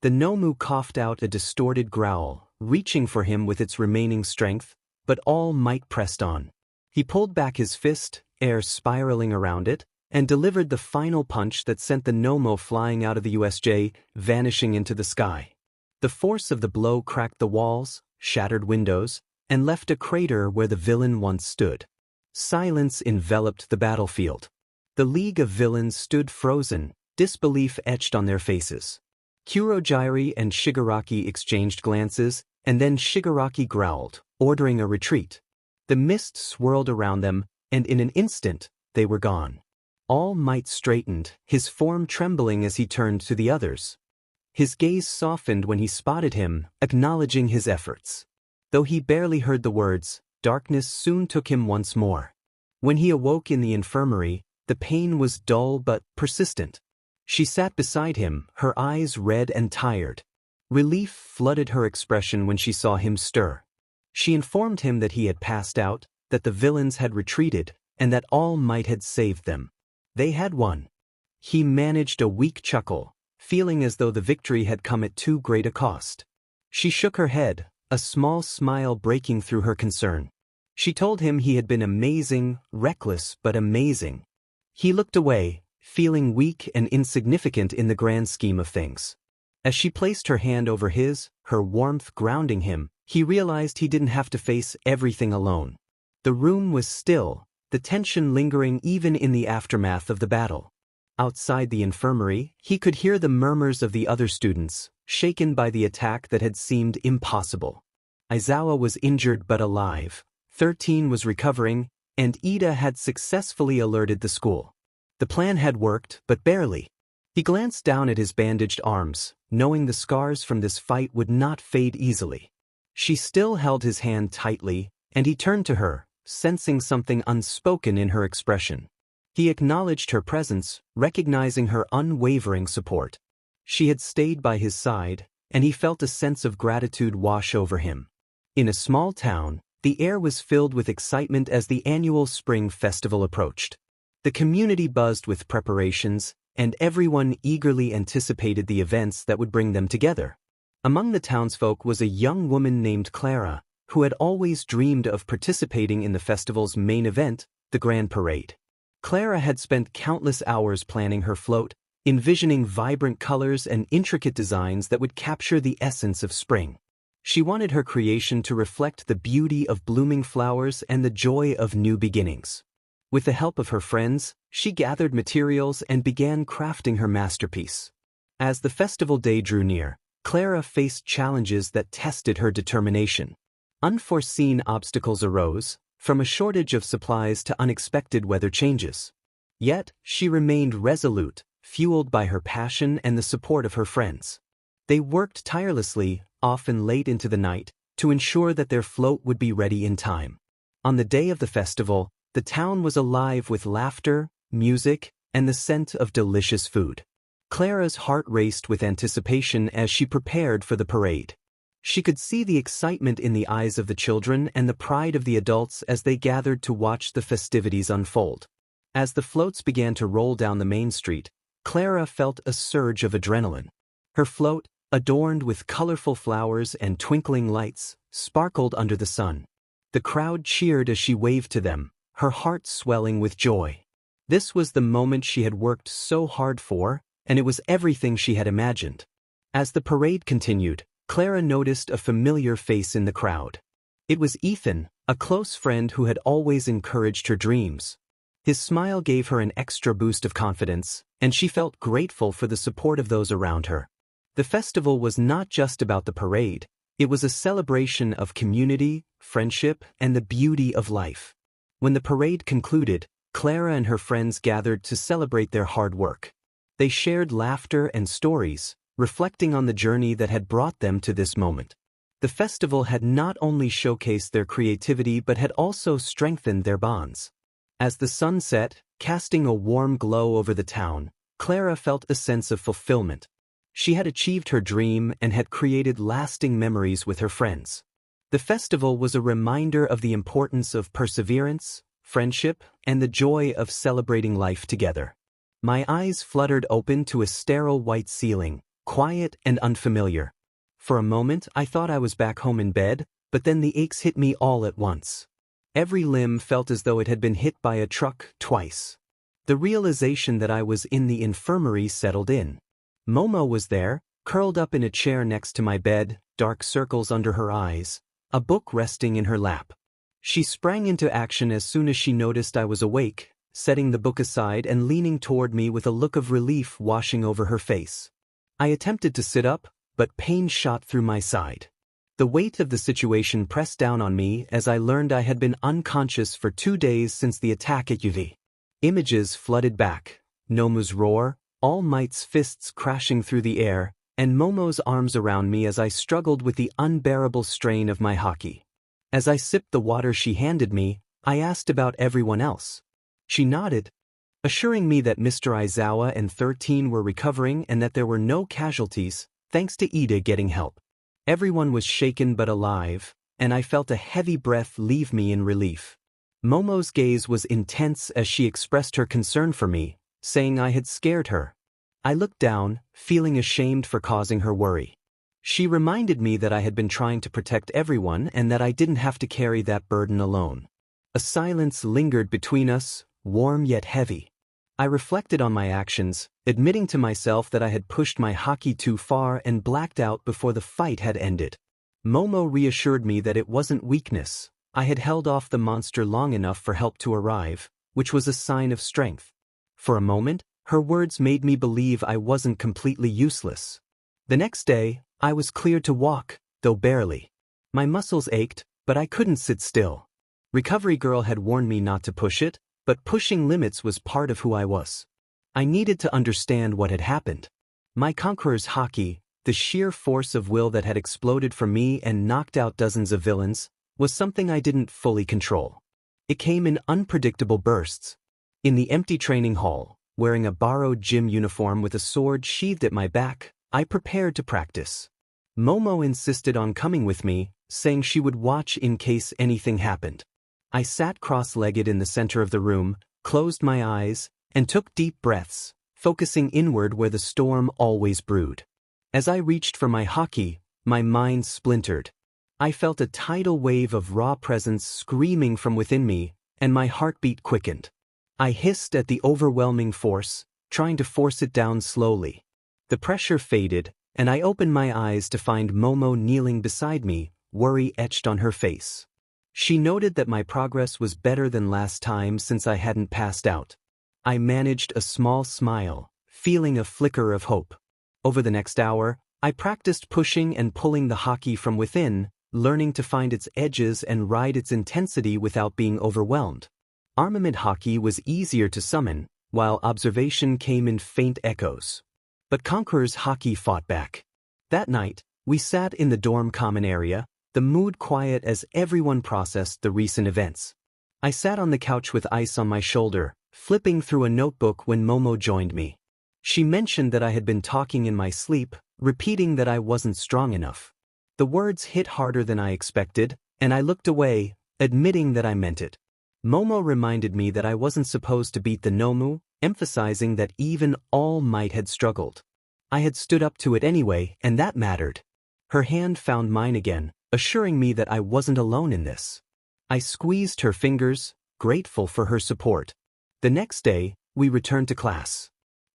The Nomu coughed out a distorted growl, reaching for him with its remaining strength, but All Might pressed on. He pulled back his fist, air spiraling around it, and delivered the final punch that sent the Nomu flying out of the USJ, vanishing into the sky. The force of the blow cracked the walls, shattered windows, and left a crater where the villain once stood. Silence enveloped the battlefield. The League of Villains stood frozen, disbelief etched on their faces. Kurogyari and Shigaraki exchanged glances, and then Shigaraki growled, ordering a retreat. The mist swirled around them, and in an instant, they were gone. All Might straightened, his form trembling as he turned to the others. His gaze softened when he spotted him, acknowledging his efforts. Though he barely heard the words, darkness soon took him once more. When he awoke in the infirmary, the pain was dull but persistent. She sat beside him, her eyes red and tired. Relief flooded her expression when she saw him stir. She informed him that he had passed out, that the villains had retreated, and that All Might had saved them. They had won. He managed a weak chuckle, feeling as though the victory had come at too great a cost. She shook her head, a small smile breaking through her concern. She told him he had been amazing, reckless but amazing. He looked away, feeling weak and insignificant in the grand scheme of things. As she placed her hand over his, her warmth grounding him, he realized he didn't have to face everything alone. The room was still, the tension lingering even in the aftermath of the battle. Outside the infirmary, he could hear the murmurs of the other students, shaken by the attack that had seemed impossible. Aizawa was injured but alive, 13 was recovering, and Ida had successfully alerted the school. The plan had worked, but barely. He glanced down at his bandaged arms, knowing the scars from this fight would not fade easily. She still held his hand tightly, and he turned to her, sensing something unspoken in her expression. He acknowledged her presence, recognizing her unwavering support. She had stayed by his side, and he felt a sense of gratitude wash over him. In a small town, the air was filled with excitement as the annual spring festival approached. The community buzzed with preparations, and everyone eagerly anticipated the events that would bring them together. Among the townsfolk was a young woman named Clara, who had always dreamed of participating in the festival's main event, the Grand Parade. Clara had spent countless hours planning her float, envisioning vibrant colors and intricate designs that would capture the essence of spring. She wanted her creation to reflect the beauty of blooming flowers and the joy of new beginnings. With the help of her friends, she gathered materials and began crafting her masterpiece. As the festival day drew near, Clara faced challenges that tested her determination. Unforeseen obstacles arose, from a shortage of supplies to unexpected weather changes. Yet, she remained resolute, fueled by her passion and the support of her friends. They worked tirelessly, often late into the night, to ensure that their float would be ready in time. On the day of the festival, the town was alive with laughter, music, and the scent of delicious food. Clara's heart raced with anticipation as she prepared for the parade. She could see the excitement in the eyes of the children and the pride of the adults as they gathered to watch the festivities unfold. As the floats began to roll down the main street, Clara felt a surge of adrenaline. Her float, adorned with colorful flowers and twinkling lights, sparkled under the sun. The crowd cheered as she waved to them, her heart swelling with joy. This was the moment she had worked so hard for, and it was everything she had imagined. As the parade continued, Clara noticed a familiar face in the crowd. It was Ethan, a close friend who had always encouraged her dreams. His smile gave her an extra boost of confidence, and she felt grateful for the support of those around her. The festival was not just about the parade, it was a celebration of community, friendship, and the beauty of life. When the parade concluded, Clara and her friends gathered to celebrate their hard work. They shared laughter and stories, reflecting on the journey that had brought them to this moment. The festival had not only showcased their creativity but had also strengthened their bonds. As the sun set, casting a warm glow over the town, Clara felt a sense of fulfillment. She had achieved her dream and had created lasting memories with her friends. The festival was a reminder of the importance of perseverance, friendship, and the joy of celebrating life together. My eyes fluttered open to a sterile white ceiling, quiet and unfamiliar. For a moment I thought I was back home in bed, but then the aches hit me all at once. Every limb felt as though it had been hit by a truck twice. The realization that I was in the infirmary settled in. Momo was there, curled up in a chair next to my bed, dark circles under her eyes, a book resting in her lap. She sprang into action as soon as she noticed I was awake, setting the book aside and leaning toward me with a look of relief washing over her face. I attempted to sit up, but pain shot through my side. The weight of the situation pressed down on me as I learned I had been unconscious for 2 days since the attack at UV. Images flooded back, Nomu's roar, All Might's fists crashing through the air, and Momo's arms around me as I struggled with the unbearable strain of my haki. As I sipped the water she handed me, I asked about everyone else. She nodded, assuring me that Mr. Aizawa and 13 were recovering and that there were no casualties, thanks to Ida getting help. Everyone was shaken but alive, and I felt a heavy breath leave me in relief. Momo's gaze was intense as she expressed her concern for me, saying I had scared her. I looked down, feeling ashamed for causing her worry. She reminded me that I had been trying to protect everyone and that I didn't have to carry that burden alone. A silence lingered between us, warm yet heavy. I reflected on my actions, admitting to myself that I had pushed my haki too far and blacked out before the fight had ended. Momo reassured me that it wasn't weakness. I had held off the monster long enough for help to arrive, which was a sign of strength. For a moment, her words made me believe I wasn't completely useless. The next day, I was cleared to walk, though barely. My muscles ached, but I couldn't sit still. Recovery Girl had warned me not to push it, but pushing limits was part of who I was. I needed to understand what had happened. My Conqueror's haki, the sheer force of will that had exploded from me and knocked out dozens of villains, was something I didn't fully control. It came in unpredictable bursts. In the empty training hall, wearing a borrowed gym uniform with a sword sheathed at my back, I prepared to practice. Momo insisted on coming with me, saying she would watch in case anything happened. I sat cross-legged in the center of the room, closed my eyes, and took deep breaths, focusing inward where the storm always brewed. As I reached for my haki, my mind splintered. I felt a tidal wave of raw presence screaming from within me, and my heartbeat quickened. I hissed at the overwhelming force, trying to force it down slowly. The pressure faded, and I opened my eyes to find Momo kneeling beside me, worry etched on her face. She noted that my progress was better than last time since I hadn't passed out. I managed a small smile, feeling a flicker of hope. Over the next hour, I practiced pushing and pulling the haki from within, learning to find its edges and ride its intensity without being overwhelmed. Armament haki was easier to summon, while observation came in faint echoes. But Conqueror's haki fought back. That night, we sat in the dorm common area, the mood quiet as everyone processed the recent events. I sat on the couch with ice on my shoulder, flipping through a notebook when Momo joined me. She mentioned that I had been talking in my sleep, repeating that I wasn't strong enough. The words hit harder than I expected, and I looked away, admitting that I meant it. Momo reminded me that I wasn't supposed to beat the Nomu, emphasizing that even All Might had struggled. I had stood up to it anyway, and that mattered. Her hand found mine again, assuring me that I wasn't alone in this. I squeezed her fingers, grateful for her support. The next day, we returned to class.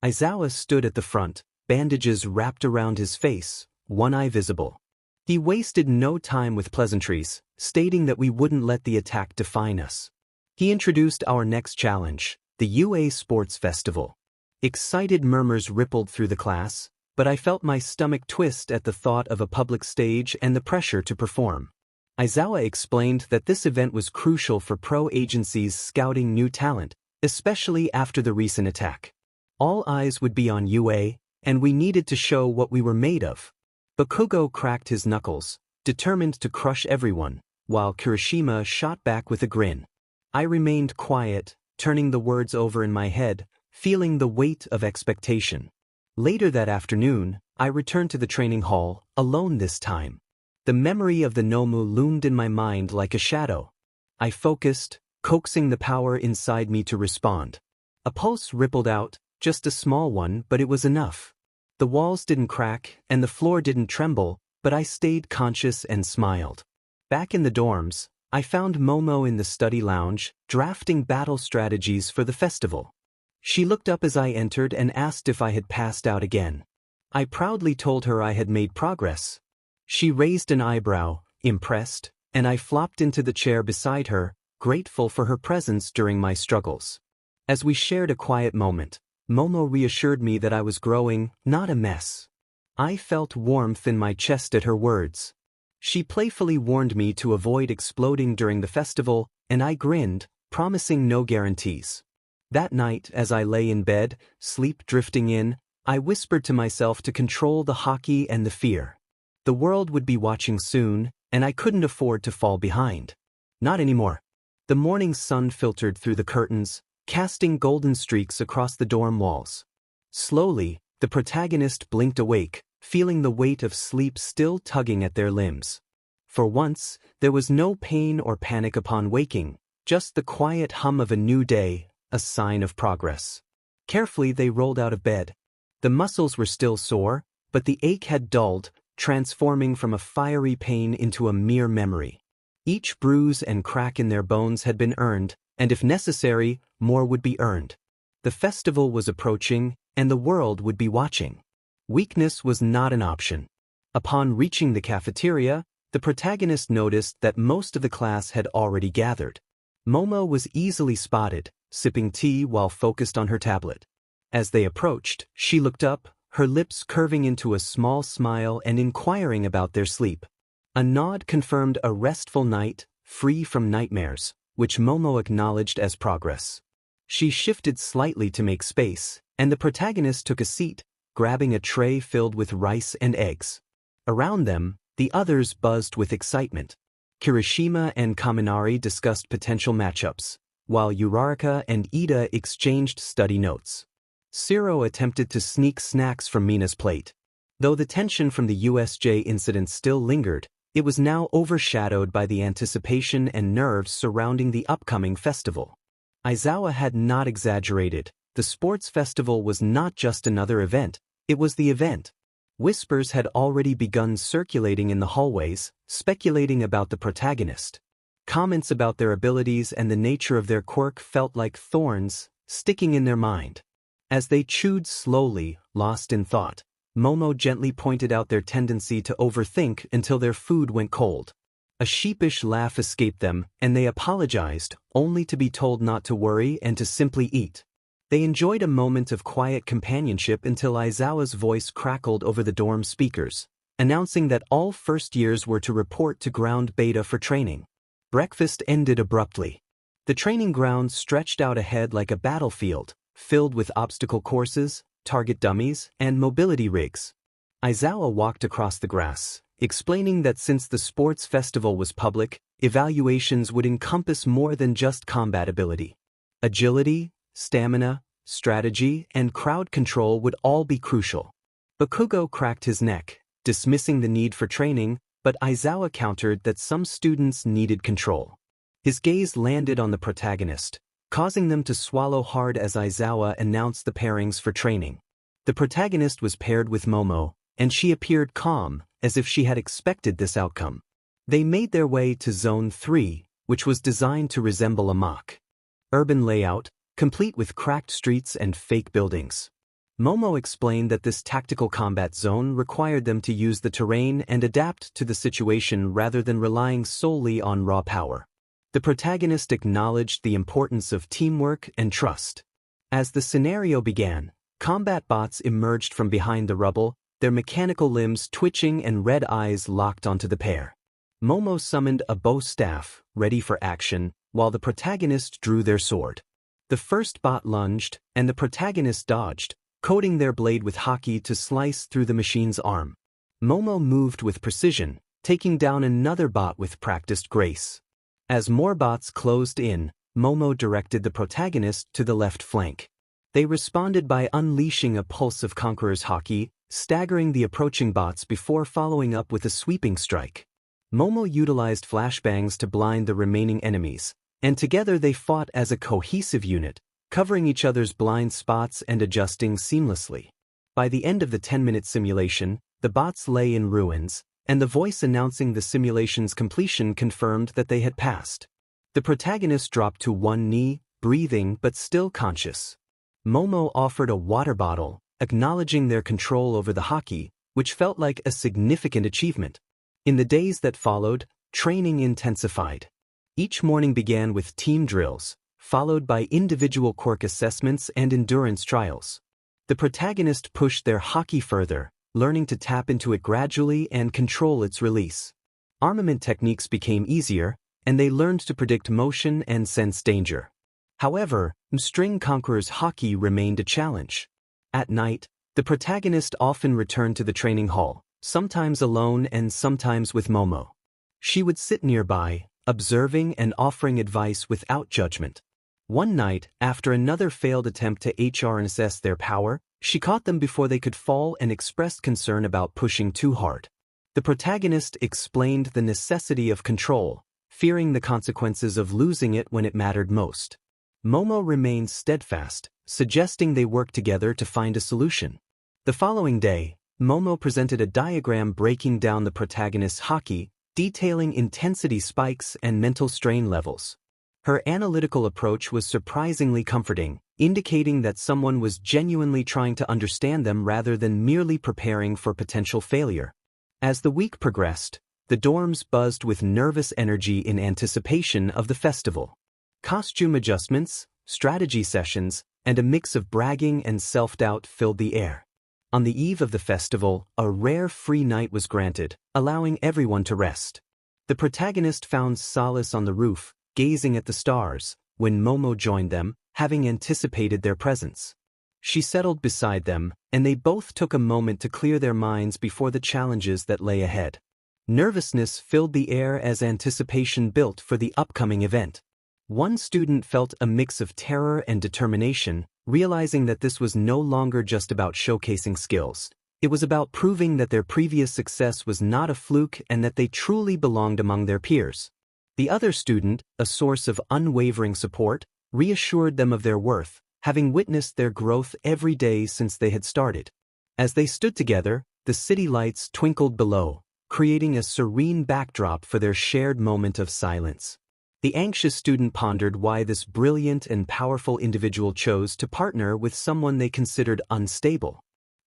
Aizawa stood at the front, bandages wrapped around his face, one eye visible. He wasted no time with pleasantries, stating that we wouldn't let the attack define us. He introduced our next challenge, the UA Sports Festival. Excited murmurs rippled through the class, but I felt my stomach twist at the thought of a public stage and the pressure to perform. Aizawa explained that this event was crucial for pro agencies scouting new talent, especially after the recent attack. All eyes would be on UA, and we needed to show what we were made of. Bakugo cracked his knuckles, determined to crush everyone, while Kirishima shot back with a grin. I remained quiet, turning the words over in my head, feeling the weight of expectation. Later that afternoon, I returned to the training hall, alone this time. The memory of the Nomu loomed in my mind like a shadow. I focused, coaxing the power inside me to respond. A pulse rippled out, just a small one, but it was enough. The walls didn't crack, and the floor didn't tremble, but I stayed conscious and smiled. Back in the dorms, I found Momo in the study lounge, drafting battle strategies for the festival. She looked up as I entered and asked if I had passed out again. I proudly told her I had made progress. She raised an eyebrow, impressed, and I flopped into the chair beside her, grateful for her presence during my struggles. As we shared a quiet moment, Momo reassured me that I was growing, not a mess. I felt warmth in my chest at her words. She playfully warned me to avoid exploding during the festival, and I grinned, promising no guarantees. That night, as I lay in bed, sleep drifting in, I whispered to myself to control the haki and the fear. The world would be watching soon, and I couldn't afford to fall behind. Not anymore. The morning sun filtered through the curtains, casting golden streaks across the dorm walls. Slowly, the protagonist blinked awake, feeling the weight of sleep still tugging at their limbs. For once, there was no pain or panic upon waking, just the quiet hum of a new day, a sign of progress. Carefully they rolled out of bed. The muscles were still sore, but the ache had dulled, transforming from a fiery pain into a mere memory. Each bruise and crack in their bones had been earned, and if necessary, more would be earned. The festival was approaching, and the world would be watching. Weakness was not an option. Upon reaching the cafeteria, the protagonist noticed that most of the class had already gathered. Momo was easily spotted, sipping tea while focused on her tablet. As they approached, she looked up, her lips curving into a small smile and inquiring about their sleep. A nod confirmed a restful night, free from nightmares, which Momo acknowledged as progress. She shifted slightly to make space, and the protagonist took a seat, grabbing a tray filled with rice and eggs. Around them, the others buzzed with excitement. Kirishima and Kaminari discussed potential matchups, while Uraraka and Ida exchanged study notes. Zero attempted to sneak snacks from Mina's plate. Though the tension from the USJ incident still lingered, it was now overshadowed by the anticipation and nerves surrounding the upcoming festival. Aizawa had not exaggerated. The sports festival was not just another event, it was the event. Whispers had already begun circulating in the hallways, speculating about the protagonist. Comments about their abilities and the nature of their quirk felt like thorns, sticking in their mind. As they chewed slowly, lost in thought, Momo gently pointed out their tendency to overthink until their food went cold. A sheepish laugh escaped them, and they apologized, only to be told not to worry and to simply eat. They enjoyed a moment of quiet companionship until Aizawa's voice crackled over the dorm speakers, announcing that all first years were to report to ground beta for training. Breakfast ended abruptly. The training ground stretched out ahead like a battlefield, filled with obstacle courses, target dummies, and mobility rigs. Aizawa walked across the grass, explaining that since the sports festival was public, evaluations would encompass more than just combat ability. Agility, stamina, strategy, and crowd control would all be crucial. Bakugo cracked his neck, dismissing the need for training, but Aizawa countered that some students needed control. His gaze landed on the protagonist, causing them to swallow hard as Aizawa announced the pairings for training. The protagonist was paired with Momo, and she appeared calm, as if she had expected this outcome. They made their way to Zone 3, which was designed to resemble a mock urban layout, complete with cracked streets and fake buildings. Momo explained that this tactical combat zone required them to use the terrain and adapt to the situation rather than relying solely on raw power. The protagonist acknowledged the importance of teamwork and trust. As the scenario began, combat bots emerged from behind the rubble, their mechanical limbs twitching and red eyes locked onto the pair. Momo summoned a bow staff, ready for action, while the protagonist drew their sword. The first bot lunged, and the protagonist dodged, coating their blade with Haki to slice through the machine's arm. Momo moved with precision, taking down another bot with practiced grace. As more bots closed in, Momo directed the protagonist to the left flank. They responded by unleashing a pulse of Conqueror's Haki, staggering the approaching bots before following up with a sweeping strike. Momo utilized flashbangs to blind the remaining enemies, and together they fought as a cohesive unit, covering each other's blind spots and adjusting seamlessly. By the end of the 10-minute simulation, the bots lay in ruins, and the voice announcing the simulation's completion confirmed that they had passed. The protagonist dropped to one knee, breathing but still conscious. Momo offered a water bottle, acknowledging their control over the Haki, which felt like a significant achievement. In the days that followed, training intensified. Each morning began with team drills, followed by individual quirk assessments and endurance trials. The protagonist pushed their Haki further, learning to tap into it gradually and control its release. Armament techniques became easier, and they learned to predict motion and sense danger. However, String Conqueror's Haki remained a challenge. At night, the protagonist often returned to the training hall, sometimes alone and sometimes with Momo. She would sit nearby, observing and offering advice without judgment. One night, after another failed attempt to HR and assess their power, she caught them before they could fall and expressed concern about pushing too hard. The protagonist explained the necessity of control, fearing the consequences of losing it when it mattered most. Momo remained steadfast, suggesting they work together to find a solution. The following day, Momo presented a diagram breaking down the protagonist's Haki, detailing intensity spikes and mental strain levels. Her analytical approach was surprisingly comforting, indicating that someone was genuinely trying to understand them rather than merely preparing for potential failure. As the week progressed, the dorms buzzed with nervous energy in anticipation of the festival. Costume adjustments, strategy sessions, and a mix of bragging and self-doubt filled the air. On the eve of the festival, a rare free night was granted, allowing everyone to rest. The protagonist found solace on the roof, gazing at the stars, when Momo joined them, having anticipated their presence. She settled beside them, and they both took a moment to clear their minds before the challenges that lay ahead. Nervousness filled the air as anticipation built for the upcoming event. One student felt a mix of terror and determination, realizing that this was no longer just about showcasing skills. It was about proving that their previous success was not a fluke and that they truly belonged among their peers. The other student, a source of unwavering support, reassured them of their worth, having witnessed their growth every day since they had started. As they stood together, the city lights twinkled below, creating a serene backdrop for their shared moment of silence. The anxious student pondered why this brilliant and powerful individual chose to partner with someone they considered unstable.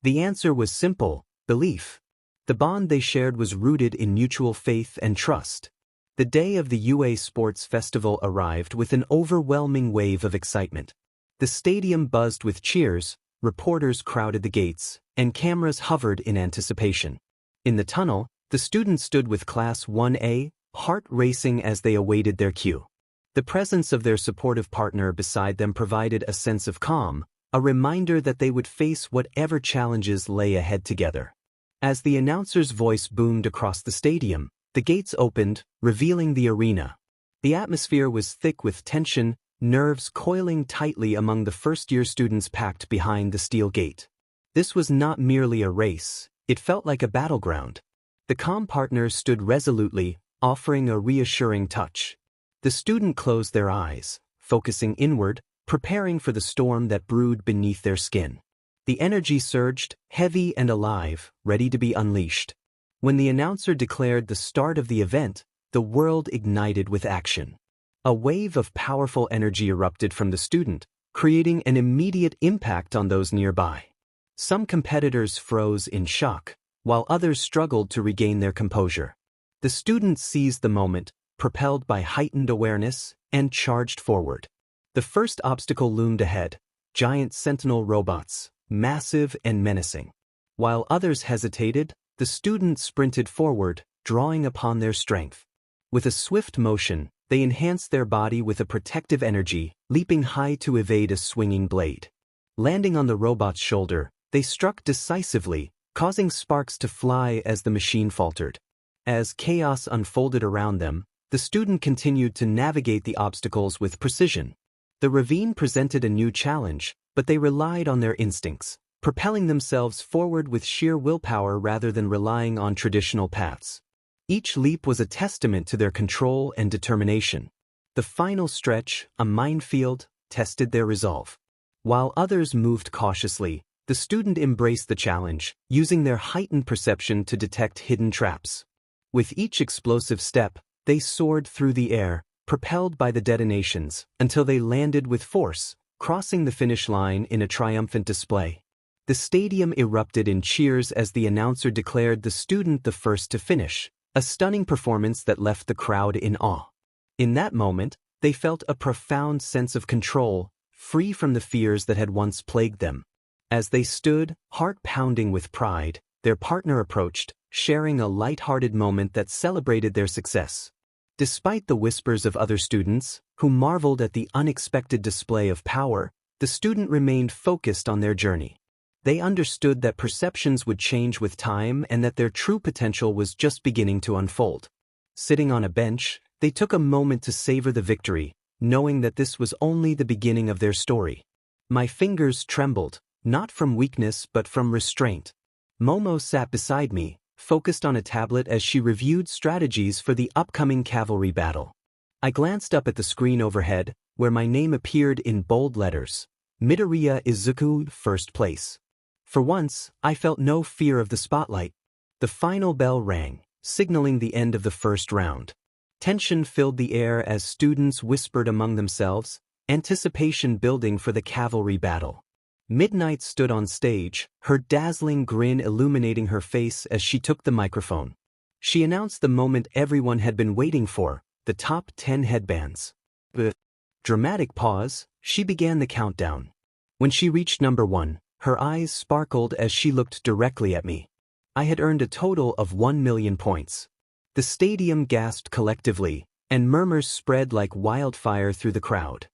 The answer was simple: belief. The bond they shared was rooted in mutual faith and trust. The day of the UA Sports Festival arrived with an overwhelming wave of excitement. The stadium buzzed with cheers, reporters crowded the gates, and cameras hovered in anticipation. In the tunnel, the students stood with Class 1A, heart racing as they awaited their cue. The presence of their supportive partner beside them provided a sense of calm, a reminder that they would face whatever challenges lay ahead together. As the announcer's voice boomed across the stadium, the gates opened, revealing the arena. The atmosphere was thick with tension, nerves coiling tightly among the first-year students packed behind the steel gate. This was not merely a race, it felt like a battleground. The calm partner stood resolutely, offering a reassuring touch. The student closed their eyes, focusing inward, preparing for the storm that brewed beneath their skin. The energy surged, heavy and alive, ready to be unleashed. When the announcer declared the start of the event, the world ignited with action. A wave of powerful energy erupted from the student, creating an immediate impact on those nearby. Some competitors froze in shock, while others struggled to regain their composure. The student seized the moment, propelled by heightened awareness, and charged forward. The first obstacle loomed ahead: giant sentinel robots, massive and menacing. While others hesitated, the student sprinted forward, drawing upon their strength. With a swift motion, they enhanced their body with a protective energy, leaping high to evade a swinging blade. Landing on the robot's shoulder, they struck decisively, causing sparks to fly as the machine faltered. As chaos unfolded around them, the student continued to navigate the obstacles with precision. The ravine presented a new challenge, but they relied on their instincts, propelling themselves forward with sheer willpower rather than relying on traditional paths. Each leap was a testament to their control and determination. The final stretch, a minefield, tested their resolve. While others moved cautiously, the student embraced the challenge, using their heightened perception to detect hidden traps. With each explosive step, they soared through the air, propelled by the detonations, until they landed with force, crossing the finish line in a triumphant display. The stadium erupted in cheers as the announcer declared the student the first to finish, a stunning performance that left the crowd in awe. In that moment, they felt a profound sense of control, free from the fears that had once plagued them. As they stood, heart pounding with pride, their partner approached, sharing a light-hearted moment that celebrated their success. Despite the whispers of other students, who marveled at the unexpected display of power, the student remained focused on their journey. They understood that perceptions would change with time and that their true potential was just beginning to unfold. Sitting on a bench, they took a moment to savor the victory, knowing that this was only the beginning of their story. My fingers trembled, not from weakness but from restraint. Momo sat beside me, focused on a tablet as she reviewed strategies for the upcoming cavalry battle. I glanced up at the screen overhead, where my name appeared in bold letters. Midoriya Izuku, first place. For once, I felt no fear of the spotlight. The final bell rang, signaling the end of the first round. Tension filled the air as students whispered among themselves, anticipation building for the cavalry battle. Midnight stood on stage, her dazzling grin illuminating her face as she took the microphone. She announced the moment everyone had been waiting for, the top 10 headbands. With a dramatic pause, she began the countdown. When she reached number 1, her eyes sparkled as she looked directly at me. I had earned a total of 1,000,000 points. The stadium gasped collectively, and murmurs spread like wildfire through the crowd.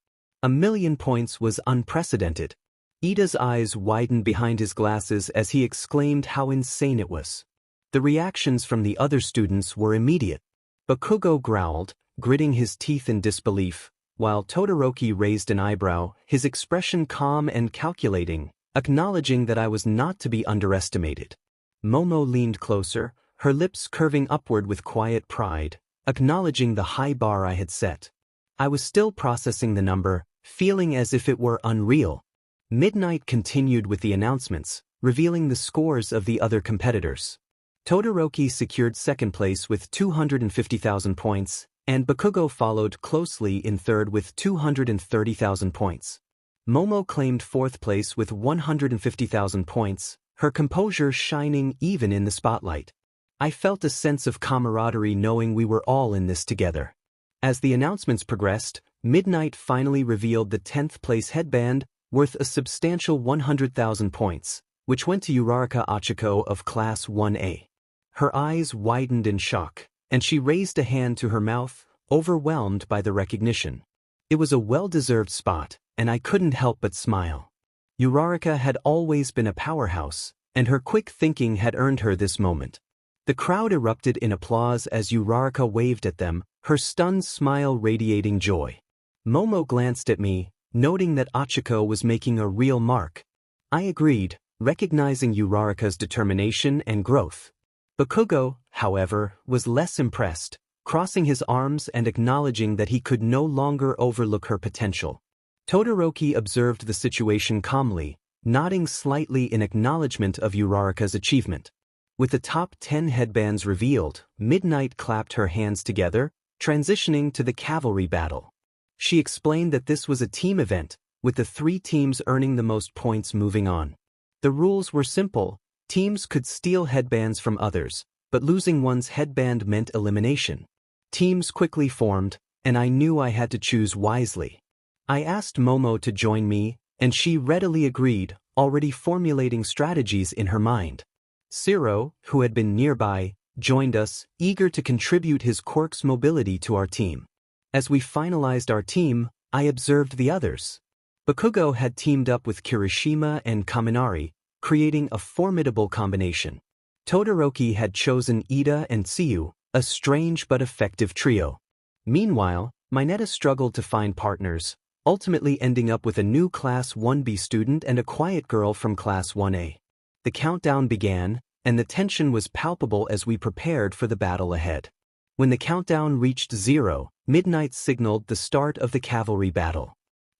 1,000,000 points was unprecedented. Ida's eyes widened behind his glasses as he exclaimed how insane it was. The reactions from the other students were immediate. Bakugo growled, gritting his teeth in disbelief, while Todoroki raised an eyebrow, his expression calm and calculating, acknowledging that I was not to be underestimated. Momo leaned closer, her lips curving upward with quiet pride, acknowledging the high bar I had set. I was still processing the number, feeling as if it were unreal. Midnight continued with the announcements, revealing the scores of the other competitors. Todoroki secured second place with 250,000 points, and Bakugo followed closely in third with 230,000 points. Momo claimed fourth place with 150,000 points, her composure shining even in the spotlight. I felt a sense of camaraderie knowing we were all in this together. As the announcements progressed, Midnight finally revealed the 10th place headband, worth a substantial 100,000 points, which went to Uraraka Achiko of Class 1A. Her eyes widened in shock, and she raised a hand to her mouth, overwhelmed by the recognition. It was a well-deserved spot, and I couldn't help but smile. Uraraka had always been a powerhouse, and her quick thinking had earned her this moment. The crowd erupted in applause as Uraraka waved at them, her stunned smile radiating joy. Momo glanced at me, noting that Achiko was making a real mark. I agreed, recognizing Uraraka's determination and growth. Bakugo, however, was less impressed, crossing his arms and acknowledging that he could no longer overlook her potential. Todoroki observed the situation calmly, nodding slightly in acknowledgement of Uraraka's achievement. With the top 10 headbands revealed, Midnight clapped her hands together, transitioning to the cavalry battle. She explained that this was a team event, with the 3 teams earning the most points moving on. The rules were simple. Teams could steal headbands from others, but losing one's headband meant elimination. Teams quickly formed, and I knew I had to choose wisely. I asked Momo to join me, and she readily agreed, already formulating strategies in her mind. Zero, who had been nearby, joined us, eager to contribute his Quirks mobility to our team. As we finalized our team, I observed the others. Bakugo had teamed up with Kirishima and Kaminari, creating a formidable combination. Todoroki had chosen Ida and Tsuyu, a strange but effective trio. Meanwhile, Mineta struggled to find partners, ultimately ending up with a new Class 1B student and a quiet girl from Class 1A. The countdown began, and the tension was palpable as we prepared for the battle ahead. When the countdown reached 0, midnight signaled the start of the cavalry battle.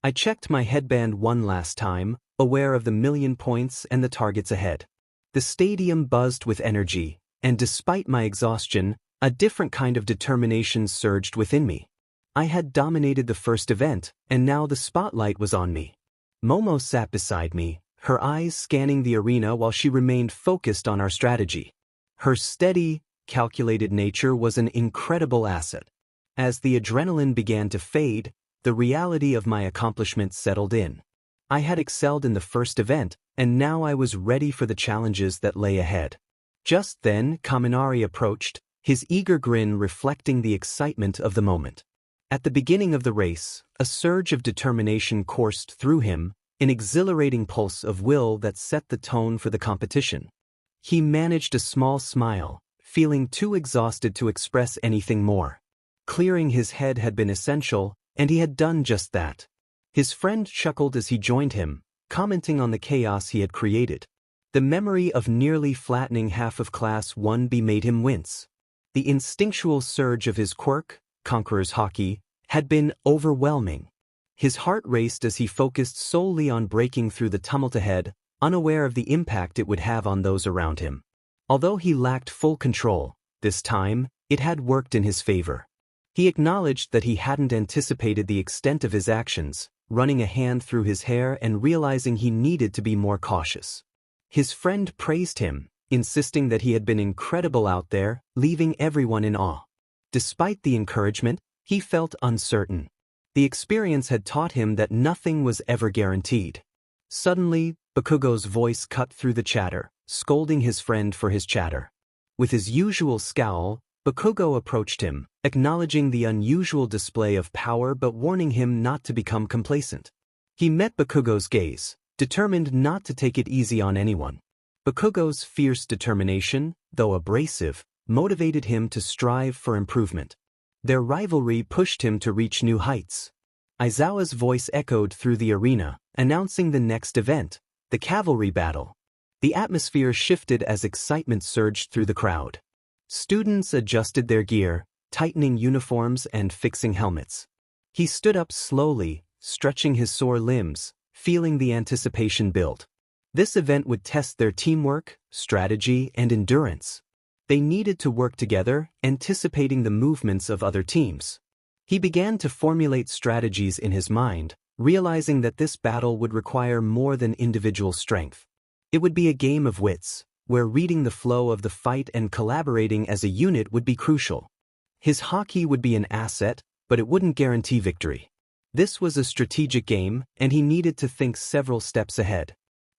I checked my headband one last time, aware of the million points and the targets ahead. The stadium buzzed with energy, and despite my exhaustion, a different kind of determination surged within me. I had dominated the first event, and now the spotlight was on me. Momo sat beside me, her eyes scanning the arena while she remained focused on our strategy. Her steady, calculated nature was an incredible asset. As the adrenaline began to fade, the reality of my accomplishments settled in. I had excelled in the first event, and now I was ready for the challenges that lay ahead. Just then, Kaminari approached, his eager grin reflecting the excitement of the moment. At the beginning of the race, a surge of determination coursed through him, an exhilarating pulse of will that set the tone for the competition. He managed a small smile, feeling too exhausted to express anything more. Clearing his head had been essential, and he had done just that. His friend chuckled as he joined him, commenting on the chaos he had created. The memory of nearly flattening half of Class 1B made him wince. The instinctual surge of his quirk, Conqueror's Haki, had been overwhelming. His heart raced as he focused solely on breaking through the tumult ahead, unaware of the impact it would have on those around him. Although he lacked full control, this time, it had worked in his favor. He acknowledged that he hadn't anticipated the extent of his actions, running a hand through his hair and realizing he needed to be more cautious. His friend praised him, insisting that he had been incredible out there, leaving everyone in awe. Despite the encouragement, he felt uncertain. The experience had taught him that nothing was ever guaranteed. Suddenly, Bakugo's voice cut through the chatter, scolding his friend for his chatter. With his usual scowl, Bakugo approached him, acknowledging the unusual display of power but warning him not to become complacent. He met Bakugo's gaze, determined not to take it easy on anyone. Bakugo's fierce determination, though abrasive, motivated him to strive for improvement. Their rivalry pushed him to reach new heights. Aizawa's voice echoed through the arena, announcing the next event, the cavalry battle. The atmosphere shifted as excitement surged through the crowd. Students adjusted their gear, tightening uniforms and fixing helmets. He stood up slowly, stretching his sore limbs, feeling the anticipation build. This event would test their teamwork, strategy, and endurance. They needed to work together, anticipating the movements of other teams. He began to formulate strategies in his mind, realizing that this battle would require more than individual strength. It would be a game of wits, where reading the flow of the fight and collaborating as a unit would be crucial. His Haki would be an asset, but it wouldn't guarantee victory. This was a strategic game, and he needed to think several steps ahead.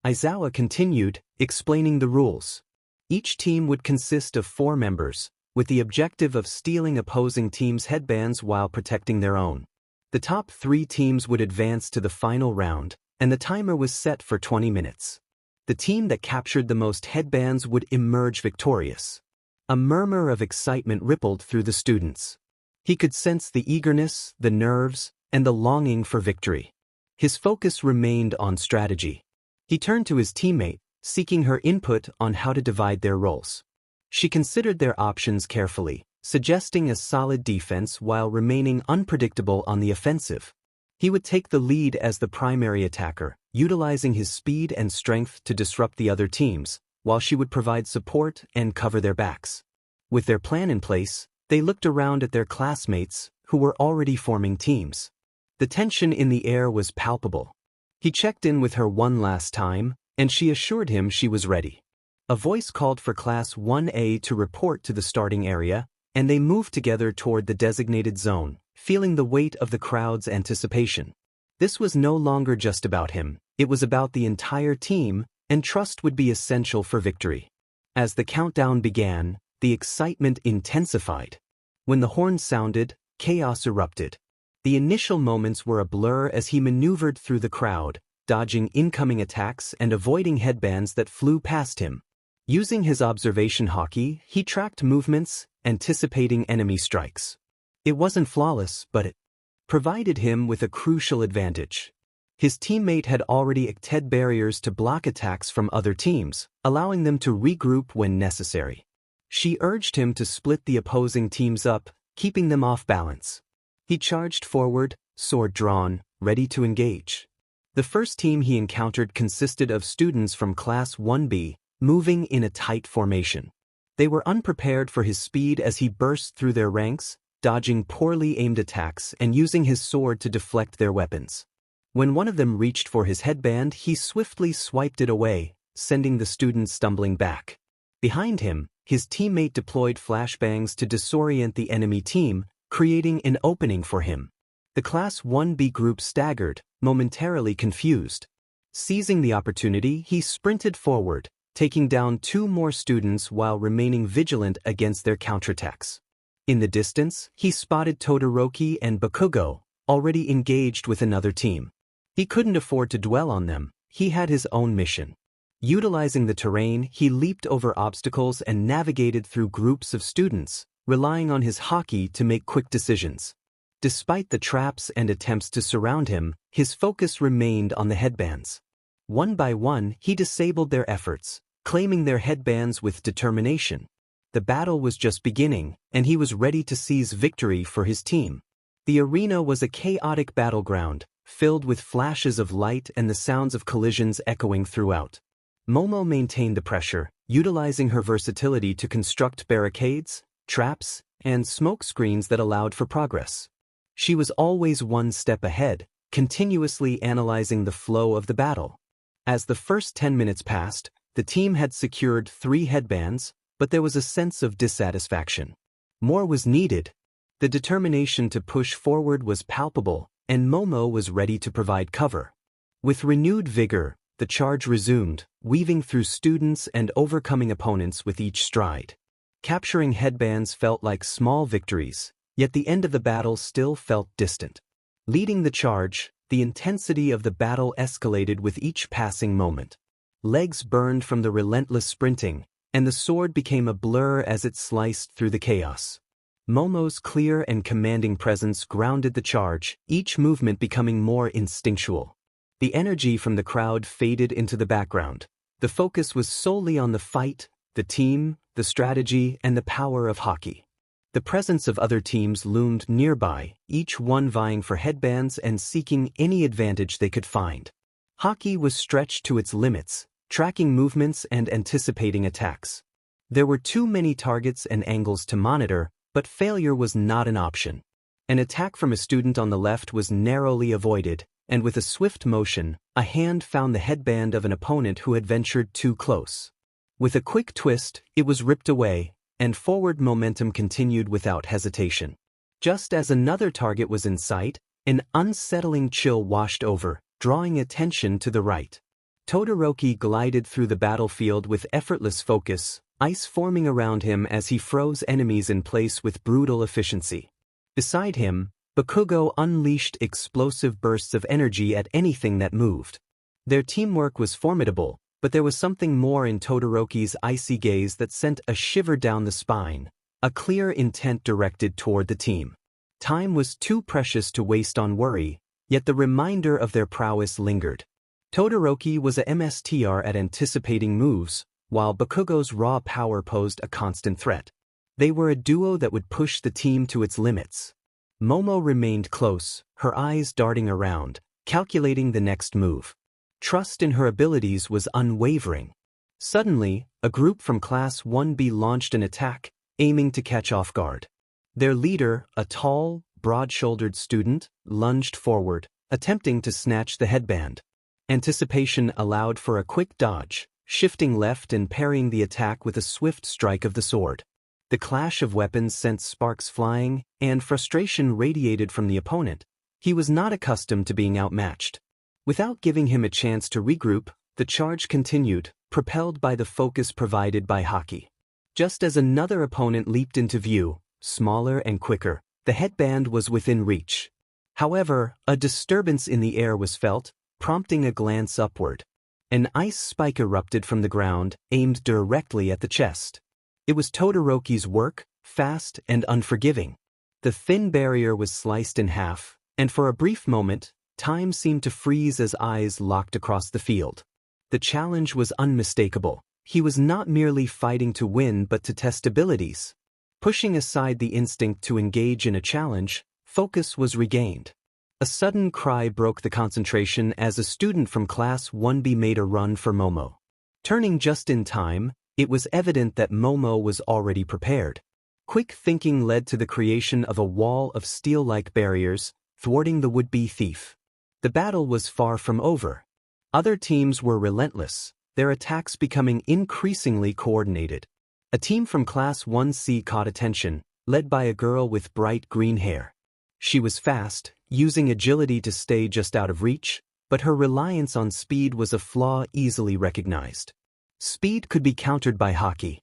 Aizawa continued, explaining the rules. Each team would consist of 4 members, with the objective of stealing opposing teams' headbands while protecting their own. The top 3 teams would advance to the final round, and the timer was set for 20 minutes. The team that captured the most headbands would emerge victorious. A murmur of excitement rippled through the students. He could sense the eagerness, the nerves, and the longing for victory. His focus remained on strategy. He turned to his teammate, seeking her input on how to divide their roles. She considered their options carefully, suggesting a solid defense while remaining unpredictable on the offensive. He would take the lead as the primary attacker, utilizing his speed and strength to disrupt the other teams, while she would provide support and cover their backs. With their plan in place, they looked around at their classmates, who were already forming teams. The tension in the air was palpable. He checked in with her one last time, and she assured him she was ready. A voice called for Class 1A to report to the starting area, and they moved together toward the designated zone, feeling the weight of the crowd's anticipation. This was no longer just about him, it was about the entire team, and trust would be essential for victory. As the countdown began, the excitement intensified. When the horn sounded, chaos erupted. The initial moments were a blur as he maneuvered through the crowd, dodging incoming attacks and avoiding headbands that flew past him. Using his observation Haki, he tracked movements, anticipating enemy strikes. It wasn't flawless, but it provided him with a crucial advantage. His teammate had already acted barriers to block attacks from other teams, allowing them to regroup when necessary. She urged him to split the opposing teams up, keeping them off balance. He charged forward, sword drawn, ready to engage. The first team he encountered consisted of students from Class 1B, moving in a tight formation. They were unprepared for his speed as he burst through their ranks, dodging poorly aimed attacks and using his sword to deflect their weapons. When one of them reached for his headband, he swiftly swiped it away, sending the student stumbling back. Behind him, his teammate deployed flashbangs to disorient the enemy team, creating an opening for him. The Class 1B group staggered, momentarily confused. Seizing the opportunity, he sprinted forward, taking down 2 more students while remaining vigilant against their counterattacks. In the distance, he spotted Todoroki and Bakugo, already engaged with another team. He couldn't afford to dwell on them, he had his own mission. Utilizing the terrain, he leaped over obstacles and navigated through groups of students, relying on his Haki to make quick decisions. Despite the traps and attempts to surround him, his focus remained on the headbands. One by one, he disabled their efforts, claiming their headbands with determination. The battle was just beginning, and he was ready to seize victory for his team. The arena was a chaotic battleground, filled with flashes of light and the sounds of collisions echoing throughout. Momo maintained the pressure, utilizing her versatility to construct barricades, traps, and smoke screens that allowed for progress. She was always one step ahead, continuously analyzing the flow of the battle. As the first 10 minutes passed, the team had secured 3 headbands, but there was a sense of dissatisfaction. More was needed. The determination to push forward was palpable, and Momo was ready to provide cover. With renewed vigor, the charge resumed, weaving through students and overcoming opponents with each stride. Capturing headbands felt like small victories, yet the end of the battle still felt distant. Leading the charge, the intensity of the battle escalated with each passing moment. Legs burned from the relentless sprinting, and the sword became a blur as it sliced through the chaos. Momo's clear and commanding presence grounded the charge, each movement becoming more instinctual. The energy from the crowd faded into the background. The focus was solely on the fight, the team, the strategy, and the power of Haki. The presence of other teams loomed nearby, each one vying for headbands and seeking any advantage they could find. Haki was stretched to its limits, tracking movements and anticipating attacks. There were too many targets and angles to monitor, but failure was not an option. An attack from a student on the left was narrowly avoided, and with a swift motion, a hand found the headband of an opponent who had ventured too close. With a quick twist, it was ripped away, and forward momentum continued without hesitation. Just as another target was in sight, an unsettling chill washed over, drawing attention to the right. Todoroki glided through the battlefield with effortless focus, ice forming around him as he froze enemies in place with brutal efficiency. Beside him, Bakugo unleashed explosive bursts of energy at anything that moved. Their teamwork was formidable, but there was something more in Todoroki's icy gaze that sent a shiver down the spine, a clear intent directed toward the team. Time was too precious to waste on worry, yet the reminder of their prowess lingered. Todoroki was a MSTR at anticipating moves, while Bakugo's raw power posed a constant threat. They were a duo that would push the team to its limits. Momo remained close, her eyes darting around, calculating the next move. Trust in her abilities was unwavering. Suddenly, a group from Class 1B launched an attack, aiming to catch off guard. Their leader, a tall, broad-shouldered student, lunged forward, attempting to snatch the headband. Anticipation allowed for a quick dodge, shifting left and parrying the attack with a swift strike of the sword. The clash of weapons sent sparks flying, and frustration radiated from the opponent. He was not accustomed to being outmatched. Without giving him a chance to regroup, the charge continued, propelled by the focus provided by Haki. Just as another opponent leaped into view, smaller and quicker, the headband was within reach. However, a disturbance in the air was felt, prompting a glance upward. An ice spike erupted from the ground, aimed directly at the chest. It was Todoroki's work, fast and unforgiving. The thin barrier was sliced in half, and for a brief moment, time seemed to freeze as eyes locked across the field. The challenge was unmistakable. He was not merely fighting to win but to test abilities. Pushing aside the instinct to engage in a challenge, focus was regained. A sudden cry broke the concentration as a student from Class 1B made a run for Momo. Turning just in time, it was evident that Momo was already prepared. Quick thinking led to the creation of a wall of steel-like barriers, thwarting the would-be thief. The battle was far from over. Other teams were relentless, their attacks becoming increasingly coordinated. A team from Class 1C caught attention, led by a girl with bright green hair. She was fast, using agility to stay just out of reach, but her reliance on speed was a flaw easily recognized. Speed could be countered by Haki.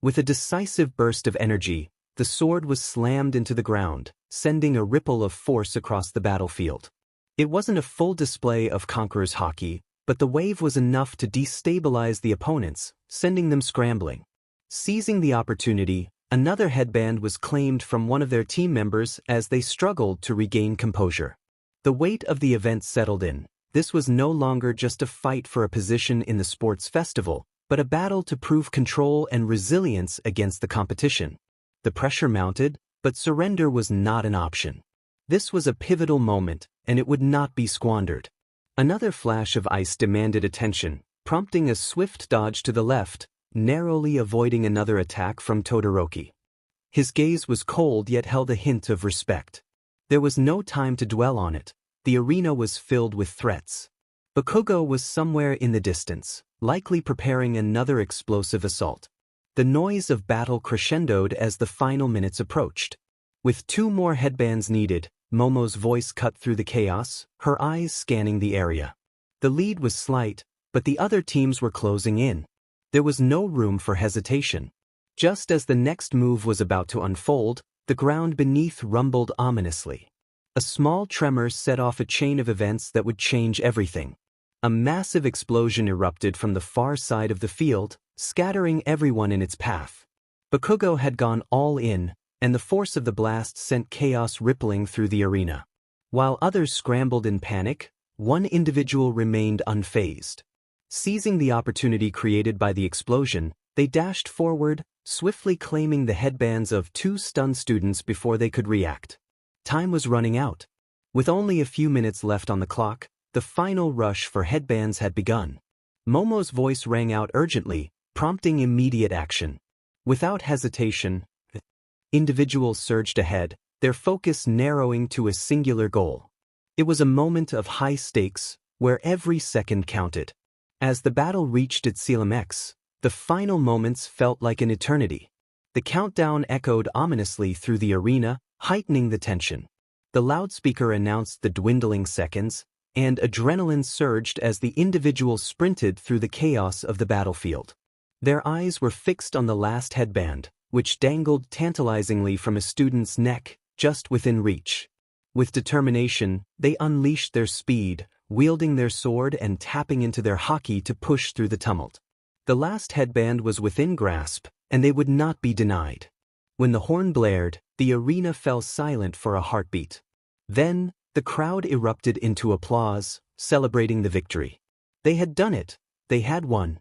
With a decisive burst of energy, the sword was slammed into the ground, sending a ripple of force across the battlefield. It wasn't a full display of Conqueror's Haki, but the wave was enough to destabilize the opponents, sending them scrambling. Seizing the opportunity, another headband was claimed from one of their team members as they struggled to regain composure. The weight of the event settled in. This was no longer just a fight for a position in the sports festival, but a battle to prove control and resilience against the competition. The pressure mounted, but surrender was not an option. This was a pivotal moment, and it would not be squandered. Another flash of ice demanded attention, prompting a swift dodge to the left, narrowly avoiding another attack from Todoroki. His gaze was cold yet held a hint of respect. There was no time to dwell on it. The arena was filled with threats. Bakugo was somewhere in the distance, likely preparing another explosive assault. The noise of battle crescendoed as the final minutes approached. With 2 more headbands needed, Momo's voice cut through the chaos, her eyes scanning the area. The lead was slight, but the other teams were closing in. There was no room for hesitation. Just as the next move was about to unfold, the ground beneath rumbled ominously. A small tremor set off a chain of events that would change everything. A massive explosion erupted from the far side of the field, scattering everyone in its path. Bakugo had gone all in, and the force of the blast sent chaos rippling through the arena. While others scrambled in panic, one individual remained unfazed. Seizing the opportunity created by the explosion, they dashed forward, swiftly claiming the headbands of 2 stunned students before they could react. Time was running out. With only a few minutes left on the clock, the final rush for headbands had begun. Momo's voice rang out urgently, prompting immediate action. Without hesitation, individuals surged ahead, their focus narrowing to a singular goal. It was a moment of high stakes, where every second counted. As the battle reached its climax, the final moments felt like an eternity. The countdown echoed ominously through the arena, heightening the tension. The loudspeaker announced the dwindling seconds, and adrenaline surged as the individuals sprinted through the chaos of the battlefield. Their eyes were fixed on the last headband, which dangled tantalizingly from a student's neck, just within reach. With determination, they unleashed their speed, wielding their sword and tapping into their Haki to push through the tumult. The last headband was within grasp, and they would not be denied. When the horn blared, the arena fell silent for a heartbeat. Then, the crowd erupted into applause, celebrating the victory. They had done it. They had won.